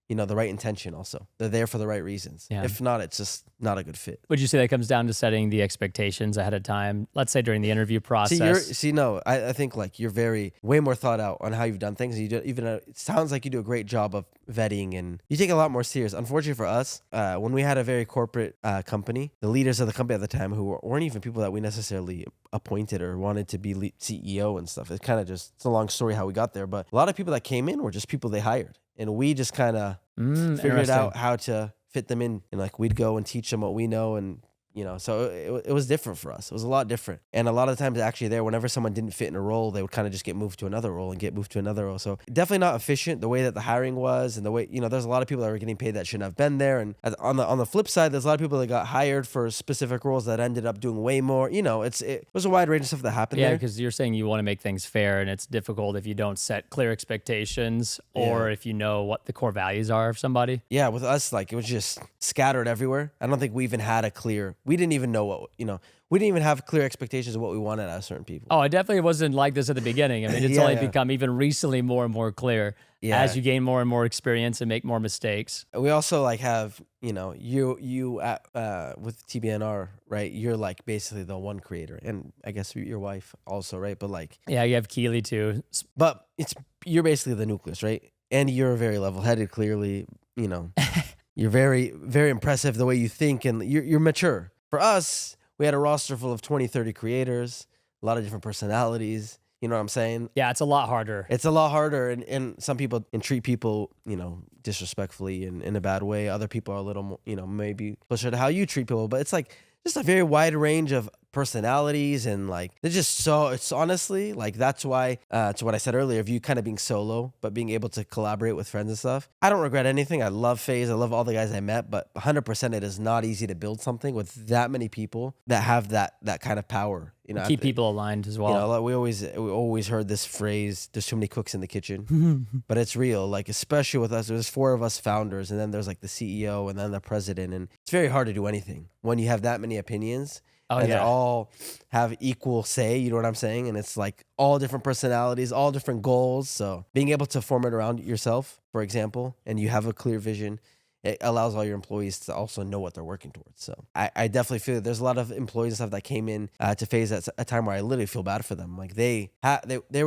you know, the right intention also. They're there for the right reasons. Yeah. If not, it's just not a good fit. Would you say that comes down to setting the expectations ahead of time? Let's say during the interview process. I think like you're way more thought out on how you've done things. You do, even it sounds like you do a great job of vetting, and you take it a lot more serious. Unfortunately for us, when we had a very corporate company, the leaders of the company at the time, who weren't even people that we necessarily appointed or wanted to be CEO and stuff. It's kind of just, it's a long story how we got there, but a lot of people that came in were just people they hired. And we just kind of figured out how to fit them in. And like, we'd go and teach them what we know. And, you know, so it was different for us. It was a lot different. And a lot of times actually there, whenever someone didn't fit in a role, they would kind of just get moved to another role and get moved to another role. So definitely not efficient, the way that the hiring was, and the way, you know, there's a lot of people that were getting paid that shouldn't have been there. And on the flip side, there's a lot of people that got hired for specific roles that ended up doing way more. You know, it was a wide range of stuff that happened there. Yeah, because you're saying you want to make things fair, and it's difficult if you don't set clear expectations or if you know what the core values are of somebody. Yeah, with us, like, it was just scattered everywhere. I don't think we even had we didn't even know what, you know, we didn't even have clear expectations of what we wanted out of certain people. Oh, it definitely wasn't like this at the beginning. I mean, it's only become even recently more and more clear as you gain more and more experience and make more mistakes. We also like have, you know, you with TBNR, right? You're like basically the one creator, and I guess your wife also, right? But like, yeah, you have Keely too. But you're basically the nucleus, right? And you're very level-headed, clearly, you know. You're very, very impressive the way you think, and you're mature. For us, we had a roster full of 20, 30 creators, a lot of different personalities. You know what I'm saying? Yeah, it's a lot harder. It's a lot harder, and some people treat people, you know, disrespectfully and in a bad way. Other people are a little more, you know, maybe closer to how you treat people. But it's like just a very wide range of personalities, and like they're just so, it's honestly like, that's why to what I said earlier of you kind of being solo but being able to collaborate with friends and stuff. I don't regret anything. I love FaZe. I love all the guys I met, but 100% it is not easy to build something with that many people that have that kind of power. You know, keep people aligned as well. You know, like we always heard this phrase, there's too many cooks in the kitchen. But it's real. Like, especially with us, there's 4 of us founders, and then there's like the CEO and then the president, and it's very hard to do anything when you have that many opinions. And they all have equal say, you know what I'm saying? And it's like all different personalities, all different goals. So being able to form it around yourself, for example, and you have a clear vision, it allows all your employees to also know what they're working towards. So I definitely feel that there's a lot of employees and stuff that came in to FaZe at a time where I literally feel bad for them. Like they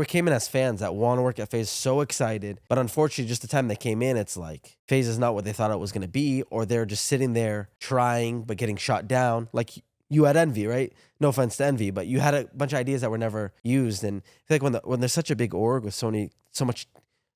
came in as fans that want to work at FaZe, so excited. But unfortunately, just the time they came in, it's like FaZe is not what they thought it was going to be, or they're just sitting there trying but getting shot down. Like, you had Envy, right? No offense to Envy, but you had a bunch of ideas that were never used. And I feel like when there's such a big org with so much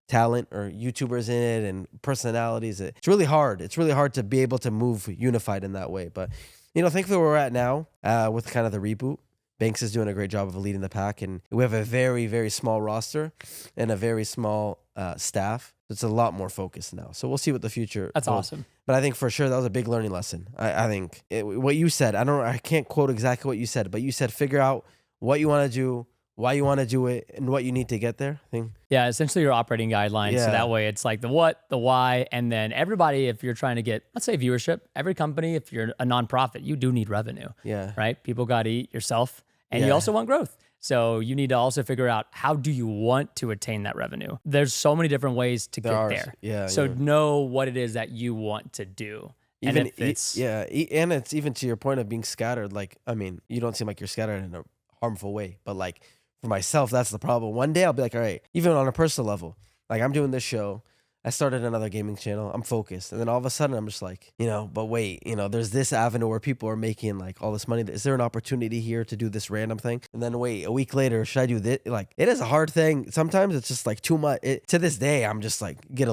talent or YouTubers in it and personalities, it's really hard. It's really hard to be able to move unified in that way. But, you know, thankfully where we're at now with kind of the reboot, Banks is doing a great job of leading the pack, and we have a very, very small roster and a very small staff. It's a lot more focused now. So we'll see what the future That's holds. awesome. But I think for sure that was a big learning lesson. I think what you said, I can't quote exactly what you said, but you said figure out what you want to do, why you want to do it, and what you need to get there. I think. Yeah, essentially your operating guidelines. Yeah. So that way it's like the what, the why, and then everybody, if you're trying to get, let's say viewership, every company, if you're a nonprofit, you do need revenue. Yeah. Right? People got to eat, yourself, and you Yeah. also want growth. So you need to also figure out how do you want to attain that revenue. There's so many different ways to get there. Yeah. So yeah. know what it is that you want to do. And Even if it's and it's even to your point of being scattered. Like, I mean, you don't seem like you're scattered in a harmful way, but like for myself, that's the problem. One day I'll be like, all right, even on a personal level, like I'm doing this show. I started another gaming channel. I'm focused. And then all of a sudden I'm just like, you know, but wait, you know, there's this avenue where people are making like all this money. Is there an opportunity here to do this random thing? And then wait, a week later, should I do this? Like, it is a hard thing. Sometimes it's just like too much. To this day, I'm just like, get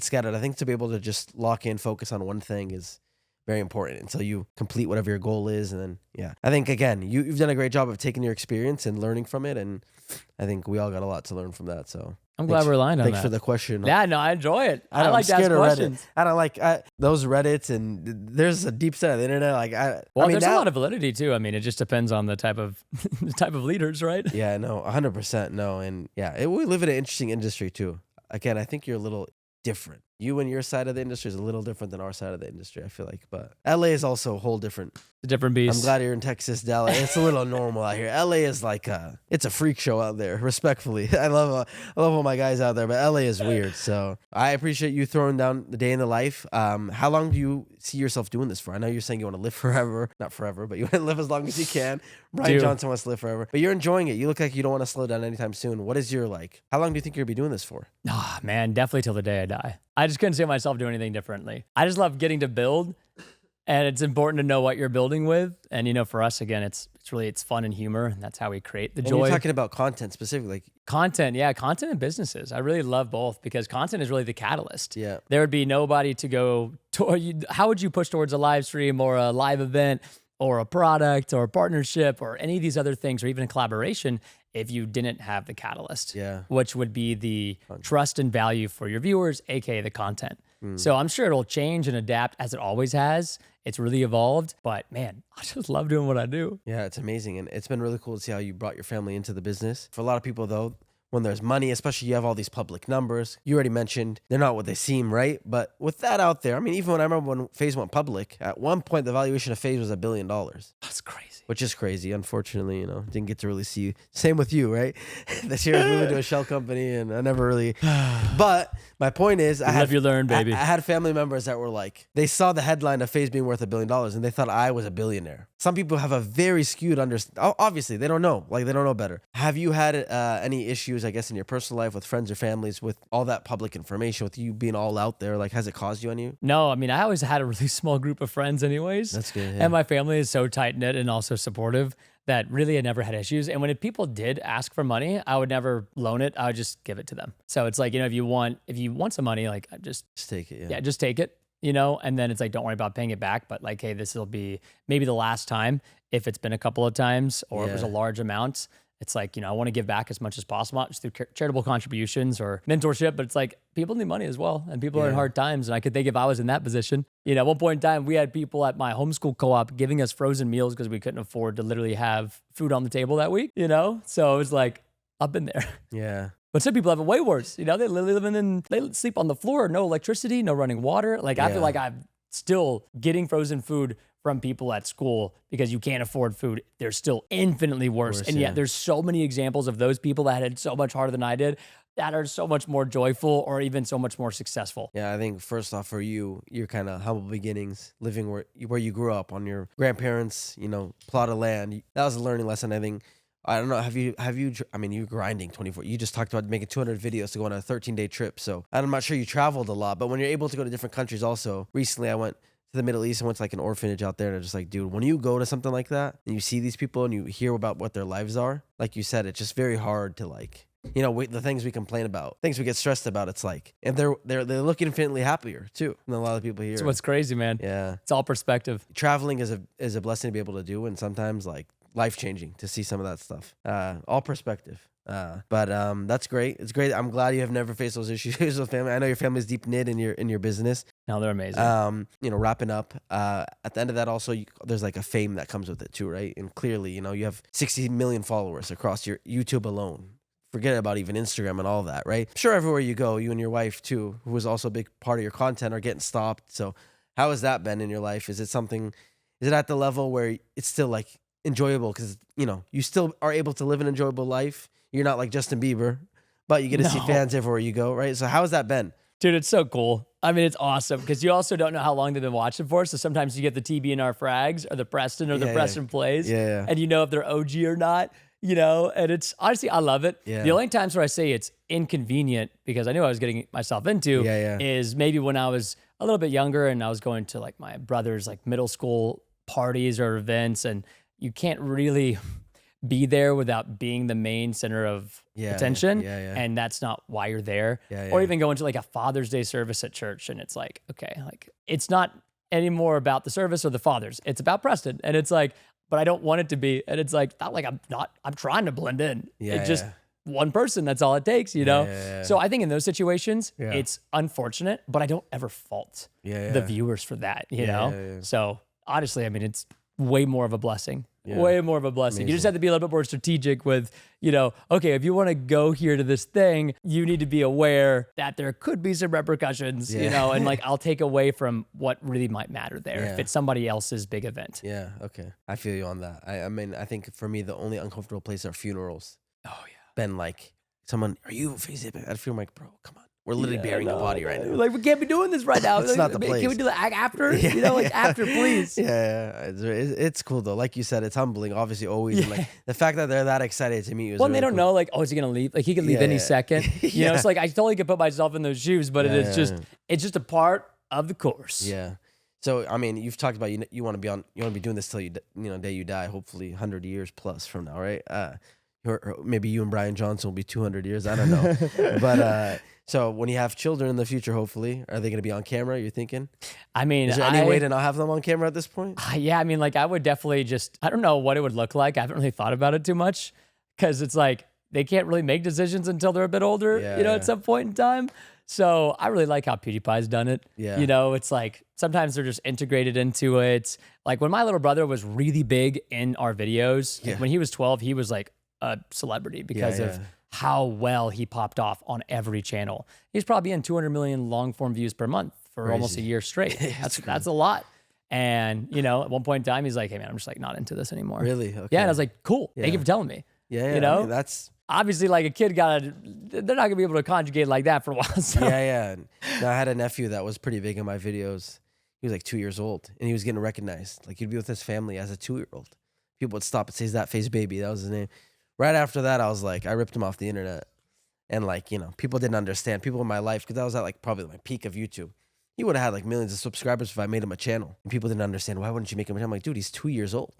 scattered. I think to be able to just lock in, focus on one thing is very important until you complete whatever your goal is. And then, yeah, I think again, you've done a great job of taking your experience and learning from it. And I think we all got a lot to learn from that. So I'm glad we're aligned on thanks that. for the question. Yeah, no, I enjoy it. I I'm like to ask scared of questions. Reddit. I don't like those Reddits, and there's a deep side of the internet. Like, Well, I mean, there's now, a lot of validity too. I mean, it just depends on the type of the type of leaders, right? yeah, no, 100% no, and yeah, we live in an interesting industry too. Again, I think you're a little different. You and your side of the industry is a little different than our side of the industry, I feel like. But LA is also a whole different. It's a different beast. I'm glad you're in Texas, Dallas. It's a little normal out here. LA is like it's a freak show out there. Respectfully, I love all my guys out there, but LA is weird. So I appreciate you throwing down the day in the life. How long do you see yourself doing this for? I know you're saying you want to live forever, not forever, but you want to live as long as you can. Brian Dude. Johnson wants to live forever, but you're enjoying it. You look like you don't want to slow down anytime soon. What is your like? How long do you think you'll be doing this for? Ah, man, definitely till the day I die. I just couldn't see myself doing anything differently. I just love getting to build, and it's important to know what you're building with. And you know, for us, again, it's fun and humor, and that's how we create the And joy. you're talking about content specifically. Like, Content, yeah, content and businesses. I really love both because content is really the catalyst. yeah, There would be nobody to go to. How would you push towards a live stream or a live event or a product or a partnership or any of these other things or even a collaboration if you didn't have the catalyst? yeah. Which would be the trust and value for your viewers, aka the content. Hmm. So I'm sure it'll change and adapt as it always has. It's really evolved, but man, I just love doing what I do. Yeah, it's amazing. And it's been really cool to see how you brought your family into the business. For a lot of people, though, when there's money, especially you have all these public numbers, you already mentioned they're not what they seem, right? But with that out there, I mean, even when I remember when FaZe went public, at one point, the valuation of FaZe was $1 billion, That's crazy. which is crazy. Unfortunately, you know, didn't get to really see you. Same with you, right? This year I was moving to a shell company and I never really, but my point is I Live, you learn, baby. I had family members that were like, they saw the headline of FaZe being worth $1 billion and they thought I was a billionaire. Some people have a very skewed obviously they don't know, like they don't know better. Have you had any issues, I guess, in your personal life with friends or families with all that public information, with you being all out there? Like, has it caused you any? No, I mean, I always had a really small group of friends anyways. That's good. Yeah. And my family is so tight-knit and also supportive that really I never had issues. And when people did ask for money, I would never loan it. I would just give it to them. So it's like, you know, if you want some money, like just take it. yeah, just take it, you know, and then it's like, don't worry about paying it back. But like, hey, this will be maybe the last time if it's been a couple of times or it was a large amount. It's like, you know, I want to give back as much as possible, not just through charitable contributions or mentorship, but it's like people need money as well. And people are in hard times. And I could think if I was in that position, you know, at one point in time, we had people at my homeschool co-op giving us frozen meals because we couldn't afford to literally have food on the table that week, you know? So it was like, I've been there. Yeah. But some people have it way worse. You know, they sleep on the floor, no electricity, no running water. Like I feel like I'm still getting frozen food from people at school because you can't afford food. They're still infinitely worse. And yet there's so many examples of those people that had so much harder than I did that are so much more joyful or even so much more successful. Yeah, I think first off for you, your kind of humble beginnings, living where you grew up on your grandparents, you know, plot of land. That was a learning lesson. I think. I don't know. Have you? I mean, you're grinding 24. You just talked about making 200 videos to go on a 13-day trip. So I'm not sure you traveled a lot, but when you're able to go to different countries, also recently I went the Middle East and went to like an orphanage out there, and it's just like, dude, when you go to something like that and you see these people and you hear about what their lives are, like you said, it's just very hard to like, you know, the things we complain about, things we get stressed about. It's like, and they look infinitely happier too than a lot of people here. That's what's crazy, man. Yeah, It's all perspective. traveling is a blessing to be able to do, and sometimes like life changing to see some of that stuff. All perspective. But that's great. It's great. I'm glad you have never faced those issues with family. I know your family's deep knit in your business. No, they're amazing. You know, wrapping up. At the end of that, also there's like a fame that comes with it too, right? And clearly, you know, you have 60 million followers across your YouTube alone. Forget about even Instagram and all that, right? Sure, everywhere you go, you and your wife too, who was also a big part of your content, are getting stopped. So, how has that been in your life? Is it at the level where it's still like enjoyable because you know you still are able to live an enjoyable life? You're not like Justin Bieber, but you get to see fans everywhere you go, right? So how has that been? Dude, it's so cool. I mean, it's awesome because you also don't know how long they've been watching for. So sometimes you get the TBNRFrags or the Preston or the PrestonPlayz, and you know if they're OG or not, you know. And it's honestly, I love it. Yeah. The only times where I say it's inconvenient because I knew I was getting myself into is maybe when I was a little bit younger and I was going to like my brother's like middle school parties or events, and you can't really be there without being the main center of attention. And that's not why you're there. Or even going to like a Father's Day service at church. And it's like, okay, like it's not anymore about the service or the fathers. It's about Preston. And it's like, but I don't want it to be. And it's like, not like I'm trying to blend in. It's just one person. That's all it takes, you know? So I think in those situations, it's unfortunate, but I don't ever fault the viewers for that, you know? So honestly, I mean, it's way more of a blessing. Way more of a blessing. Amazing. You just have to be a little bit more strategic with, you know, okay, if you want to go here to this thing, you need to be aware that there could be some repercussions, you know, and like I'll take away from what really might matter there if it's somebody else's big event. Yeah, okay. I feel you on that. I mean, I think for me, the only uncomfortable place are funerals. Oh, yeah. Been like, someone, are you FaZe? I feel like, bro, come on. We're literally burying a body right now. Like, we can't be doing this right now. It's like, not the place. Can we do that after? You know, like after, please. It's cool though. Like you said, it's humbling, obviously, always. And like the fact that they're that excited to meet you is well, really they don't cool. know, like, oh, is he going to leave? Like, he could leave any second. You know, it's like, I totally could put myself in those shoes, but it's just a part of the course. Yeah. So, I mean, you've talked about you want to be doing this till day you die, hopefully 100 years plus from now, right? Or maybe you and Brian Johnson will be 200 years. I don't know. But so when you have children in the future, hopefully, are they going to be on camera? You're thinking? I mean, is there any way to not have them on camera at this point? Yeah, I mean, like I would definitely I don't know what it would look like. I haven't really thought about it too much because it's like they can't really make decisions until they're a bit older, you know, at some point in time. So I really like how PewDiePie's done it. Yeah. You know, it's like sometimes they're just integrated into it. Like when my little brother was really big in our videos, like when he was 12, he was like a celebrity because of how well he popped off on every channel. He's probably in 200 million long form views per month for almost a year straight. That's a lot. And, you know, at one point in time, he's like, hey man, I'm just like not into this anymore. Really? Okay. Yeah. And I was like, cool. Thank you for telling me. Yeah. You know, I mean, that's obviously like a kid they're not gonna be able to conjugate like that for a while. So. Yeah. No, I had a nephew that was pretty big in my videos. He was like 2 years old and he was getting recognized. Like he'd be with his family as a 2-year-old. People would stop and say, "Is that FaZe baby?" That was his name. Right after that, I was like, I ripped him off the internet. And like, you know, people didn't understand. People in my life, because I was at like probably my peak of YouTube. He would have had like millions of subscribers if I made him a channel. And people didn't understand, why wouldn't you make him a channel? I'm like, dude, he's 2 years old.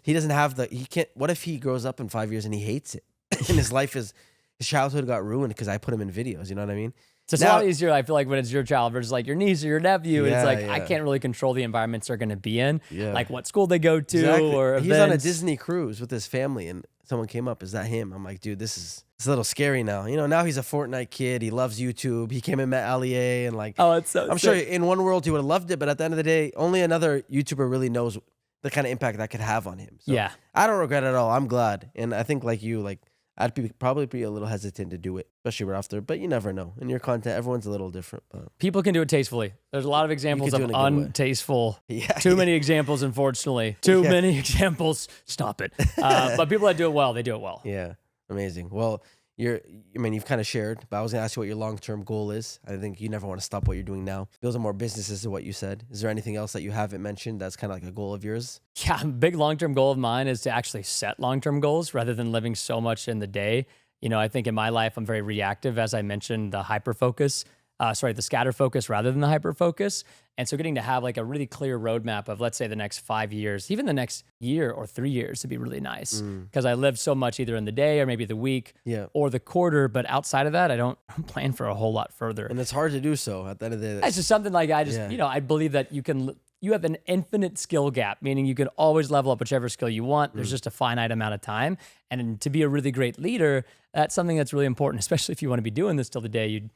He doesn't have he can't, what if he grows up in 5 years and he hates it? And his childhood got ruined because I put him in videos, you know what I mean? So it's a lot easier, I feel like, when it's your child versus like your niece or your nephew. It's like, I can't really control the environments they're going to be in, like what school they go to or events. He's on a Disney cruise with his family and someone came up, is that him? I'm like, dude, it's a little scary now. You know, now he's a Fortnite kid. He loves YouTube. He came and met Allier and like, oh, it's so I'm sure in one world he would have loved it, but at the end of the day, only another YouTuber really knows the kind of impact that could have on him. So I don't regret it at all. I'm glad. And I think like you, like, I'd probably be a little hesitant to do it, especially right after, but you never know. In your content, everyone's a little different. But people can do it tastefully. There's a lot of examples of untasteful. Too many examples, unfortunately. Too many examples. Stop it. But people that do it well, they do it well. Yeah, amazing. Well, you've kind of shared, but I was gonna ask you what your long-term goal is. I think you never want to stop what you're doing now. Build more businesses is what you said. Is there anything else that you haven't mentioned that's kind of like a goal of yours? Yeah, a big long-term goal of mine is to actually set long-term goals rather than living so much in the day. You know, I think in my life, I'm very reactive. As I mentioned, the hyper-focus. the scatter focus rather than the hyper focus. And so getting to have like a really clear roadmap of, let's say, the next 5 years, even the next year or 3 years would be really nice. Because I live so much either in the day or maybe the week or the quarter. But outside of that, I don't plan for a whole lot further. And it's hard to do so at the end of the day. It's just something like I believe that you have an infinite skill gap, meaning you can always level up whichever skill you want. There's just a finite amount of time. And to be a really great leader, that's something that's really important, especially if you want to be doing this till the day you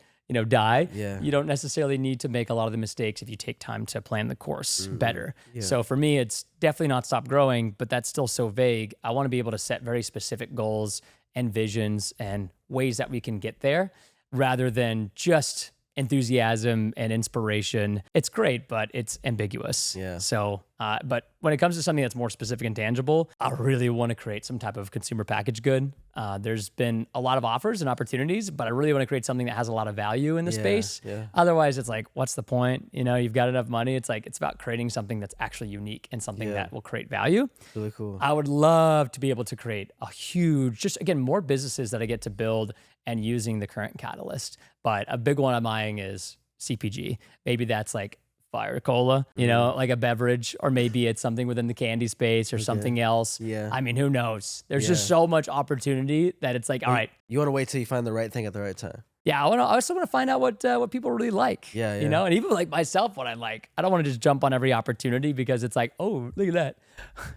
die. You don't necessarily need to make a lot of the mistakes if you take time to plan the course better. So for me, it's definitely not stop growing, but that's still so vague. I want to be able to set very specific goals and visions and ways that we can get there rather than just enthusiasm and inspiration. It's great, but it's ambiguous. So, but when it comes to something that's more specific and tangible, I really want to create some type of consumer package good. There's been a lot of offers and opportunities, but I really want to create something that has a lot of value in the space. Otherwise, it's like, what's the point? You've got enough money. It's like, it's about creating something that's actually unique and something that will create value. Really cool. I would love to be able to create a huge, just again, more businesses that I get to build and using the current catalyst. But a big one I'm eyeing is CPG. Maybe that's like fire cola, like a beverage, or maybe it's something within the candy space or something else. I mean, who knows? There's just so much opportunity that it's like, all right. You want to wait till you find the right thing at the right time. Yeah, I also want to find out what people really like. And even like myself, what I like. I don't want to just jump on every opportunity because it's like, oh, look at that,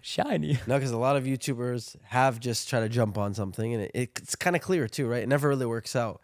shiny. No, because a lot of YouTubers have just tried to jump on something, and it's kind of clear too, right? It never really works out.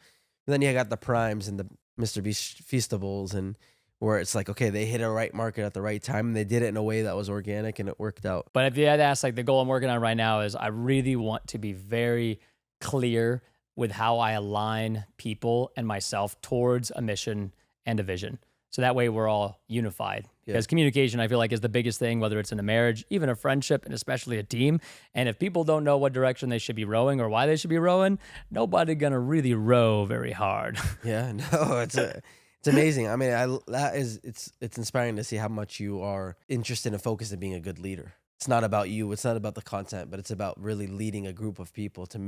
And then you got the Primes and the Mr. Feastables, and where it's like, okay, they hit a right market at the right time, and they did it in a way that was organic, and it worked out. But if you had to ask, like the goal I'm working on right now is I really want to be very clear with how I align people and myself towards a mission and a vision. So that way we're all unified. Because communication, I feel like, is the biggest thing, whether it's in a marriage, even a friendship, and especially a team. And if people don't know what direction they should be rowing or why they should be rowing, nobody gonna really row very hard. It's amazing. I mean, it's inspiring to see how much you are interested and focused in being a good leader. It's not about you. It's not about the content, but it's about really leading a group of people to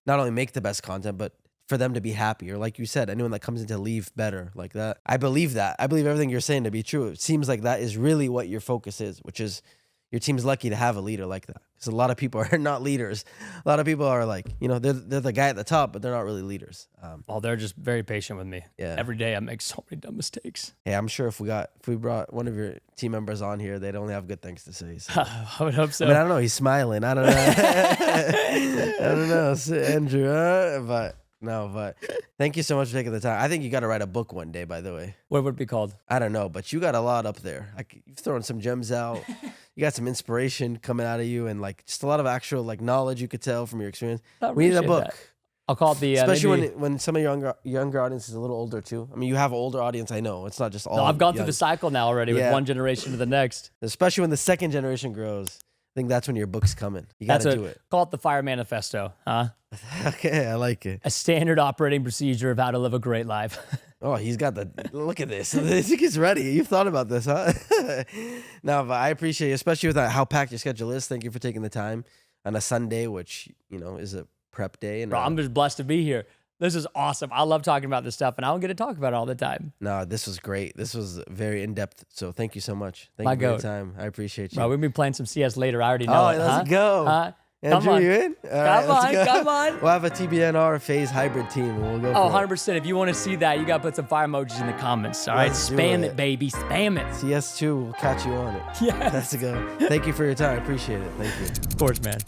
not only make the best content, but for them to be happy. Or like you said, anyone that comes in to leave better like that. I believe that. I believe everything you're saying to be true. It seems like that is really what your focus is, which is your team's lucky to have a leader like that. Because a lot of people are not leaders. A lot of people are like, they're the guy at the top, but they're not really leaders. Well, they're just very patient with me. Every day I make so many dumb mistakes. Hey, I'm sure if we brought one of your team members on here, they'd only have good things to say. So. I would hope so. I mean, I don't know. He's smiling. I don't know. I don't know, Andrew. But thank you so much for taking the time. I think you got to write a book one day, by the way. What would it be called? I don't know, but you got a lot up there. You've thrown some gems out. You got some inspiration coming out of you, and like just a lot of actual like knowledge you could tell from your experience. We need a book. That. I'll call it the especially when some of your younger audience is a little older too. I mean, you have an older audience. I know it's not just all. No, I've gone through the cycle now already with one generation to the next. Especially when the second generation grows. I think that's when your book's coming. You got to do it. Call it the Fire Manifesto, huh? Okay, I like it. A standard operating procedure of how to live a great life. Oh, he's got look at this. He's ready. You've thought about this, huh? No, but I appreciate you, especially with how packed your schedule is. Thank you for taking the time on a Sunday, which, is a prep day. And Bro, I'm just blessed to be here. This is awesome. I love talking about this stuff, and I don't get to talk about it all the time. No, this was great. This was very in-depth, so thank you so much. Thank you for your time. I appreciate you. Bro, we'll be playing some CS later. I already know it. Let's go. Andrew, you in? Come on. We'll have a TBNR FaZe hybrid team, and we'll go 100%. If you want to see that, you got to put some fire emojis in the comments, all right? Spam it, baby. Spam it. CS2 will catch you on it. Yes. Let's go. Thank you for your time. I appreciate it. Thank you. Of course, man.